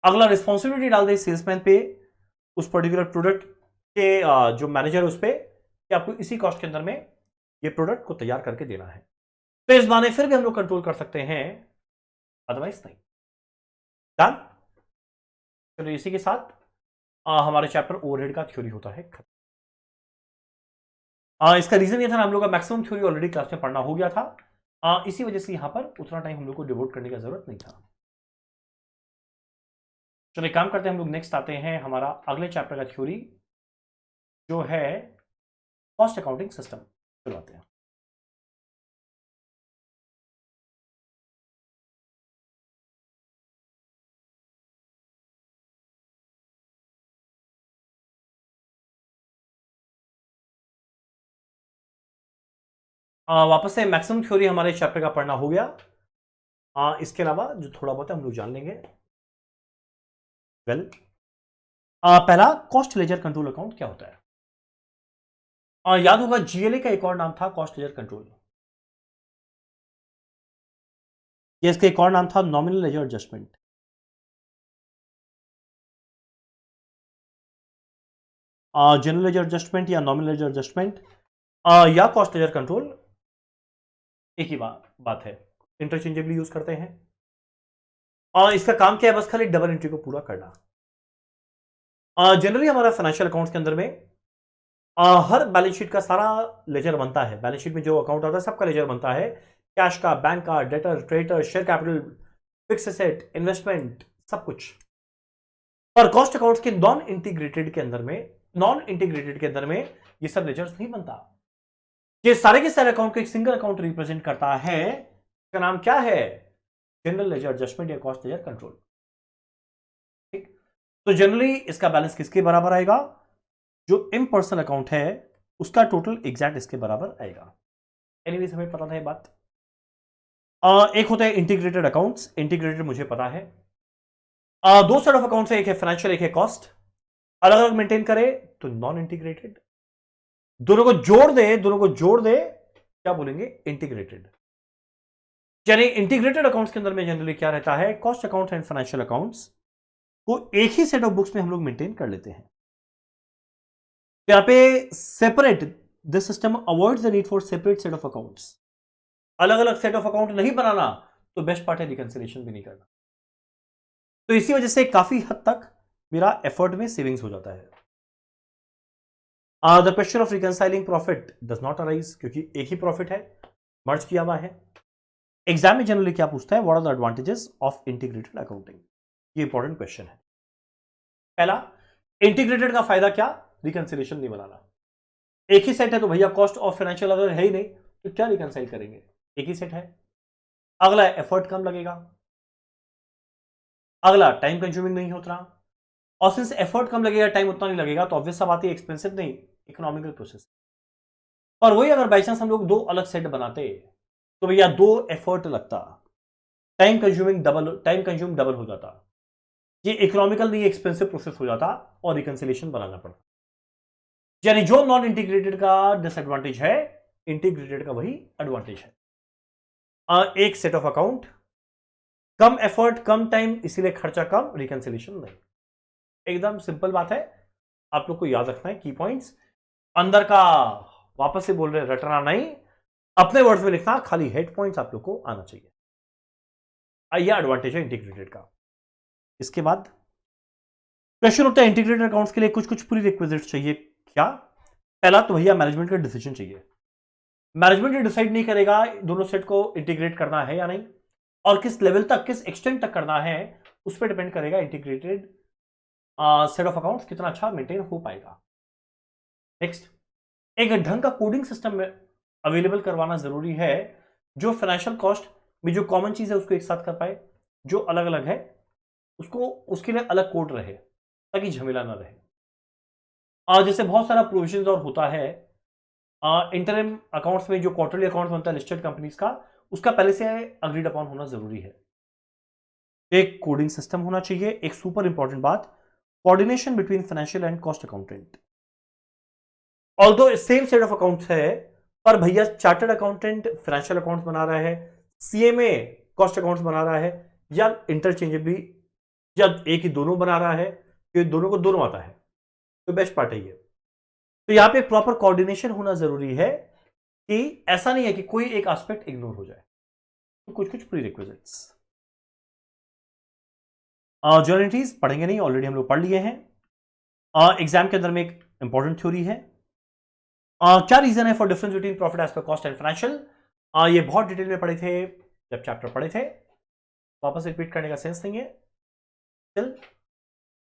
अगला, रिस्पॉन्सिबिलिटी डाल दे सेल्समैन पे, उस पर्टिकुलर प्रोडक्ट के जो मैनेजर है उस पर, कि आपको इसी कॉस्ट के अंदर में ये प्रोडक्ट को तैयार करके देना है। तो इस बहाने फिर भी हम लोग कंट्रोल कर सकते हैं, अदरवाइज नहीं। डन। चलो इसी के साथ हमारे चैप्टर ओवरहेड का थ्योरी होता है खत्म। इसका रीजन ये था ना, हम लोग का मैक्सिमम थ्योरी ऑलरेडी क्लास में पढ़ना हो गया था, इसी वजह से यहां पर उतना टाइम हम लोग को डिवोट करने की जरूरत नहीं था। चलो एक काम करते हैं, हम लोग नेक्स्ट आते हैं हमारा अगले चैप्टर का थ्योरी जो है कॉस्ट अकाउंटिंग सिस्टम। चलो आते हैं। वापस से मैक्सिमम थ्योरी हमारे चैप्टर का पढ़ना हो गया। इसके अलावा जो थोड़ा बहुत है हम लोग जान लेंगे। वेल, पहला, कॉस्ट लेजर कंट्रोल अकाउंट क्या होता है? याद होगा जीएलए का एक और नाम था कॉस्ट लेजर कंट्रोल। ये इसका एक और नाम था nominal ledger adjustment. General ledger adjustment या नॉमिनल लेजर एडजस्टमेंट या कॉस्ट लेजर कंट्रोल एक ही बात है, इंटरचेंजेबली यूज करते हैं। और इसका काम क्या है? बस खाली डबल एंट्री को पूरा करना। जनरली हमारा फाइनेंशियल अकाउंट्स के अंदर में हर बैलेंस शीट का सारा लेजर बनता है। बैलेंस शीट में जो अकाउंट आता है सबका लेजर बनता है, कैश का, बैंक का, debtor, creditor, share capital, fix asset, investment, सब कुछ। पर कॉस्ट अकाउंट्स के नॉन इंटीग्रेटेड के अंदर में ये सब लेजर्स नहीं बनता। ये सारे के सारे अकाउंट को एक सिंगल अकाउंट रिप्रेजेंट करता है, इसका नाम क्या है? जनरल लेजर एडजस्टमेंट या कॉस्ट लेजर कंट्रोल। ठीक, तो जनरली इसका बैलेंस किसके बराबर आएगा? जो इम्पर्सनल अकाउंट है उसका टोटल एग्जैक्ट इसके बराबर आएगा। एनीवेज हमें पता था ये बात। एक होता है इंटीग्रेटेड अकाउंट्स, इंटीग्रेटेड मुझे पता है। दो सेट ऑफ अकाउंट्स है, एक है फाइनेंशियल एक है कॉस्ट, अलग अलग मेंटेन करे तो नॉन इंटीग्रेटेड। दोनों को जोड़ दे क्या बोलेंगे? इंटीग्रेटेड। यानी इंटीग्रेटेड अकाउंट्स के अंदर में जनरली क्या रहता है? Cost account and financial accounts को एक ही सेट ऑफ बुक्स में हम लोग मेंटेन कर लेते हैं। यहां पे separate, this system avoids the need for separate set of accounts. अलग अलग सेट ऑफ अकाउंट नहीं बनाना, तो बेस्ट पार्ट है रिकंसिलिएशन भी नहीं करना। तो इसी वजह से काफी हद तक मेरा एफर्ट में सेविंग्स हो जाता है। The question of reconciling profit does not arise, क्योंकि एक ही प्रॉफिट है, मर्ज किया हुआ है। एग्जाम में जनरली क्या पूछता है? What are the advantages of integrated accounting? ये इंपॉर्टेंट क्वेश्चन है। पहला, इंटीग्रेटेड का फायदा क्या? रिकंसिलिएशन नहीं बनाना। एक ही सेट है तो भैया कॉस्ट ऑफ फाइनेंशियल अगर है ही नहीं तो क्या रिकंसाइल करेंगे? एक ही सेट है। अगला, एफर्ट कम लगेगा। अगला, टाइम कंज्यूमिंग नहीं होता। और सिंस एफर्ट कम लगेगा, टाइम उतना नहीं लगेगा, तो ऑब्वियस सा बात है एक्सपेंसिव नहीं, इकोनॉमिकल प्रोसेस। पर वही अगर बाई चांस हम लोग दो अलग सेट बनाते तो भैया दो एफर्ट लगता, टाइम कंज्यूम डबल हो जाता, ये इकोनॉमिकल नहीं एक्सपेंसिव प्रोसेस हो जाता और रिकंसिलिएशन बनाना पड़ता। यानी जो नॉन इंटीग्रेटेड का डिसएडवांटेज है, इंटीग्रेटेड का वही एडवांटेज है। एक set of account come effort come time, इसीलिए खर्चा कम, रिकंसिलिएशन नहीं। एकदम सिंपल बात है, आप लोग को याद रखना है की पॉइंट्स। अंदर का वापस से बोल रहे रटना नहीं, अपने वर्ड्स में लिखना, खाली हेड पॉइंट्स आप लोग को आना चाहिए। आइए एडवांटेज है इंटीग्रेटेड का। इसके बाद क्वेश्चन उठता है इंटीग्रेटेड अकाउंट्स के लिए कुछ कुछ प्री रिक्विजिट चाहिए। क्या? पहला तो भैया मैनेजमेंट का डिसीजन चाहिए। मैनेजमेंट डिसाइड नहीं करेगा दोनों सेट को इंटीग्रेट करना है या नहीं, और किस लेवल तक, किस एक्सटेंट तक करना है, उस पर डिपेंड करेगा इंटीग्रेटेड सेट ऑफ अकाउंट्स कितना अच्छा मेंटेन हो पाएगा। नेक्स्ट, एक ढंग का कोडिंग सिस्टम में अवेलेबल करवाना जरूरी है, जो फाइनेंशियल कॉस्ट में जो कॉमन चीज है उसको एक साथ कर पाए, जो अलग अलग है उसको उसके लिए अलग कोड रहे, ताकि झमेला ना रहे। जैसे बहुत सारा प्रोविजन और होता है इंटरिम अकाउंट्स में, जो क्वार्टरली अकाउंट बनता है लिस्टेड कंपनीज का, उसका पहले से अग्रीड अपॉन होना जरूरी है। एक कोडिंग सिस्टम होना चाहिए। एक सुपर इंपॉर्टेंट बात, coordination between financial and cost accountant. Although same set of accounts है, पर भैया चार्टर्ड अकाउंटेंट फाइनेंशियल अकाउंट्स बना रहा है, सीएमए कॉस्ट अकाउंट्स बना रहा है, या इंटरचेंजेबली, या एक ही दोनों बना रहा है, क्योंकि दोनों को दोनों आता है। तो बेस्ट पार्ट है ये। तो यहां पे प्रॉपर कोऑर्डिनेशन होना जरूरी है, कि ऐसा नहीं है कि कोई एक एस्पेक्ट इग्नोर हो जाए। तो कुछ कुछ प्री रिक्विजिट्स। जर्नलिटीज पढ़ेंगे नहीं, ऑलरेडी हम लोग पढ़ लिए हैं। एग्जाम के अंदर में एक इंपॉर्टेंट थ्योरी है। क्या रीजन है for difference between profit as per cost and financial. ये बहुत डिटेल में पढ़े थे जब चैप्टर पढ़े थे, वापस रिपीट करने का सेंस नहीं है। चल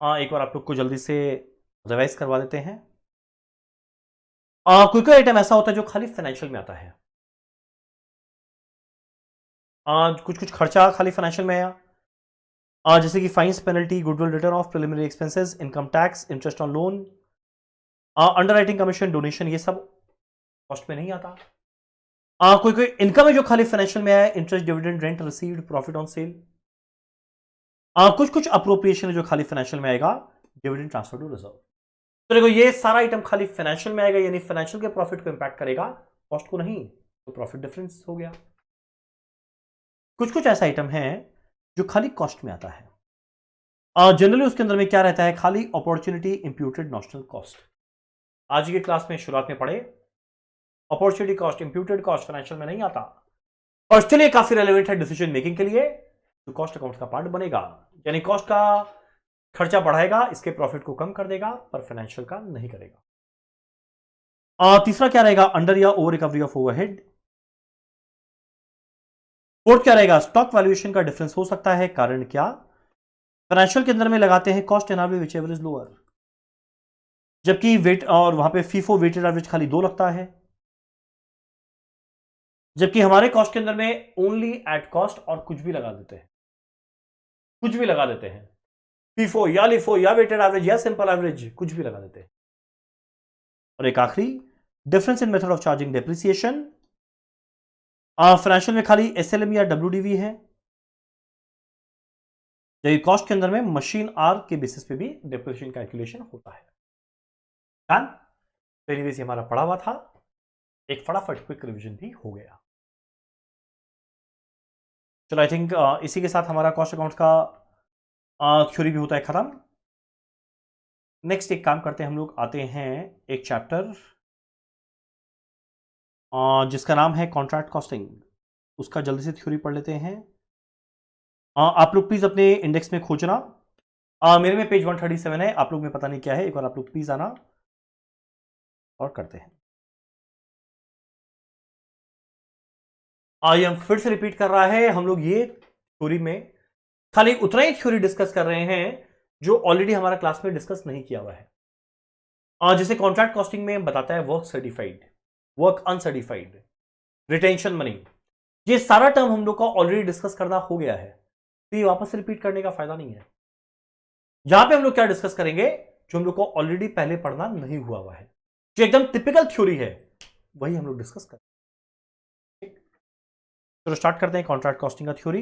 एक बार आप लोग को जल्दी से रिवाइज करवा देते हैं। कोई कोई आइटम ऐसा होता है जो खाली फाइनेंशियल में आता है। कुछ कुछ खर्चा खाली फाइनेंशियल में आया, जैसे कि fines, penalty, goodwill written off, preliminary expenses, income tax, interest on loan, underwriting commission, donation, ये सब कॉस्ट में नहीं आता। कोई कोई इनकम है जो खाली फाइनेंशियल में आया, interest, dividend, rent received, profit on sale. कुछ कुछ अप्रोप्रिएशन है जो खाली फाइनेंशियल में आएगा, डिविडेंड ट्रांसफर टू रिजर्व। तो देखो ये सारा आइटम खाली फाइनेंशियल में आएगा, यानी फाइनेंशियल के प्रॉफिट को इंपैक्ट करेगा, कॉस्ट को नहीं। तो प्रॉफिट डिफरेंस हो गया। कुछ कुछ ऐसा आइटम है जो खाली कॉस्ट में आता है। जनरली उसके अंदर में क्या रहता है, खाली अपॉर्चुनिटी इंप्यूटेड नॉशनल कॉस्ट। आज की क्लास में शुरुआत में पढ़े opportunity cost, imputed cost financial में नहीं आता, और चलिए काफी रेलेवेंट है डिसीजन मेकिंग के लिए, तो कॉस्ट अकाउंट का पार्ट बनेगा। यानी कॉस्ट का खर्चा बढ़ाएगा, इसके प्रॉफिट को कम कर देगा, पर फाइनेंशियल का नहीं करेगा। तीसरा क्या रहेगा, अंडर या over recovery of overhead. Fourth क्या रहेगा, स्टॉक वैल्यूएशन का डिफरेंस हो सकता है, कारण क्या, फाइनेंशियल के अंदर में लगाते हैं cost NRV which ever is lower, जबकि वेट और वहां पे फीफो वेटेड एवरेज खाली 2 लगता है, जबकि हमारे कॉस्ट के अंदर में ओनली एट कॉस्ट और कुछ भी लगा देते हैं, कुछ भी लगा देते हैं, फीफो या लिफो या वेटेड एवरेज या सिंपल एवरेज, कुछ भी लगा देते हैं। और एक आखिरी, difference in method of charging depreciation. Financial में खाली एसएलएम या डब्ल्यूडीवी है, जबकि कॉस्ट के अंदर में मशीन आर के बेसिस पे भी डेप्रिसिएशन कैलकुलेशन होता है। डन। तो एनीवेज हमारा पढ़ा हुआ था, एक फटाफट क्विक रिवीजन भी हो गया। चलो आई थिंक इसी के साथ हमारा कॉस्ट अकाउंट का थ्योरी भी होता है खत्म। नेक्स्ट एक काम करते हैं हम लोग, आते हैं एक चैप्टर जिसका नाम है कॉन्ट्रैक्ट कॉस्टिंग, उसका जल्दी से थ्योरी पढ़ लेते हैं। आप लोग प्लीज अपने इंडेक्स में खोजना, मेरे में पेज 137 है, आप लोग में पता नहीं क्या है, एक बार आप लोग प्लीज आना और करते हैं। ये हम फिर से रिपीट कर रहा है, हम लोग ये थ्योरी में खाली उतना ही थ्योरी डिस्कस कर रहे हैं जो ऑलरेडी हमारा क्लास में डिस्कस नहीं किया हुआ है। जैसे कॉन्ट्रैक्ट कॉस्टिंग में बताता है work certified, work uncertified, retention money, ये सारा टर्म हम लोग का ऑलरेडी डिस्कस करना हो गया है, तो ये वापस रिपीट करने का फायदा नहीं है। यहां पे हम लोग क्या डिस्कस करेंगे, जो हम लोग को ऑलरेडी पहले पढ़ना नहीं हुआ है, जो एकदम टिपिकल थ्योरी है, वही हम लोग डिस्कस करेंगे। तो स्टार्ट करते हैं कॉन्ट्रैक्ट कॉस्टिंग का थ्योरी।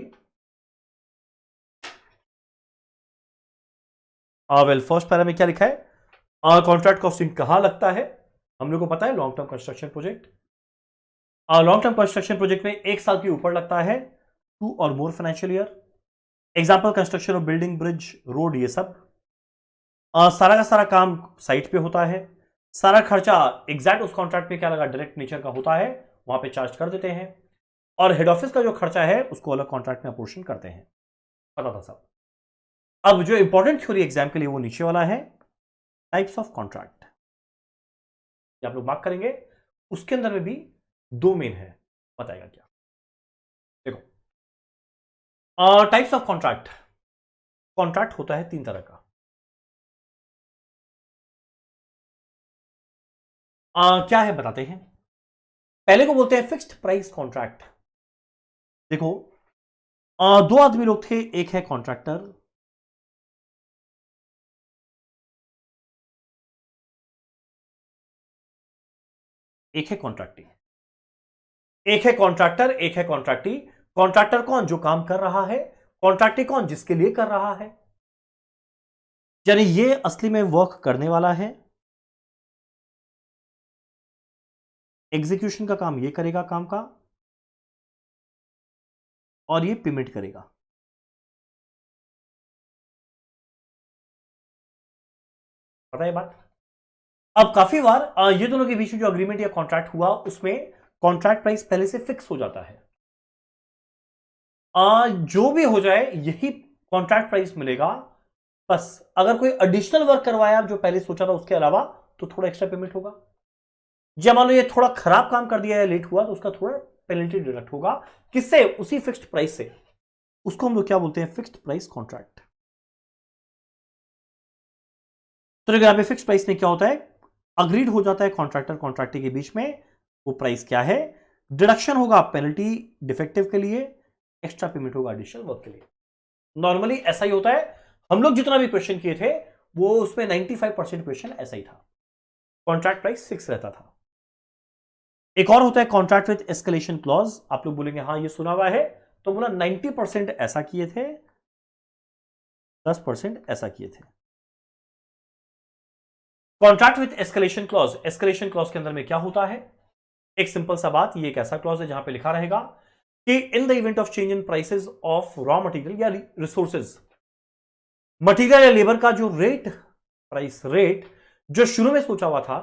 वेल फर्स्ट पैरा में क्या लिखा है, कॉन्ट्रैक्ट कॉस्टिंग कहां लगता है, हम लोग को पता है long term construction project. Long term construction project में 1 साल के ऊपर लगता है, 2 और more financial year. Example construction of building, bridge, road, ये सब सारा का सारा काम साइट पे होता है। सारा खर्चा एग्जैक्ट उस कॉन्ट्रैक्ट पे क्या लगा, डायरेक्ट नेचर का होता है, वहां पे चार्ज कर देते हैं। और हेड ऑफिस का जो खर्चा है उसको अलग कॉन्ट्रैक्ट में अपोर्शन करते हैं। पता था सब। अब जो इंपॉर्टेंट थ्योरी एग्जाम के लिए वो नीचे वाला है, टाइप्स ऑफ कॉन्ट्रैक्ट, आप लोग मार्क करेंगे। उसके अंदर में भी दो मेन है, बताएगा क्या। देखो, टाइप्स ऑफ कॉन्ट्रैक्ट। कॉन्ट्रैक्ट होता है तीन तरह का। क्या है बताते हैं। पहले को बोलते हैं फिक्स्ड प्राइस कॉन्ट्रैक्ट। देखो, दो आदमी लोग थे, एक है कॉन्ट्रैक्टर, एक है कॉन्ट्रैक्टी। एक है कॉन्ट्रैक्टर, एक है कॉन्ट्रैक्टी। कॉन्ट्रैक्टर कौन, जो काम कर रहा है। कॉन्ट्रैक्टी कौन, जिसके लिए कर रहा है। यानी ये असली में वर्क करने वाला है, एग्जीक्यूशन का काम ये करेगा काम का, और ये पेमेंट करेगा। पता है बात। अब काफी बार ये दोनों के बीच में जो अग्रीमेंट या कॉन्ट्रैक्ट हुआ उसमें कॉन्ट्रैक्ट प्राइस पहले से फिक्स हो जाता है। जो भी हो जाए यही कॉन्ट्रैक्ट प्राइस मिलेगा। बस अगर कोई एडिशनल वर्क करवाया जो पहले सोचा था उसके अलावा, तो थोड़ा एक्स्ट्रा पेमेंट होगा। जब मान लो ये थोड़ा खराब काम कर दिया या लेट हुआ तो उसका थोड़ा पेनल्टी डिडक्ट होगा। किससे, उसी फिक्स्ड प्राइस से। उसको हम लोग क्या बोलते हैं, फिक्स्ड प्राइस कॉन्ट्रैक्ट। तो यहां पे फिक्स्ड प्राइस में क्या होता है, अग्रीड हो जाता है कॉन्ट्रैक्टर कॉन्ट्रैक्टी के बीच में। वो प्राइस क्या है, डिडक्शन होगा पेनल्टी डिफेक्टिव के लिए, एक्स्ट्रा पेमेंट होगा एडिशनल वर्क के लिए। नॉर्मली ऐसा ही होता है। हम लोग जितना भी क्वेश्चन किए थे वो उसमें 95% क्वेश्चन ऐसा ही था, कॉन्ट्रैक्ट प्राइस फिक्स रहता था। एक और होता है कॉन्ट्रैक्ट विद एस्केलेशन क्लॉज। आप लोग बोलेंगे हाँ ये सुना हुआ है, तो बोला 90% ऐसा किए थे, 10% ऐसा किए थे। Contract with escalation clause, escalation clause के अंदर में क्या होता है, एक सिंपल सा बात, ये एक ऐसा क्लॉज है जहां पे लिखा रहेगा कि in the event of change in prices of raw material या रिसोर्सेज, मटेरियल या लेबर का जो रेट, प्राइस रेट जो शुरू में सोचा हुआ था,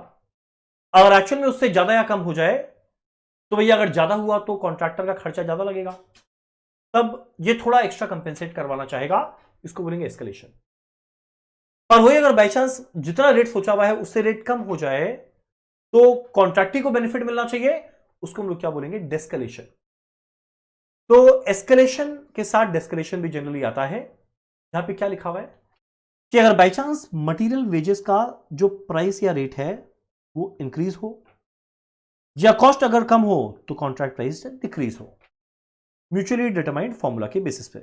अगर एक्चुअल में उससे ज्यादा या कम हो जाए, तो भैया अगर ज्यादा हुआ तो कॉन्ट्रैक्टर का खर्चा ज्यादा लगेगा, तब ये थोड़ा एक्स्ट्रा कंपेंसेट करवाना चाहेगा, इसको बोलेंगे एस्केलेशन। और वही अगर बाई चांस जितना रेट सोचा हुआ है उससे रेट कम हो जाए तो कॉन्ट्रैक्टी को बेनिफिट मिलना चाहिए, उसको हम लोग क्या बोलेंगे, डेस्केलेशन। तो एस्केलेशन के साथ डेस्केलेशन भी जनरली आता है। यहां पे क्या लिखा हुआ है कि अगर बाई चांस मटीरियल वेजेस का जो प्राइस या रेट है वो इंक्रीज हो, या कॉस्ट अगर कम हो तो कॉन्ट्रैक्ट प्राइस डिक्रीज हो, म्यूचुअली डिटरमाइंड फॉर्मूला के बेसिस पे।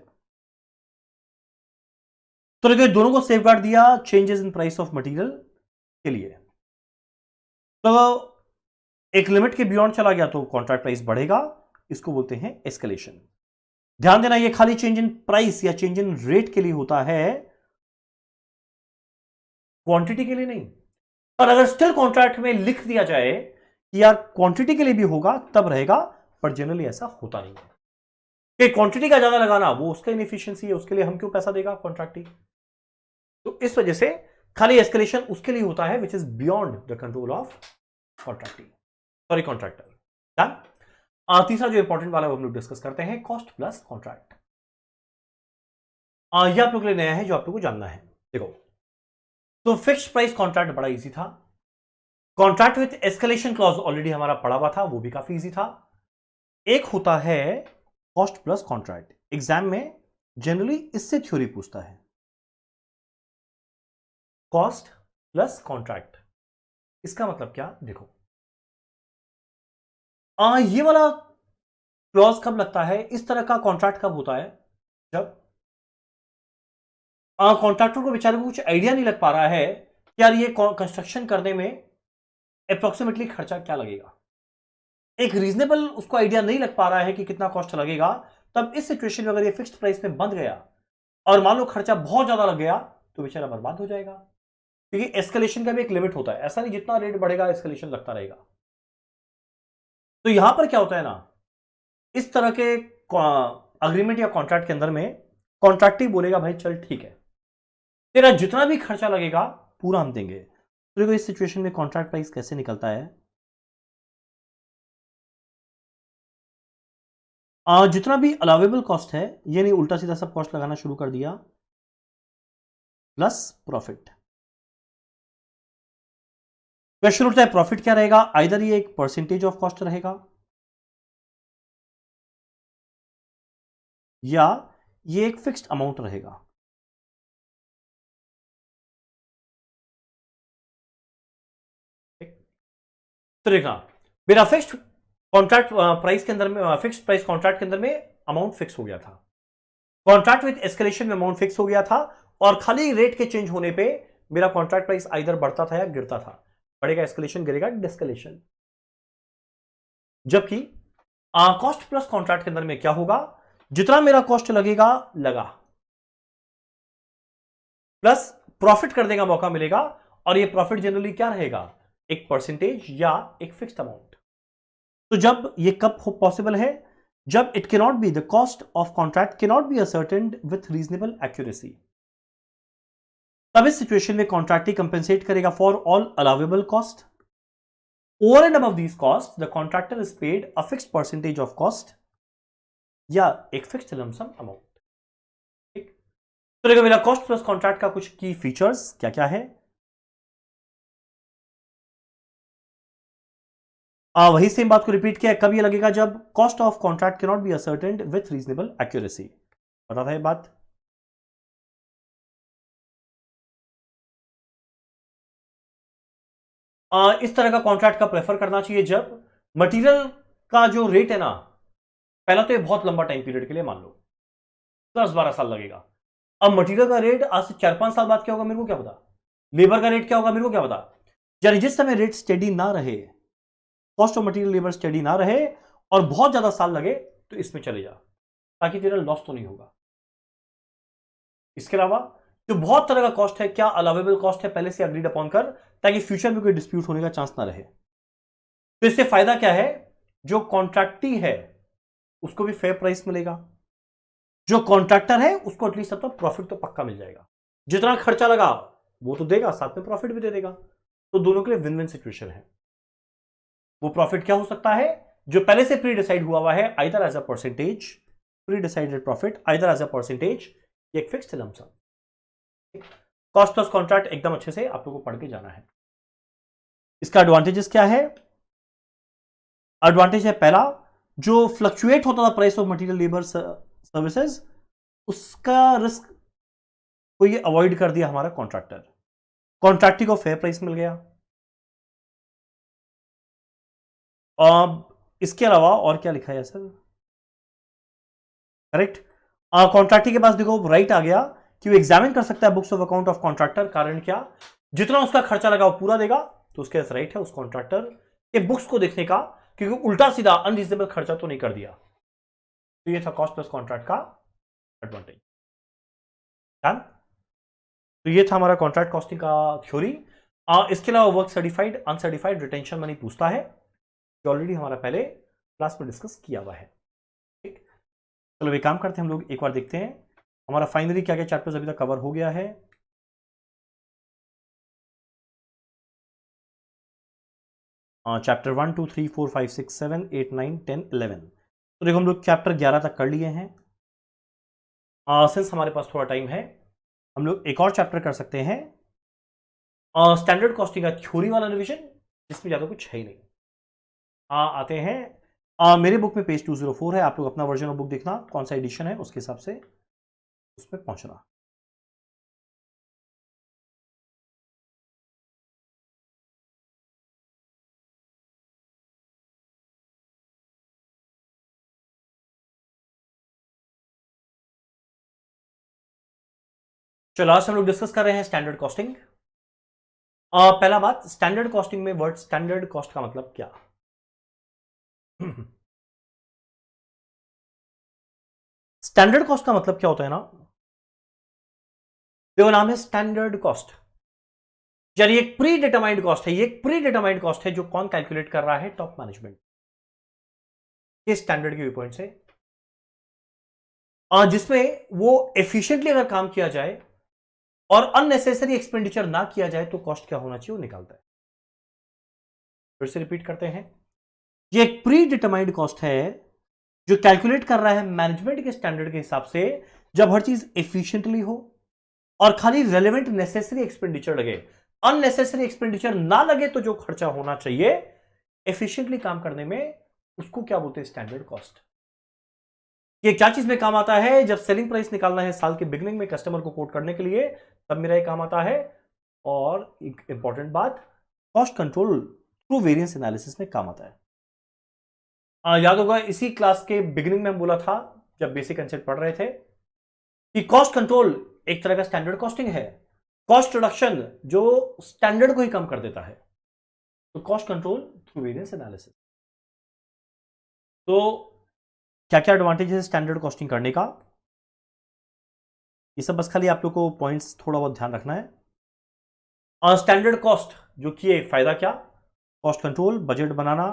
तो देखिए दोनों को सेफगार्ड दिया changes in price of material के लिए। तो एक लिमिट के बियॉन्ड चला गया तो कॉन्ट्रैक्ट प्राइस बढ़ेगा, इसको बोलते हैं एस्केलेशन। ध्यान देना ये खाली चेंज इन प्राइस या चेंज इन रेट के लिए होता है, क्वांटिटी के लिए नहीं। और अगर स्टिल कॉन्ट्रैक्ट में लिख दिया जाए कि यार क्वांटिटी के लिए भी होगा तब रहेगा, पर जनरली ऐसा होता नहीं है कि क्वांटिटी का ज्यादा लगाना वो उसका इनएफिशिएंसी है, उसके लिए हम क्यों पैसा देगा कॉन्ट्रैक्टी। तो इस वजह से खाली एस्केलेशन उसके लिए होता है which is beyond the control of contractee, sorry contractor. Done. तीसरा जो इंपॉर्टेंट वाला वो हम लोग डिस्कस करते हैं, कॉस्ट प्लस कॉन्ट्रैक्ट। यह आप लोग के लिए नया है जो आप लोग को जानना है। देखो, तो फिक्स्ड प्राइस कॉन्ट्रैक्ट बड़ा इजी था, contract with escalation clause already हमारा पड़ा हुआ था, वो भी काफी इजी था। एक होता है कॉस्ट प्लस कॉन्ट्रैक्ट, एग्जाम में जनरली इससे थ्योरी पूछता है, कॉस्ट प्लस कॉन्ट्रैक्ट। इसका मतलब क्या, देखो ये वाला क्लॉज कब लगता है, इस तरह का कॉन्ट्रैक्ट कब होता है, जब कॉन्ट्रैक्टर को बेचारे को कुछ आइडिया नहीं लग पा रहा है कि यार ये कंस्ट्रक्शन करने में अप्रोक्सीमेटली खर्चा क्या लगेगा, एक रीजनेबल उसको आइडिया नहीं लग पा रहा है कि कितना कॉस्ट लगेगा। तब इस सिचुएशन में अगर ये फिक्स्ड प्राइस में बंद गया और मान लो खर्चा बहुत ज्यादा लग गया तो बेचारा बर्बाद हो जाएगा, क्योंकि एस्केलेशन का भी एक लिमिट होता है, ऐसा नहीं जितना रेट बढ़ेगा एस्केलेशन लगता रहेगा। तो यहां पर क्या होता है ना, इस तरह के अग्रीमेंट या कॉन्ट्रैक्ट के अंदर में कॉन्ट्रैक्टी बोलेगा भाई चल ठीक है, तेरा जितना भी खर्चा लगेगा पूरा हम देंगे। तो देखो इस सिचुएशन में कॉन्ट्रैक्ट प्राइस कैसे निकलता है, जितना भी अलाउेबल कॉस्ट है ये नहीं, उल्टा सीधा सब कॉस्ट लगाना शुरू कर दिया, प्लस प्रॉफिट। क्वेश्चन उठता है प्रॉफिट क्या रहेगा, आइदर ये एक परसेंटेज ऑफ कॉस्ट रहेगा या ये एक फिक्स्ड अमाउंट रहेगा। तो देखा मेरा फिक्स्ड कॉन्ट्रैक्ट प्राइस के अंदर में, फिक्स्ड प्राइस कॉन्ट्रैक्ट के अंदर में अमाउंट फिक्स हो गया था, कॉन्ट्रैक्ट विद एस्केलेशन में अमाउंट फिक्स हो गया था, और खाली रेट के चेंज होने पे मेरा कॉन्ट्रैक्ट प्राइस आइदर बढ़ता था या गिरता था, बढ़ेगा एस्केलेशन, गिरेगा डिस्केलेशन। जबकि कॉस्ट प्लस कॉन्ट्रैक्ट के अंदर में क्या होगा, जितना मेरा कॉस्ट लगेगा लगा, प्लस प्रॉफिट करने का मौका मिलेगा, और ये प्रॉफिट जनरली क्या रहेगा, एक परसेंटेज या एक फिक्स्ड अमाउंट। तो जब ये कब पॉसिबल है, जब it cannot be, the cost of contract cannot be ascertained with reasonable accuracy, तब इस सिचुएशन में कॉन्ट्रैक्टी कंपेंसेट करेगा for all allowable cost. Over and above these cost the contractor is paid a fixed percentage of cost या एक fixed lump sum amount. ठीक, तो देखो मेरा कॉस्ट प्लस कॉन्ट्रैक्ट का कुछ की फीचर्स क्या क्या है, वही सेम बात को रिपीट किया, कब ये लगेगा, जब cost of contract can not B ascertained with reasonable accuracy. पता था ये बात। इस तरह का कॉन्ट्रैक्ट का प्रेफर करना चाहिए जब मटेरियल का जो रेट है ना, पहला तो ये बहुत लंबा टाइम पीरियड के लिए मान लो 10-12 साल लगेगा। अब मटेरियल का रेट आज से 4-5 साल बाद क्या होगा मेरे को क्या पता, लेबर का रेट क्या होगा मेरे को क्या पता। यानी जिस समय रेट स्टेडी ना रहे, cost of material labour study ना रहे और बहुत ज्यादा साल लगे, तो इसमें चले जा, ताकि तेरा लॉस तो नहीं होगा। इसके अलावा जो बहुत तरह का कॉस्ट है, क्या अलाउेबल कॉस्ट है पहले से अग्रीड अपॉन कर, ताकि फ्यूचर में कोई डिस्प्यूट होने का चांस ना रहे। तो इससे फायदा क्या है, जो कॉन्ट्रैक्टी है उसको भी फेयर प्राइस मिलेगा, जो कॉन्ट्रैक्टर है उसको एटलीस्ट अपना प्रॉफिट तो पक्का मिल जाएगा, जितना खर्चा लगा वो तो देगा, साथ में प्रॉफिट भी दे देगा। तो दोनों के लिए विन विन सिचुएशन है। वो प्रॉफिट क्या हो सकता है, जो पहले से प्री डिसाइड हुआ है, either as a percentage, pre decided profit either as a percentage, एक fixed lump sum. Cost plus contract एकदम अच्छे से आप लोगों को पढ़ के जाना है। इसका एडवांटेजेस क्या है, एडवांटेज है पहला, जो फ्लक्चुएट होता था price of material labour services, उसका रिस्क को ये अवॉइड कर दिया हमारा कॉन्ट्रैक्टर, कॉन्ट्रैक्टी को फेयर प्राइस मिल गया। इसके अलावा और क्या लिखा है सर, करेक्ट, कॉन्ट्रैक्टी के पास देखो राइट आ गया कि वो एग्जामिन कर सकता है books of account of contractor. कारण क्या, जितना उसका खर्चा लगा वो पूरा देगा, तो उसके पास राइट है उस कॉन्ट्रैक्टर के बुक्स को देखने का, क्योंकि उल्टा सीधा अनरीजनेबल खर्चा तो नहीं कर दिया। तो ये था कॉस्ट प्लस कॉन्ट्रैक्ट का एडवांटेज। तो ये था हमारा कॉन्ट्रैक्ट कॉस्टिंग का थ्योरी। इसके अलावा work certified uncertified retention money पूछता है, जो ऑलरेडी हमारा पहले क्लास में डिस्कस किया हुआ है। ठीक, चलो एक काम करते हैं, हम लोग एक बार देखते हैं हमारा फाइनली क्या क्या चैप्टर्स अभी तक कवर हो गया है। चैप्टर 1 2 3 4 5 6 7 8 9 10 11। तो देखो हम लोग चैप्टर 11 तक कर लिए हैं। सिंस हमारे पास थोड़ा टाइम है, हम लोग एक और चैप्टर कर सकते हैं, स्टैंडर्ड कॉस्टिंग का थ्योरी वाला रिवीजन, जिसमें ज़्यादा कुछ है ही नहीं। आते हैं, मेरे बुक में पेज 204 है, आप लोग अपना वर्जन ऑफ बुक देखना कौन सा एडिशन है, उसके हिसाब से उसमें पहुंचना। चलो आज हम लोग डिस्कस कर रहे हैं स्टैंडर्ड कॉस्टिंग। पहला बात, स्टैंडर्ड कॉस्टिंग में वर्ड स्टैंडर्ड कॉस्ट का मतलब क्या। स्टैंडर्ड कॉस्ट का मतलब क्या होता है ना, देखो नाम है स्टैंडर्ड कॉस्ट, यानी एक प्री डिटरमाइंड कॉस्ट है। ये एक प्री डिटरमाइंड कॉस्ट है जो कौन कैलकुलेट कर रहा है, टॉप मैनेजमेंट। ये स्टैंडर्ड के व्यू पॉइंट से जिसमें वो एफिशिएंटली अगर काम किया जाए और अननेसेसरी एक्सपेंडिचर ना किया जाए तो कॉस्ट क्या होना चाहिए वो निकालता है। फिर से रिपीट करते हैं, ये एक प्री डिटरमाइंड कॉस्ट है जो कैलकुलेट कर रहा है मैनेजमेंट के स्टैंडर्ड के हिसाब से, जब हर चीज एफिशिएंटली हो और खाली रेलेवेंट नेसेसरी एक्सपेंडिचर लगे, अननेसेसरी एक्सपेंडिचर ना लगे तो जो खर्चा होना चाहिए एफिशिएंटली काम करने में, उसको क्या बोलते हैं, स्टैंडर्ड कॉस्ट। ये क्या चीज में काम आता है, जब सेलिंग प्राइस निकालना है साल के बिगिनिंग में कस्टमर को कोट करने के लिए, तब मेरा ये काम आता है। और एक इंपॉर्टेंट बात, cost control through variance analysis में काम आता है। याद होगा इसी क्लास के बिगिनिंग में हम बोला था जब बेसिक कंसेप्ट पढ़ रहे थे कि कॉस्ट कंट्रोल एक तरह का स्टैंडर्ड कॉस्टिंग है, कॉस्ट रिडक्शन जो स्टैंडर्ड को ही कम कर देता है। तो cost control through variance analysis, तो क्या क्या एडवांटेज है स्टैंडर्ड कॉस्टिंग करने का, ये सब बस खाली आप लोग को पॉइंट्स थोड़ा बहुत ध्यान रखना है। स्टैंडर्ड कॉस्ट जो कि फायदा क्या, कॉस्ट कंट्रोल, बजट बनाना,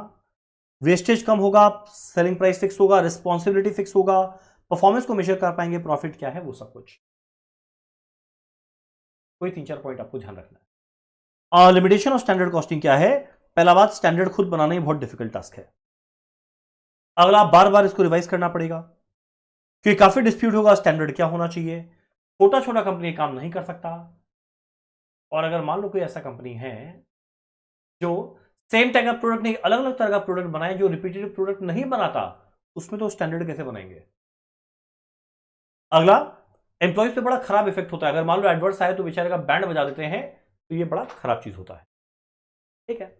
वेस्टेज कम होगा, सेलिंग प्राइस फिक्स होगा, रिस्पॉन्सिबिलिटी फिक्स होगा, परफॉर्मेंस को मेजर कर पाएंगे, प्रॉफिट क्या है वो सब कुछ। कोई 3-4 पॉइंट आपको ध्यान रखना है। लिमिटेशन ऑफ स्टैंडर्ड कॉस्टिंग क्या है, पहला बात, स्टैंडर्ड खुद बनाना ही बहुत डिफिकल्ट टास्क है। अगला, बार बार इसको रिवाइज करना पड़ेगा क्योंकि काफी डिस्प्यूट होगा स्टैंडर्ड क्या होना चाहिए, छोटा छोटा कंपनी काम नहीं कर सकता। और अगर मान लो कोई ऐसा कंपनी है जो सेम टाइप का प्रोडक्ट नहीं, अलग अलग तरह का प्रोडक्ट बनाए, जो रिपीटेटिव प्रोडक्ट नहीं बनाता, उसमें तो स्टैंडर्ड कैसे बनाएंगे। अगला, एम्प्लॉइज पे बड़ा खराब इफेक्ट होता है, अगर मान लो एडवर्स आए तो बेचारे का बैंड बजा देते हैं, तो ये बड़ा खराब चीज होता है। ठीक है,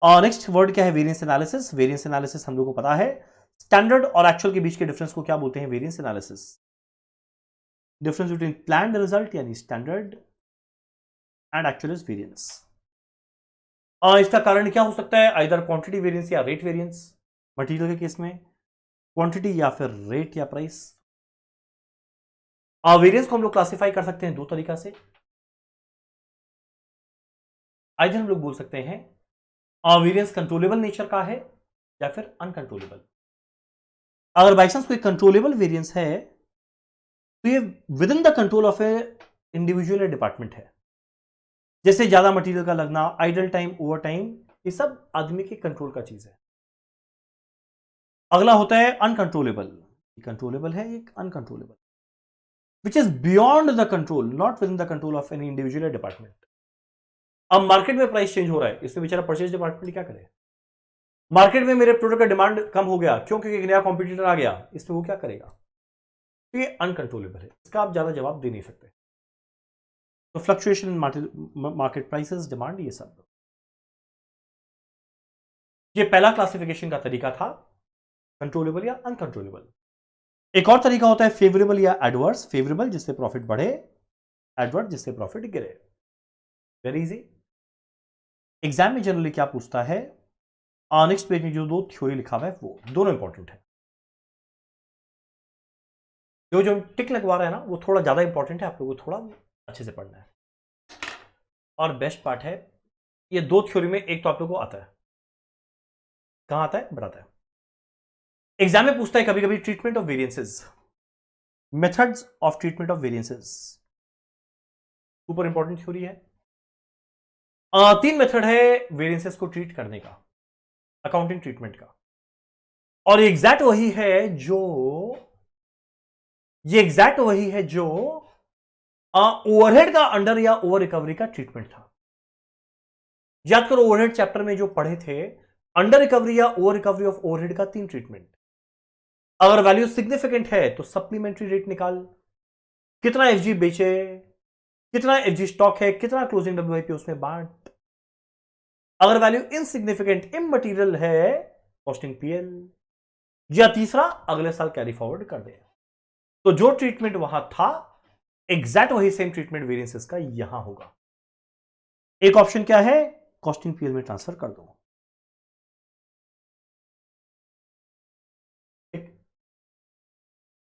और नेक्स्ट वर्ड क्या है, वेरिएंस एनालिसिस। वेरिएंस एनालिसिस हम लोग को पता है, स्टैंडर्ड और एक्चुअल के बीच के डिफरेंस को क्या बोलते हैं, variance analysis. Difference between planned result यानी standard and actual is variance. इसका कारण क्या हो सकता है, आइदर क्वांटिटी वेरिएंस या रेट वेरिएंस, मटेरियल के केस में क्वांटिटी या फिर रेट या प्राइस। वेरिएंस को हम लोग क्लासिफाई कर सकते हैं दो तरीका से, आइदर हम लोग बोल सकते हैं वेरिएंस कंट्रोलेबल नेचर का है या फिर अनकंट्रोलेबल। अगर बाई चांस कोई कंट्रोलेबल वेरिएंस है तो ये with in the control of A individual या डिपार्टमेंट है, जैसे ज्यादा मटेरियल का लगना, आइडल टाइम, ओवर टाइम, ये सब आदमी के कंट्रोल का चीज है। अगला होता है अनकंट्रोलेबल, कंट्रोलेबल है, एक uncontrollable, which is beyond the control, not with in the control of any individual या डिपार्टमेंट। अब मार्केट में प्राइस चेंज हो रहा है, इसमें बेचारा परचेज डिपार्टमेंट क्या करे। मार्केट में मेरे प्रोडक्ट का डिमांड कम हो गया क्योंकि एक नया कॉम्पिटिटर आ गया, इसमें वो क्या करेगा, तो ये अनकंट्रोलेबल है, इसका आप ज्यादा जवाब दे नहीं सकते। तो fluctuation in market prices, demand, ये सब। ये पहला क्लासिफिकेशन का तरीका था, कंट्रोलेबल या अनकंट्रोलेबल। एक और तरीका होता है फेवरेबल या एडवर्स। फेवरेबल जिससे प्रॉफिट बढ़े, एडवर्स जिससे प्रॉफिट गिरे। Very easy. एग्जाम में जनरली क्या पूछता है, नेक्स्ट पेज में जो दो थ्योरी लिखा हुआ है वो दोनों इंपॉर्टेंट है। जो टिक लगवा रहा है ना वो थोड़ा ज्यादा इंपॉर्टेंट है, आप लोगों को थोड़ा अच्छे से पढ़ना है। और बेस्ट पार्ट है, ये दो थ्योरी में एक तो आप लोगों को आता है, कहां आता है, बताता है। एग्जाम में पूछता है कभी कभी treatment of variances, methods of treatment of variances, super important theory है। 3 मेथड है वेरिएंसेस को ट्रीट करने का, अकाउंटिंग ट्रीटमेंट का, और ये एग्जैक्ट वही है जो ओवरहेड का अंडर या ओवर रिकवरी का ट्रीटमेंट था। याद करो ओवरहेड चैप्टर में जो पढ़े थे, अंडर रिकवरी या ओवर रिकवरी ऑफ ओवरहेड का 3 ट्रीटमेंट। अगर वैल्यू सिग्निफिकेंट है तो सप्लीमेंट्री रेट निकाल, कितना एफजी बेचे, कितना एफजी स्टॉक है, कितना क्लोजिंग डब्ल्यूआईपी उसमें बांट। अगर वैल्यू इनसिग्निफिकेंट, इममटीरियल है, कॉस्टिंग पीएल, या तीसरा अगले साल कैरी फॉरवर्ड कर दे। तो जो ट्रीटमेंट वहां था एग्जैक्ट वही सेम ट्रीटमेंट वेरिएंसेस का यहां होगा। एक ऑप्शन क्या है, कॉस्टिंग पीएल में ट्रांसफर कर दो।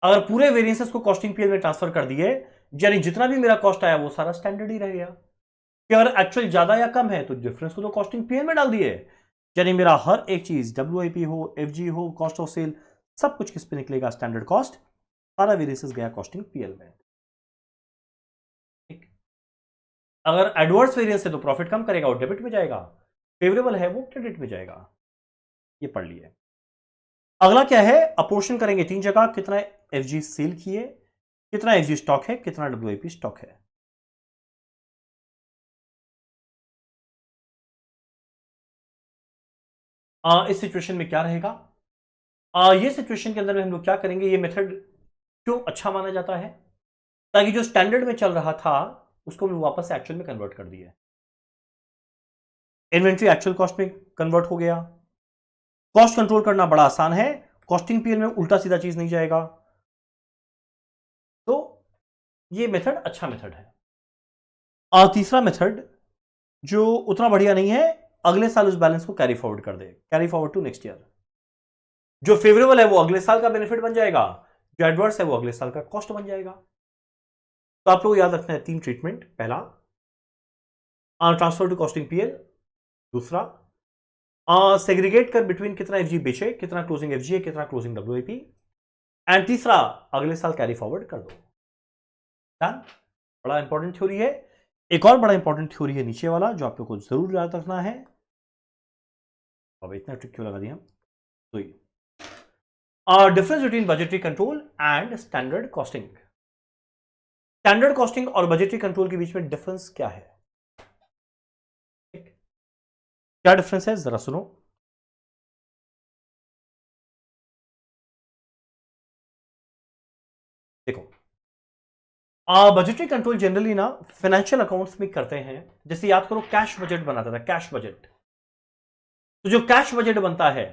अगर पूरे वेरिएंसेस को कॉस्टिंग पीएल में ट्रांसफर कर दिए, यानी जितना भी मेरा कॉस्ट आया वो सारा स्टैंडर्ड ही रहेगा। कि अगर एक्चुअल ज्यादा या कम है तो डिफरेंस को तो कॉस्टिंग पीएल में डाल दिए, यानी मेरा हर एक चीज डब्ल्यूआईपी हो, एफजी हो, कॉस्ट ऑफ सेल, सब कुछ किस पे निकलेगा, स्टैंडर्ड कॉस्ट सारा वेरिएंसेस गया कॉस्टिंग पीएल में। ठीक, अगर एडवर्स वेरिएंस है तो प्रॉफिट कम करेगा और डेबिट में जाएगा, फेवरेबल है वो क्रेडिट में जाएगा। ये पढ़ लिए। अगला क्या है, अपोर्शन करेंगे 3 जगह, कितना एफजी सेल किए, कितना एफजी स्टॉक है, कितना डब्ल्यूआईपी स्टॉक है। इस सिचुएशन में क्या रहेगा, ये सिचुएशन के अंदर में हम लोग क्या करेंगे, ये मेथड क्यों अच्छा माना जाता है, ताकि जो स्टैंडर्ड में चल रहा था उसको हम वापस से एक्चुअल में कन्वर्ट कर दिए। इन्वेंट्री एक्चुअल कॉस्ट में कन्वर्ट हो गया। कॉस्ट कंट्रोल करना बड़ा आसान है, कॉस्टिंग पीएल में उल्टा सीधा चीज नहीं जाएगा, तो ये मेथड अच्छा मेथड है। और तीसरा मेथड जो उतना बढ़िया नहीं है, अगले साल उस बैलेंस को कैरी फॉरवर्ड कर दे, carry forward to next year. जो फेवरेबल है वो अगले साल का बेनिफिट बन जाएगा, जो एडवर्स है वो अगले साल का कॉस्ट बन जाएगा। तो आप लोग याद रखना है 3 ट्रीटमेंट, पहला ट्रांसफर टू कॉस्टिंग पीएल, दूसरा सेग्रीगेट कर बिटवीन कितना एफजी बेचे, कितना क्लोजिंग एफजी है, कितना क्लोजिंग डब्ल्यूआईपी, एंड तीसरा अगले साल कैरी फॉरवर्ड कर दो। डन। बड़ा इंपॉर्टेंट थ्योरी है। एक और बड़ा इंपॉर्टेंट थ्योरी है नीचे वाला, जो आप लोग को जरूर याद रखना है। अब इतना ट्रिक क्यों लगा दिया, तो ये difference between budgetary control and standard costing. Standard costing और बजटरी कंट्रोल के बीच में डिफरेंस क्या है, क्या डिफरेंस है जरा सुनो। देखो, बजटरी कंट्रोल जनरली ना फाइनेंशियल अकाउंट्स में करते हैं। जैसे याद करो कैश बजट बनाता था, कैश बजट। तो जो कैश बजट बनता है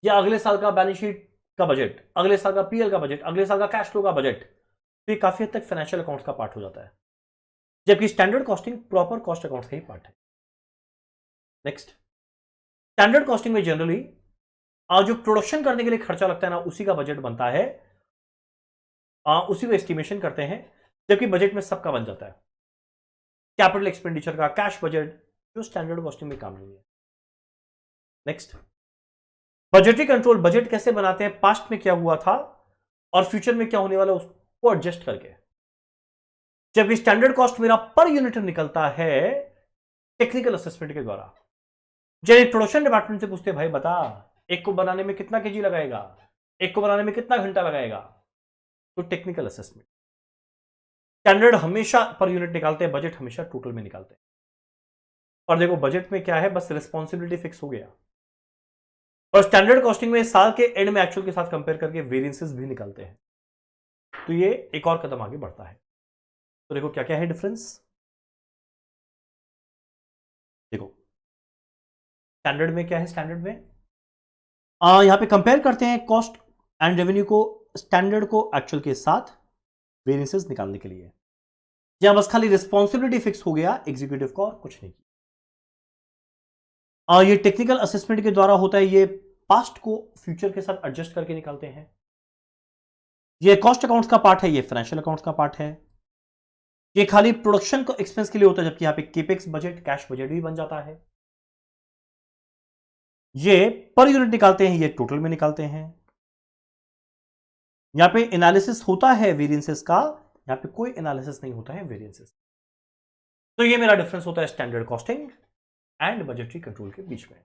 या अगले साल का बैलेंस शीट का बजट, अगले साल का पीएल का बजट, अगले साल का कैश फ्लो का बजट, तो ये काफी हद तक फाइनेंशियल अकाउंट्स का पार्ट हो जाता है, जबकि standard costing proper cost accounts का ही पार्ट है। नेक्स्ट, स्टैंडर्ड कॉस्टिंग में जनरली जो प्रोडक्शन करने के लिए खर्चा लगता है ना, उसी का बजट बनता है, उसी को एस्टिमेशन करते हैं, जबकि बजट में सबका बन जाता है, कैपिटल एक्सपेंडिचर का, कैश बजट, जो स्टैंडर्ड कॉस्टिंग में काम नहीं है। नेक्स्ट, बजटरी कंट्रोल, बजट कैसे बनाते हैं, पास्ट में क्या हुआ था और फ्यूचर में क्या होने वाला उसको एडजस्ट करके, जबकि स्टैंडर्ड कॉस्ट मेरा पर यूनिट निकलता है टेक्निकल असेसमेंट के द्वारा। जब प्रोडक्शन डिपार्टमेंट से पूछते भाई बता एक को बनाने में कितना केजी लगाएगा, एक को बनाने में कितना घंटा लगाएगा, तो टेक्निकल असेसमेंट। स्टैंडर्ड हमेशा पर यूनिट निकालते हैं, बजट हमेशा टोटल में निकालते हैं। और देखो बजट में क्या है, बस रिस्पॉन्सिबिलिटी फिक्स हो गया, और स्टैंडर्ड कॉस्टिंग में साल के एंड में एक्चुअल के साथ कंपेयर करके वेरिएंसेस भी निकालते हैं। तो ये एक और कदम आगे बढ़ता है। तो देखो क्या क्या है डिफरेंस। देखो स्टैंडर्ड में क्या है, स्टैंडर्ड में यहां पे कंपेयर करते हैं कॉस्ट एंड रेवेन्यू को, स्टैंडर्ड को एक्चुअल के साथ वेरिएंसेस निकालने के लिए। यहां बस खाली रिस्पॉन्सिबिलिटी फिक्स हो गया एग्जीक्यूटिव का, और कुछ नहीं। ये टेक्निकल असेसमेंट के द्वारा होता है, ये पास्ट को फ्यूचर के साथ एडजस्ट करके निकालते हैं। ये कॉस्ट अकाउंट्स का पार्ट है, ये फाइनेंशियल अकाउंट्स का पार्ट है। ये खाली प्रोडक्शन को एक्सपेंस के लिए होता है, जबकि यहां पे केपेक्स बजट, कैश बजट भी बन जाता है। ये पर यूनिट निकालते हैं, ये टोटल में निकालते हैं। यहां पे एनालिसिस होता है वेरिएंसेस का, यहां पे कोई एनालिसिस नहीं होता है वेरिएंसेस। तो ये मेरा डिफरेंस होता है standard costing and budgetary control के बीच में।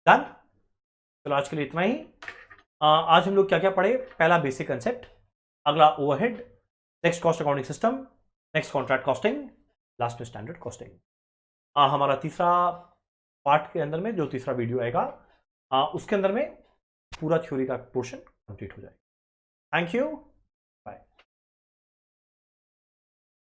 डन। चलो आज के लिए इतना ही। आज हम लोग क्या क्या पढ़े, पहला बेसिक कंसेप्ट, अगला overhead, next cost accounting system, next contract costing, last में स्टैंडर्ड कॉस्टिंग। हमारा तीसरा पार्ट के अंदर में जो तीसरा वीडियो आएगा, उसके अंदर में पूरा थ्योरी का पोर्शन कंप्लीट हो जाएगा। Thank you.